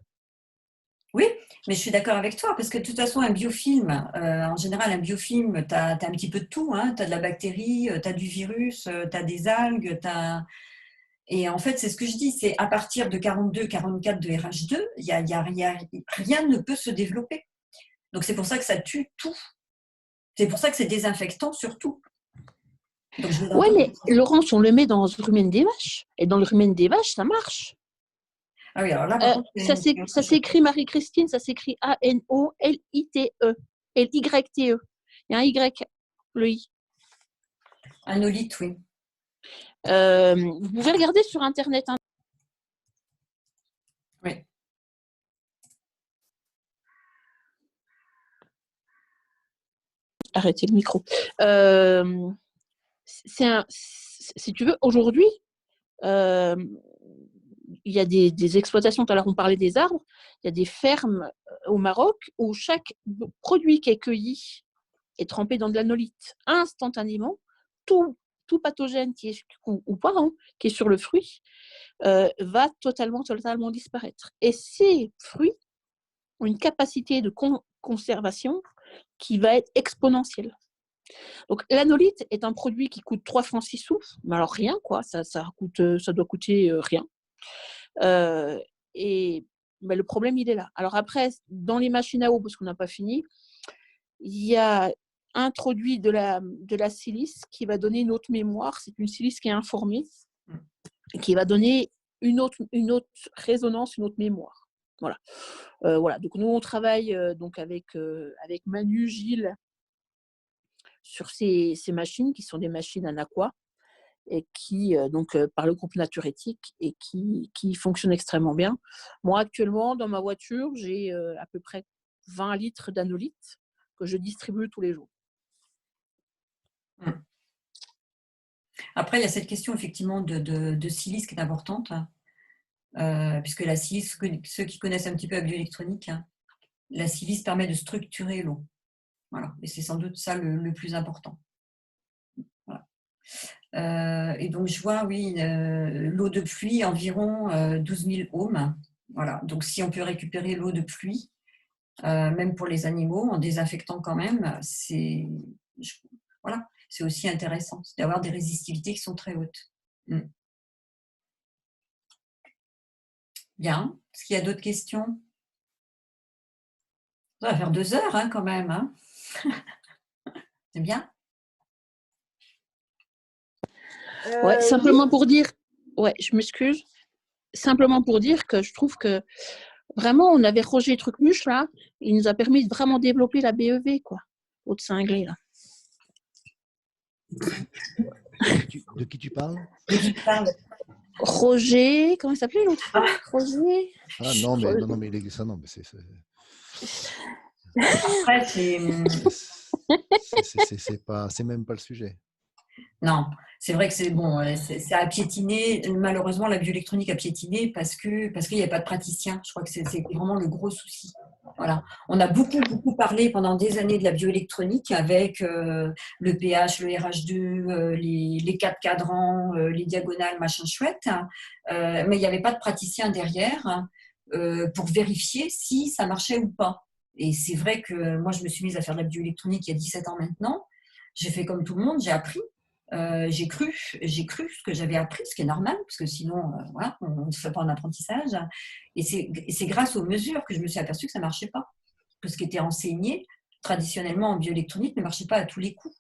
Oui, mais je suis d'accord avec toi, parce que de toute façon, un biofilm, en général, un biofilm, tu as un petit peu de tout, hein, tu as de la bactérie, tu as du virus, tu as des algues, Et en fait, c'est ce que je dis, c'est à partir de 42, 44 de RH2, rien ne peut se développer. Donc c'est pour ça que ça tue tout. C'est pour ça que c'est désinfectant surtout. Oui, mais Laurence, on le met dans le rumen des vaches. Et dans le rumen des vaches, ça marche. Ah oui, alors là, par contre, ça s'écrit Marie-Christine, ça s'écrit A-N-O-L-I-T-E. L-Y-T-E. Il y a un Y, le I. Anolite, oui. Vous pouvez regarder sur Internet. Hein. Oui. Arrêtez le micro. Si tu veux, aujourd'hui, il y a des exploitations, tout à l'heure on parlait des arbres, il y a des fermes au Maroc où chaque produit qui est cueilli est trempé dans de l'anolite. Instantanément, tout pathogène qui est, ou pas, hein, qui est sur le fruit va totalement disparaître. Et ces fruits ont une capacité de conservation qui va être exponentielle. Donc l'anolite est un produit qui coûte 3 francs 6 sous, mais alors rien, quoi, ça doit coûter rien. Et ben, le problème, il est là. Alors après, dans les machines à eau, parce qu'on n'a pas fini, il y a introduit de la silice qui va donner une autre mémoire. C'est une silice qui est informée, qui va donner une autre résonance, une autre mémoire. Voilà. Voilà. Donc nous, on travaille donc avec Manu, Gilles, sur ces machines qui sont des machines Anaqua et qui, par le groupe Nature Éthique, et qui fonctionnent extrêmement bien. Moi, actuellement, dans ma voiture, j'ai à peu près 20 litres d'anolite que je distribue tous les jours. Après, il y a cette question effectivement de silice qui est importante, puisque la silice, ceux qui connaissent un petit peu la bioélectronique, hein, la silice permet de structurer l'eau. Voilà, et c'est sans doute ça le plus important. Voilà. Et donc, je vois, oui, l'eau de pluie, environ 12 000 ohms. Voilà. Donc, si on peut récupérer l'eau de pluie, même pour les animaux, en désinfectant quand même, c'est aussi intéressant d'avoir des résistivités qui sont très hautes. Bien. Est-ce qu'il y a d'autres questions? Ça va faire 2 heures, hein, quand même. Hein. C'est bien. Ouais, simplement pour dire, je m'excuse. Simplement pour dire que je trouve que vraiment, on avait Roger Trucmuche là, il nous a permis de vraiment développer la BEV, quoi, au cinglé là. De qui tu parles? Roger, comment il s'appelait l'autre? Roger. Ah non, mais ça, non, mais c'est. Après, c'est même pas le sujet. Non, c'est vrai que c'est bon, c'est à piétiner. Malheureusement, la bioélectronique a piétiné parce qu'il n'y a pas de praticien. Je crois que c'est vraiment le gros souci. Voilà. On a beaucoup parlé pendant des années de la bioélectronique avec le pH, le RH2, les 4 cadrans, les diagonales, machin chouette. Mais il n'y avait pas de praticien derrière pour vérifier si ça marchait ou pas. Et c'est vrai que moi, je me suis mise à faire de la bioélectronique il y a 17 ans maintenant. J'ai fait comme tout le monde, j'ai appris. J'ai cru ce que j'avais appris, ce qui est normal, parce que sinon, voilà, on ne se fait pas en apprentissage. Et c'est grâce aux mesures que je me suis aperçue que ça ne marchait pas. Que ce qui était enseigné traditionnellement en bioélectronique ne marchait pas à tous les coups.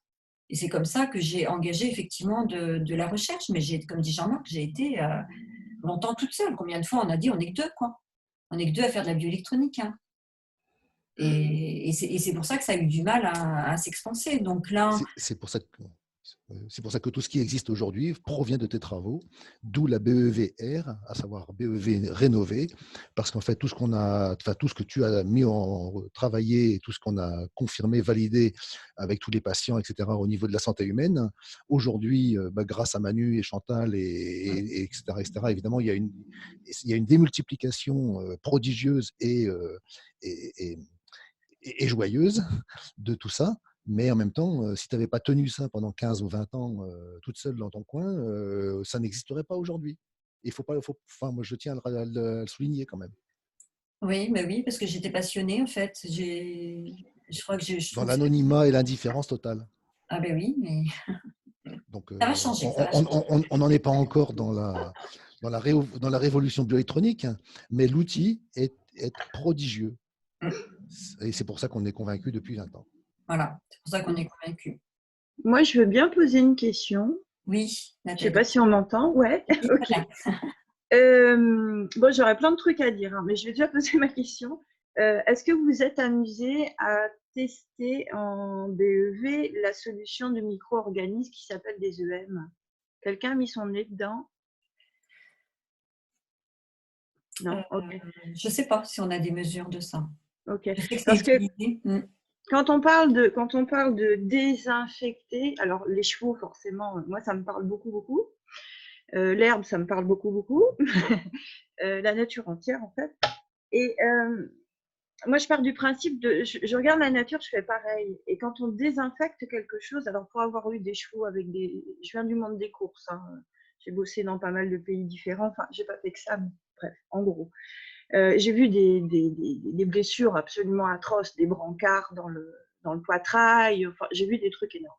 Et c'est comme ça que j'ai engagé effectivement de la recherche. Mais comme dit Jean-Marc, j'ai été longtemps toute seule. Combien de fois on a dit on n'est que deux, quoi. On n'est que deux à faire de la bioélectronique. Hein. Et c'est pour ça que ça a eu du mal à s'expanser. Donc là, c'est pour ça que tout ce qui existe aujourd'hui provient de tes travaux, d'où la BEVR, à savoir BEV rénové, parce qu'en fait tout ce que tu as mis en travaillé, tout ce qu'on a confirmé, validé avec tous les patients, etc. au niveau de la santé humaine, aujourd'hui, grâce à Manu et Chantal et etc., évidemment, il y a une démultiplication prodigieuse et joyeuse de tout ça. Mais en même temps, si tu n'avais pas tenu ça pendant 15 ou 20 ans toute seule dans ton coin, ça n'existerait pas aujourd'hui. Il faut pas, moi, je tiens à le souligner quand même. Oui, mais oui, parce que j'étais passionnée en fait. Je crois que dans l'anonymat et l'indifférence totale. Ah ben oui, mais donc ça va changer. On n'en est pas encore dans la révolution bioélectronique, mais l'outil est prodigieux. Et c'est pour ça qu'on est convaincu depuis 20 ans. Voilà, c'est pour ça qu'on est convaincu. Moi, je veux bien poser une question. Oui, Nathalie. Je ne sais pas si on m'entend. Ouais, oui, ok. Bon, j'aurais plein de trucs à dire, hein, mais je vais déjà poser ma question. Est-ce que vous vous êtes amusé à tester en BEV la solution de micro-organismes qui s'appelle des EM? Quelqu'un a mis son nez dedans? Non, ok. Je ne sais pas si on a des mesures de ça. Ok. Je sais que Parce que quand on parle de désinfecter, alors les chevaux, forcément, moi, ça me parle beaucoup. L'herbe, ça me parle beaucoup. La nature entière, en fait. Et moi, je pars du principe je regarde la nature, je fais pareil. Et quand on désinfecte quelque chose, alors pour avoir eu des chevaux je viens du monde des courses, hein, j'ai bossé dans pas mal de pays différents, enfin, j'ai pas fait que ça, mais bref, en gros. J'ai vu des blessures absolument atroces, des brancards dans le poitrail, enfin, j'ai vu des trucs énormes.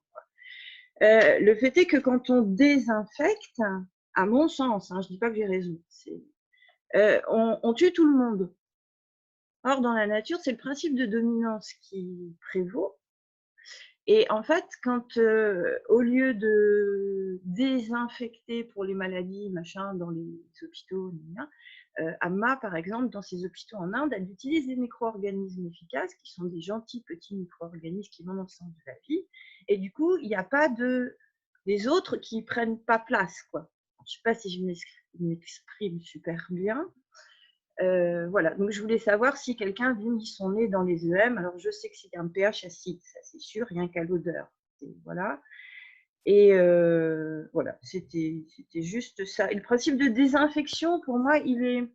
Le fait est que quand on désinfecte, à mon sens, hein, je ne dis pas que j'ai raison, on tue tout le monde. Or, dans la nature, c'est le principe de dominance qui prévaut. Et en fait, quand au lieu de désinfecter pour les maladies, machin, dans les hôpitaux, Amma, par exemple, dans ses hôpitaux en Inde, elle utilise des micro-organismes efficaces qui sont des gentils petits micro-organismes qui vont dans le sens de la vie. Et du coup, il n'y a pas des autres qui ne prennent pas place, quoi. Je ne sais pas si je m'exprime super bien. Voilà, donc je voulais savoir si quelqu'un avait mis son nez dans les EM. Alors je sais que c'est un pH acide, ça c'est sûr, rien qu'à l'odeur. Voilà. Et voilà, c'était juste ça. Et le principe de désinfection, pour moi, il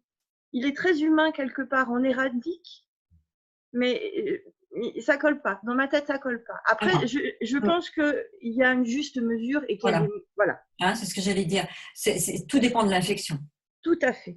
est très humain quelque part. On éradique, mais ça colle pas. Dans ma tête, ça colle pas. Après, je pense qu'il y a une juste mesure et qu'il y a des... Voilà. Hein, c'est ce que j'allais dire. Tout dépend de l'infection. Tout à fait.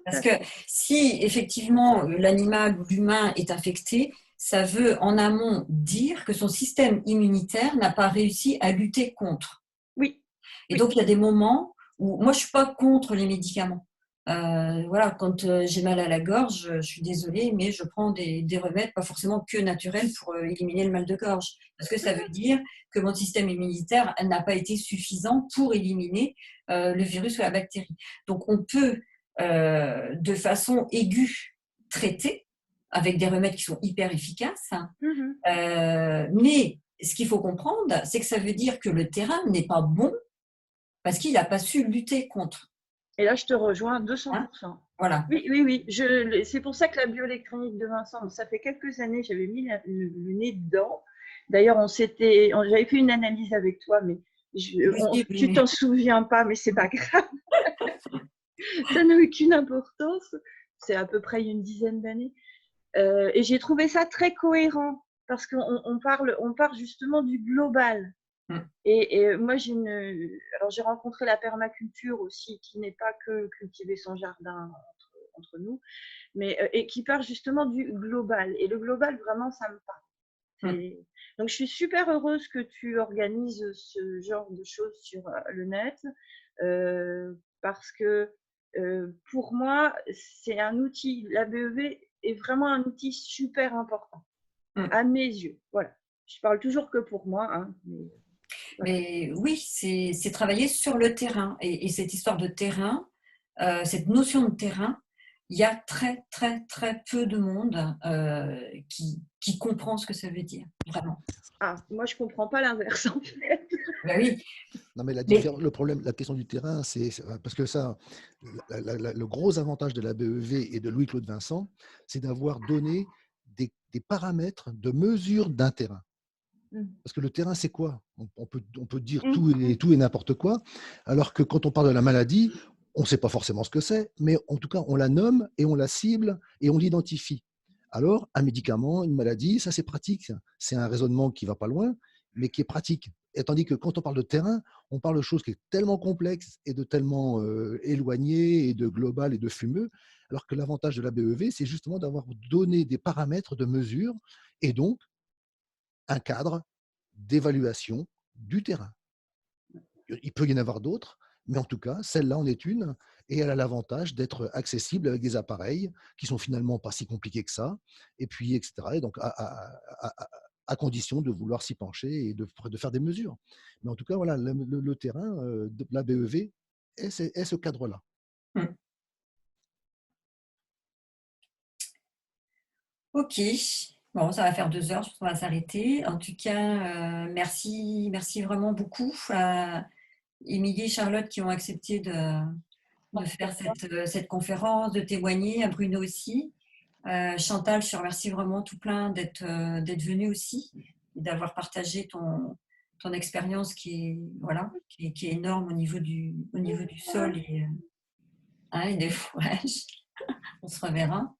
Parce que si effectivement l'animal ou l'humain est infecté, ça veut en amont dire que son système immunitaire n'a pas réussi à lutter contre. Oui. Et donc il y a des moments où moi je suis pas contre les médicaments. Voilà, quand j'ai mal à la gorge, je suis désolée, mais je prends des remèdes, pas forcément que naturels, pour éliminer le mal de gorge. Parce que ça veut dire que mon système immunitaire n'a pas été suffisant pour éliminer le virus ou la bactérie. Donc on peut de façon aiguë traiter avec des remèdes qui sont hyper efficaces. Mais ce qu'il faut comprendre, c'est que ça veut dire que le terrain n'est pas bon parce qu'il n'a pas su lutter contre. Et là, je te rejoins à 200%. Hein, voilà. Oui. C'est pour ça que la bioélectronique de Vincent, ça fait quelques années, j'avais mis le nez dedans. D'ailleurs, j'avais fait une analyse avec toi, mais tu t'en souviens pas, mais c'est pas grave. Ça n'a aucune importance. C'est à peu près une dizaine d'années. Et j'ai trouvé ça très cohérent parce qu'on part justement du global. Et moi, j'ai rencontré la permaculture aussi, qui n'est pas que cultiver son jardin entre nous, mais et qui part justement du global. Et le global, vraiment, ça me parle. Donc, je suis super heureuse que tu organises ce genre de choses sur le net, parce que pour moi, c'est un outil. La BEV est vraiment un outil super important à mes yeux. Voilà. Je parle toujours que pour moi, hein, mais oui, c'est travailler sur le terrain. Et cette histoire de terrain, cette notion de terrain, il y a très, très, très peu de monde qui comprend ce que ça veut dire, vraiment. Ah, moi, je ne comprends pas l'inverse, en fait. Ben oui. Non, mais le problème, la question du terrain, c'est parce que ça, le gros avantage de la BEV et de Louis-Claude Vincent, c'est d'avoir donné des paramètres de mesure d'un terrain. Parce que le terrain, c'est quoi? On peut dire tout et n'importe quoi, alors que quand on parle de la maladie, on ne sait pas forcément ce que c'est, mais en tout cas, on la nomme et on la cible et on l'identifie. Alors, un médicament, une maladie, ça c'est pratique. C'est un raisonnement qui ne va pas loin, mais qui est pratique. Et tandis que quand on parle de terrain, on parle de choses qui sont tellement complexes et de tellement éloignées et de global et de fumeux, alors que l'avantage de la BEV, c'est justement d'avoir donné des paramètres de mesure et donc un cadre d'évaluation du terrain. Il peut y en avoir d'autres, mais en tout cas, celle-là en est une, et elle a l'avantage d'être accessible avec des appareils qui sont finalement pas si compliqués que ça, et puis etc. Et donc à condition de vouloir s'y pencher et de faire des mesures. Mais en tout cas, voilà, le terrain de la BEV est ce cadre-là. Ok. Bon, ça va faire 2 heures, je pense qu'on va s'arrêter. En tout cas, merci vraiment beaucoup à Émilie et Charlotte qui ont accepté de faire cette conférence, de témoigner, à Bruno aussi. Chantal, je te remercie vraiment tout plein d'être venue aussi et d'avoir partagé ton expérience qui est énorme au niveau du sol et des fourrages. On se reverra.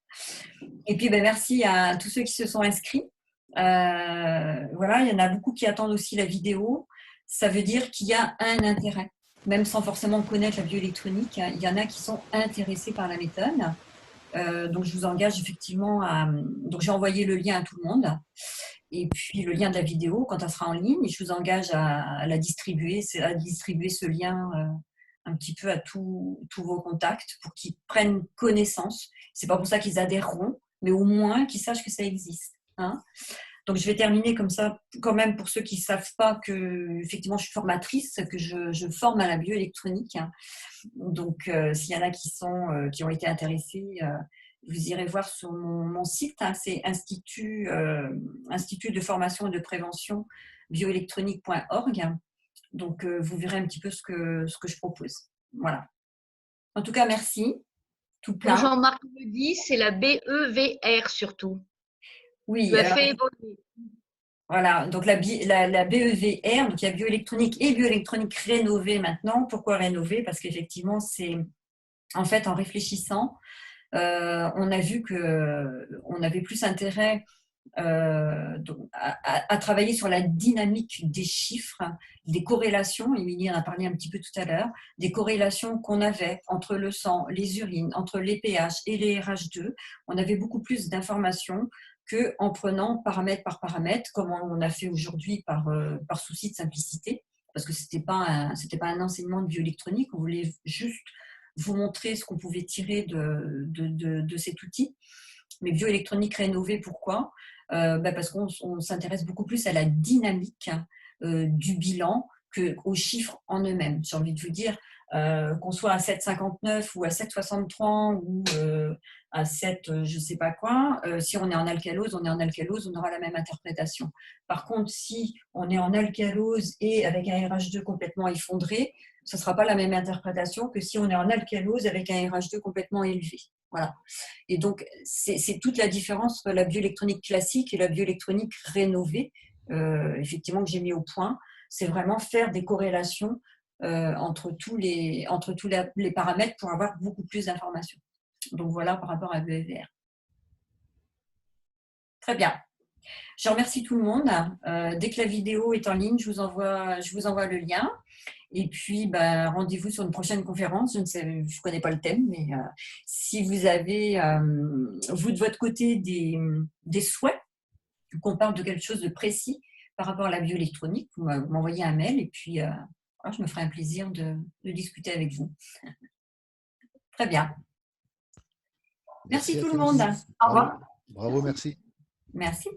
Et puis, merci à tous ceux qui se sont inscrits. Voilà, il y en a beaucoup qui attendent aussi la vidéo. Ça veut dire qu'il y a un intérêt, même sans forcément connaître la bioélectronique. Il y en a qui sont intéressés par la méthode. Donc, je vous engage effectivement Donc, j'ai envoyé le lien à tout le monde. Et puis, le lien de la vidéo, quand elle sera en ligne, je vous engage à la distribuer, à distribuer ce lien un petit peu à tous vos contacts pour qu'ils prennent connaissance. C'est pas pour ça qu'ils adhéreront, mais au moins qu'ils sachent que ça existe. Hein. Donc, je vais terminer comme ça, quand même, pour ceux qui ne savent pas que, effectivement, je suis formatrice, que je forme à la bioélectronique. Hein. Donc, s'il y en a qui ont été intéressés, vous irez voir sur mon site. Hein, c'est Institut de formation et de prévention bioélectronique.org. Donc, vous verrez un petit peu ce que je propose. Voilà. En tout cas, merci. Tout plein. Jean-Marc me dit, c'est la BEVR surtout. Oui. Tu as fait évoluer. Voilà, donc la BEVR, donc il y a bioélectronique et bioélectronique rénovée maintenant. Pourquoi rénover? Parce qu'effectivement, c'est en fait en réfléchissant, on a vu qu'on avait plus intérêt à travailler sur la dynamique des chiffres, des corrélations. Émilie en a parlé un petit peu tout à l'heure, des corrélations qu'on avait entre le sang, les urines, entre les pH et les RH2. On avait beaucoup plus d'informations qu'en prenant paramètre par paramètre, comme on a fait aujourd'hui par souci de simplicité, parce que c'était pas un enseignement de bioélectronique, on voulait juste vous montrer ce qu'on pouvait tirer de cet outil. Mais bioélectronique rénovée, pourquoi? Parce qu'on s'intéresse beaucoup plus à la dynamique du bilan qu'aux chiffres en eux-mêmes. J'ai envie de vous dire, qu'on soit à 7,59 ou à 7,63 ou à 7 je ne sais pas quoi, si on est en alcalose, on aura la même interprétation. Par contre, si on est en alcalose et avec un RH2 complètement effondré, ce ne sera pas la même interprétation que si on est en alcalose avec un RH2 complètement élevé. Voilà. Et donc, c'est toute la différence entre la bioélectronique classique et la bioélectronique rénovée, effectivement, que j'ai mis au point. C'est vraiment faire des corrélations entre tous les paramètres pour avoir beaucoup plus d'informations. Donc, voilà par rapport à BEVR. Très bien. Je remercie tout le monde. Dès que la vidéo est en ligne, je vous envoie le lien. Et puis, rendez-vous sur une prochaine conférence. Je ne connais pas le thème, mais si vous avez, vous de votre côté, des souhaits, qu'on parle de quelque chose de précis par rapport à la bioélectronique, vous m'envoyez un mail et puis je me ferai un plaisir de discuter avec vous. Très bien. Merci tout le monde. Au revoir. Bravo, merci. Merci.